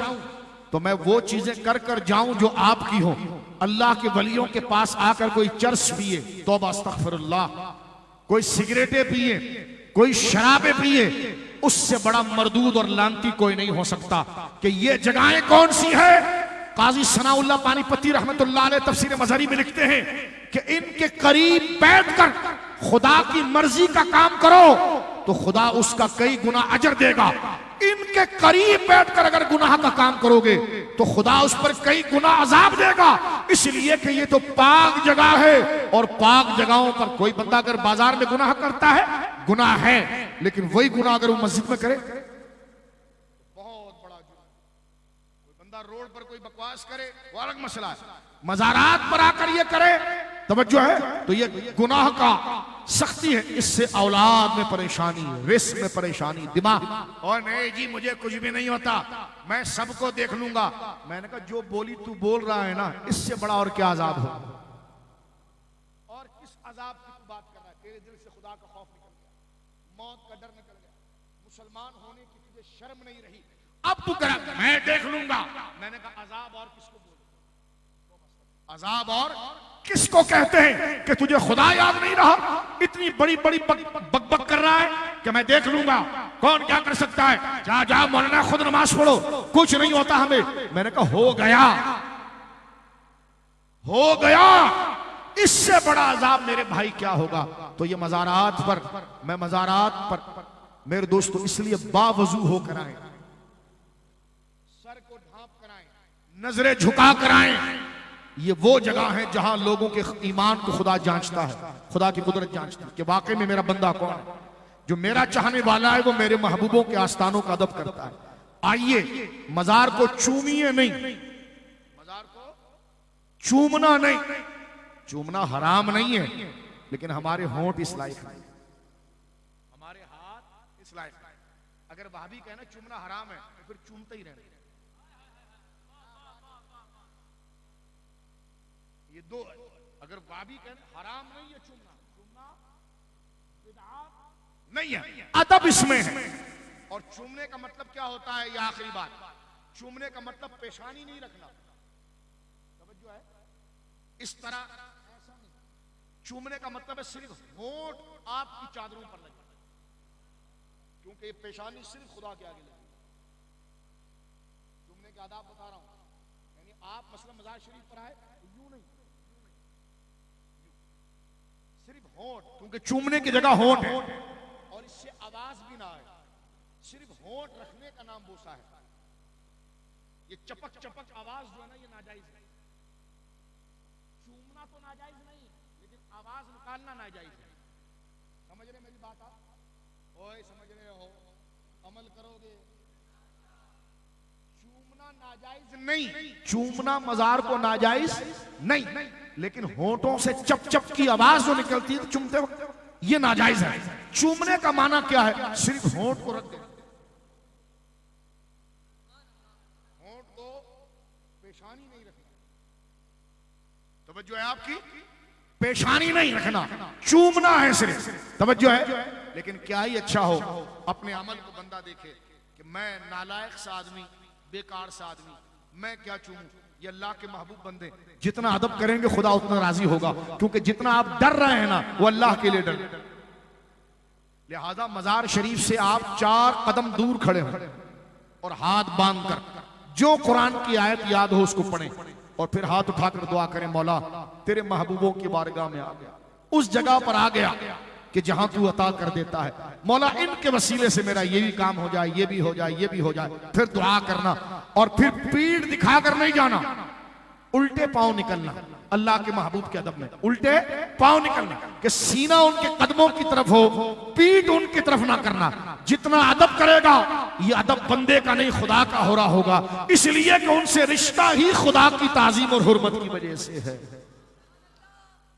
तो मैं वो चीजें कर कर जाऊं जो आपकी हो। अल्लाह के वलियों के पास आकर कोई चर्स पिए, तौबा अस्तगफिरुल्लाह, कोई सिगरेटें पिए, कोई शराबें पिए, उससे बड़ा मरदूद और लानती कोई नहीं हो सकता। कि ये जगहें कौन सी है? काजी सनाउल्लाह पानीपती रहमतुल्लाह अलैह तफसीर मजहरी में लिखते हैं कि इनके करीब बैठकर खुदा की मर्जी का काम करो तो खुदा उसका कई गुना अजर देगा। इनके करीब बैठकर अगर गुनाह का काम करोगे तो खुदा उस पर कई गुना अजाब देगा। इसलिए कि ये तो पाक जगह है, और पाक जगहों पर कोई बंदा अगर बाजार में गुनाह करता है, गुनाह है, लेकिन वही गुनाह अगर वो मस्जिद में करे, बहुत बड़ा जुर्म। कोई बंदा रोड पर कोई बकवास करे, वो अलग मसला है। मज़ारात पर आकर ये करे, तवज्जो है, तो ये गुनाह का सख्ती है। इससे औलाद में परेशानी, रिस्क में परेशानी, दिमाग। और नहीं जी मुझे कुछ भी नहीं होता, मैं सबको देख लूंगा। मैंने कहा जो बोली तू बोल रहा है ना, इससे बड़ा और क्या अजाब हो, और किस अजाब की तू बात कर रहा है? तेरे दिल से खुदा का खौफ निकल गया, मौत का डर निकल गया, मुसलमान होने की तुझे शर्म नहीं रही। अब तू कह मैं देख लूंगा। मैंने कहा अजाब और किसको बोल, अजाब और किसको कहते हैं कि तुझे खुदा याद नहीं रहा? इतनी बड़ी बड़ी बक कर रहा है कि मैं देख लूंगा, कौन क्या कर सकता है? जा जा मौलाना खुद नमाज पढ़ो, कुछ नहीं होता हमें। मैंने कहा हो गया, हो गया, इससे बड़ा अजाब मेरे भाई क्या होगा? तो ये मज़ारात पर, मैं मज़ारात पर मेरे दोस्तों इसलिए बावजू होकर आए, सर को ढांप कर आए, नजरें झुका कर आए। ये वो जगह है जहां लोगों के ईमान को खुदा जांचता है, खुदा की कुदरत जांचती है कि वाकई में मेरा बंदा कौन है। जो मेरा चाहने वाला है वो मेरे महबूबों के आस्थानों का अदब करता है। आइए, मजार को चूमिए नहीं, मजार को चूमना नहीं, चूमना हराम नहीं है, लेकिन हमारे होंठ इस लायक नहीं, हमारे हाथ इस लायक नहीं। अगर भाभी कहना चूमना हराम है तो फिर चूमते ही रहना। ये दो, अगर भाभी कहना हराम नहीं है चूमना, चूमना बिदअत नहीं है, अदब इसमें है। और चूमने का मतलब क्या होता है? ये आखिरी बात, चूमने का मतलब पेशानी नहीं रखना, समझो है, इस तरह ऐसा नहीं। चूमने का मतलब है सिर्फ होंठ आपकी चादरों पर लगे, क्योंकि ये पेशानी सिर्फ खुदा के आगे लगी। चूमने का आदाब बता रहा हूं, यानी आप मसलन मजार शरीफ पर आए, यूं नहीं, सिर्फ होंठ, क्योंकि चूमने की जगह होंठ है, और इससे आवाज भी ना आए, सिर्फ होंठ रखने का नाम बोसा है। ये चपक चपक आवाज जो है ना, ये नाजायज है। चूमना तो नाजायज नहीं, लेकिन आवाज निकालना नाजायज है। समझ रहे मेरी बात आप? ओए समझ रहे हो? अमल करोगे? चूमना नाजायज नहीं, चूमना मजार को नाजायज नहीं, लेकिन होंठों से चप चप की आवाज जो निकलती है चूमते वक्त, ये नाजायज है। चूमने का माना क्या है? सिर्फ होंठ को रख दे, होंठ को पेशानी नहीं रखना, तवज्जो है आपकी? पेशानी नहीं रखना, चूमना है सिर्फ, तवज्जो है। लेकिन क्या ही अच्छा हो अपने अमल को बंदा देखे कि मैं नालायक सा आदमी, बेकार सा आदमी, मैं क्या चूमूं? ये अल्लाह के महबूब बंदे जितना अदब करेंगे खुदा उतना राजी होगा, क्योंकि जितना आप डर रहे हैं ना वो अल्लाह के लिए डर। लिहाजा मजार शरीफ से आप 4 कदम दूर खड़े हो और हाथ बांध कर जो कुरान की आयत याद हो उसको पढ़ें, और फिर हाथ उठाकर दुआ करें, मौला तेरे महबूबों की बारगाह में आ गया, उस जगह पर आ गया कि जहां तू अता कर देता है। मौला इनके वसीले से मेरा ये भी काम हो जाए, ये भी हो जाए, ये भी हो जाए। फिर दुआ करना, और फिर पीठ दिखाकर नहीं जाना, उल्टे पांव निकलना। अल्लाह के महबूब के अदब में उल्टे पांव निकलना, कि सीना उनके कदमों की तरफ हो, पीठ उनकी तरफ ना करना। जितना अदब करेगा ये अदब बंदे का नहीं खुदा का हो रहा होगा, इसलिए कि उनसे रिश्ता ही खुदा की ताजीम और हुर्मत की वजह से है।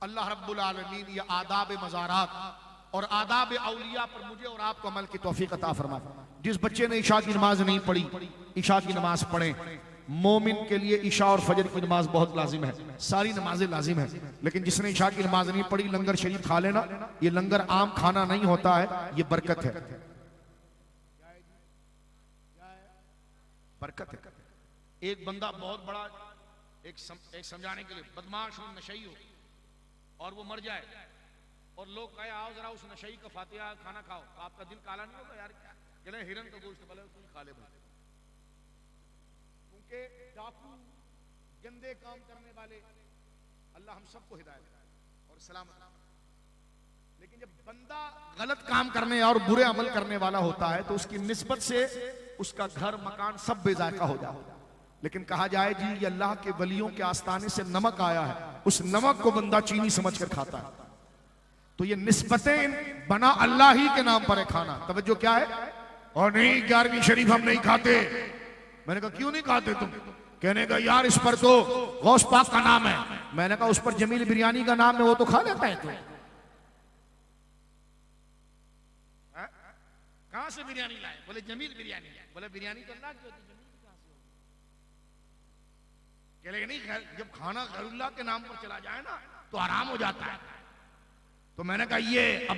अल्लाह रब्बुल आलमीन ये आदाब मज़ारात और आदाब औलिया पर मुझे और आपको अमल की तौफीक अता फरमाए। जिस बच्चे ने इशा की नमाज नहीं पढ़ी, इशा की नमाज पढ़ें। मोमिन के लिए ईशा और फजर की नमाज बहुत लाजिम है, सारी नमाजें लाजिम है, लेकिन जिसने ईशा की नमाज नहीं पढ़ी लंगर शरीफ खा लेना, ये लंगर आम खाना नहीं होता है, ये बरकत है, बरकत है। एक बंदा बहुत बड़ा एक समझाने के लिए बदमाश हो, नशई हो और वो मर जाए और लोग कहे आओ जरा उस नशई का फातिहा खाना खाओ, तो आपका दिल काला नहीं होगा यार? क्या चले हिरन का गोश्त भले तुम खा ले भाई, क्योंकि डाकू गंदे काम करने वाले, अल्लाह हम सबको हिदायत और सलामत, लेकिन जब बंदा गलत काम करने और बुरे अमल करने वाला होता है तो उसकी निस्बत से उसका घर मकान सब बेजायका हो जाता है। लेकिन कहा जाए जी ये अल्लाह के वलियों के आस्थाने से नमक आया है, उस नमक को बंदा चीनी समझकर खाता है, तो ये निस्बतें बना अल्लाह ही के नाम पर है खाना। तवज्जो क्या है? और नहीं 11वीं शरीफ हम नहीं खाते। मैंने कहा क्यों नहीं खाते तुम? कहने का यार इस पर तो गौस पाक का नाम है। मैंने कहा उस पर जमील बिरयानी का नाम है, वो तो खा लेता है। तो कहां से बिरयानी लाए? बोले जमील बिरयानी। बोले बिरयानी तो अल्लाह की होती, जमील कहां से होगी? कह रहे नहीं, जब खाना गैरुल्लाह के नाम पर चला जाए ना तो आराम हो जाता है। तो मैंने कहा ये अब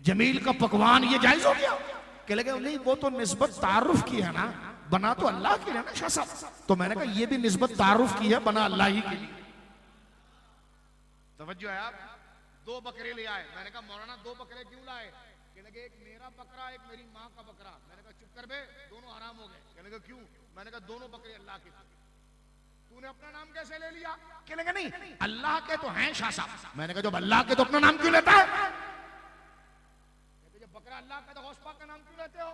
जमील का पकवान ये जायज हो गया? कह लगे नहीं वो तो निस्बत तारुफ की है ना, बना तो अल्लाह की है ना शाह साहब। तो मैंने कहा ये भी निस्बत तारुफ की है, बना अल्लाह ही के लिए। तवज्जो है आप? 2 बकरे ले आए। मैंने कहा मौलाना 2 बकरे क्यों लाए? कहने लगे एक मेरा बकरा एक मेरी माँ का बकरा। मैंने कहा चुप कर बे, दोनों हराम हो गए। कहने लगे क्यों? मैंने कहा दोनों बकरे अल्लाह के थे, तूने अपना नाम कैसे ले लिया? कहने नहीं अल्लाह के तो हैं शाह साहब। मैंने कहा जब अल्लाह के तो अपना नाम क्यों लेता है? कहते जब बकरा अल्लाह का तो गौस पाक का नाम क्यों लेते हो?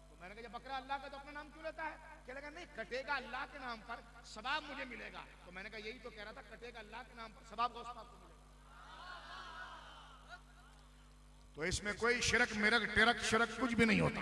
तो मैंने कहा जब बकरा अल्लाह का तो अपना नाम क्यों लेता है? कहने नहीं कटेगा अल्लाह के नाम पर, सवाब मुझे मिलेगा। तो मैंने कहा यही तो कह रहा था, कटेगा अल्लाह के नाम पर, सवाब गौस पाक को मिलेगा। तो इसमें कोई शिरक मिरक टिरक शिरक कुछ भी नहीं होता,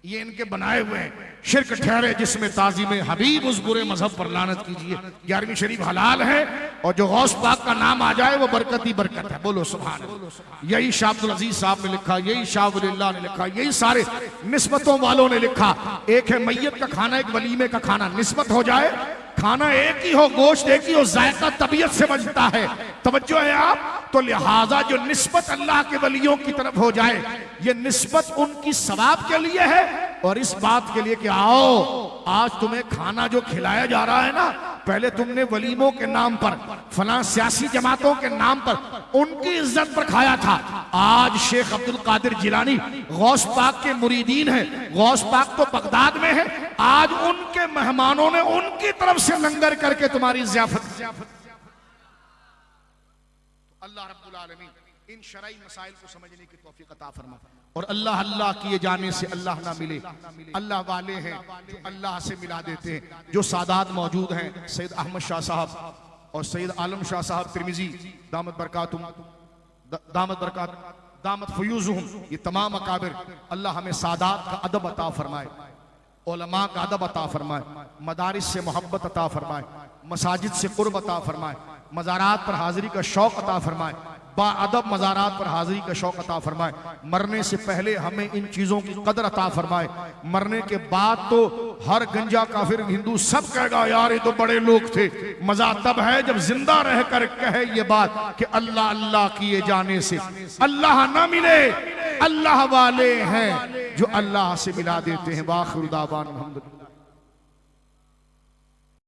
ये इनके बनाए हुए शिरक ठहरे जिसमें ताज़ीम हबीब उस बुरे मजहब पर लानत कीजिए। 11वीं शरीफ हलाल है और जो गौस पाक का नाम आ जाए वो बरकत ही बरकत है। बोलो सुभान अल्लाह। यही शाह अब्दुल अजीज साहब ने लिखा, यही शाह वलील्लाह ने लिखा, यही सारे निस्बतों वालों ने लिखा। एक है मैयत का खाना, एक वलीमे का खाना, निस्बत हो जाए, खाना एक ही हो, गोश्त एक ही हो, जायका तबीयत से बनता है। तवज्जो है आप? तो लिहाजा जो निस्बत अल्लाह के वलियों की तरफ हो जाए, ये निस्बत उनकी सवाब के लिए है और इस बात के लिए कि आओ आज तुम्हें खाना जो खिलाया जा रहा है ना, पहले तुमने वलीमों के नाम पर, फलां सियासी जमातों के नाम पर उनकी इज्जत पर खाया था। आज शेख अब्दुल कादिर जिलानी गौस पाक के मुरीदीन हैं, गौस पाक तो बगदाद में है, आज उनके मेहमानों ने उनकी तरफ से लंगर करके तुम्हारी ज़ियाफत। अल्लाह रब्बुल आलमीन इन शरई मसाइल को समझने की तौफीक अता फरमा। और अल्लाह अल्लाह किए जाने से अल्लाह ना मिले, अल्लाह वाले हैं जो अल्लाह से मिला देते हैं। जो सादात मौजूद हैं, सैयद अहमद शाह साहब और सैयद आलम शाह साहब तिरमिजी दामत बरकातुम, दामत फयूज़ुहुम, ये तमाम अकाबिर, अल्लाह हमें सादात का अदब अता फरमाए, उलमा का अदब अता फरमाए, मदारिस से मोहब्बत अता फरमाए, मसाजिद से कुर्ब अता फरमाए, मज़ारात पर हाजिरी का शौक अता फरमाए, बाअदब मज़ारात पर हाजिरी का शौक अता फरमाए। मरने से पहले हमें इन चीज़ों की कदर अता फरमाए, मरने के बाद तो हर गंजा काफिर हिंदू सब कहेगा यार ये तो बड़े लोग थे। मजा तब है जब जिंदा रहकर कहे ये बात कि अल्लाह अल्लाह किए जाने से अल्लाह ना मिले, अल्लाह वाले हैं जो अल्लाह से मिला देते हैं। वाखिर दावाना अल्हम्दुलिल्लाह।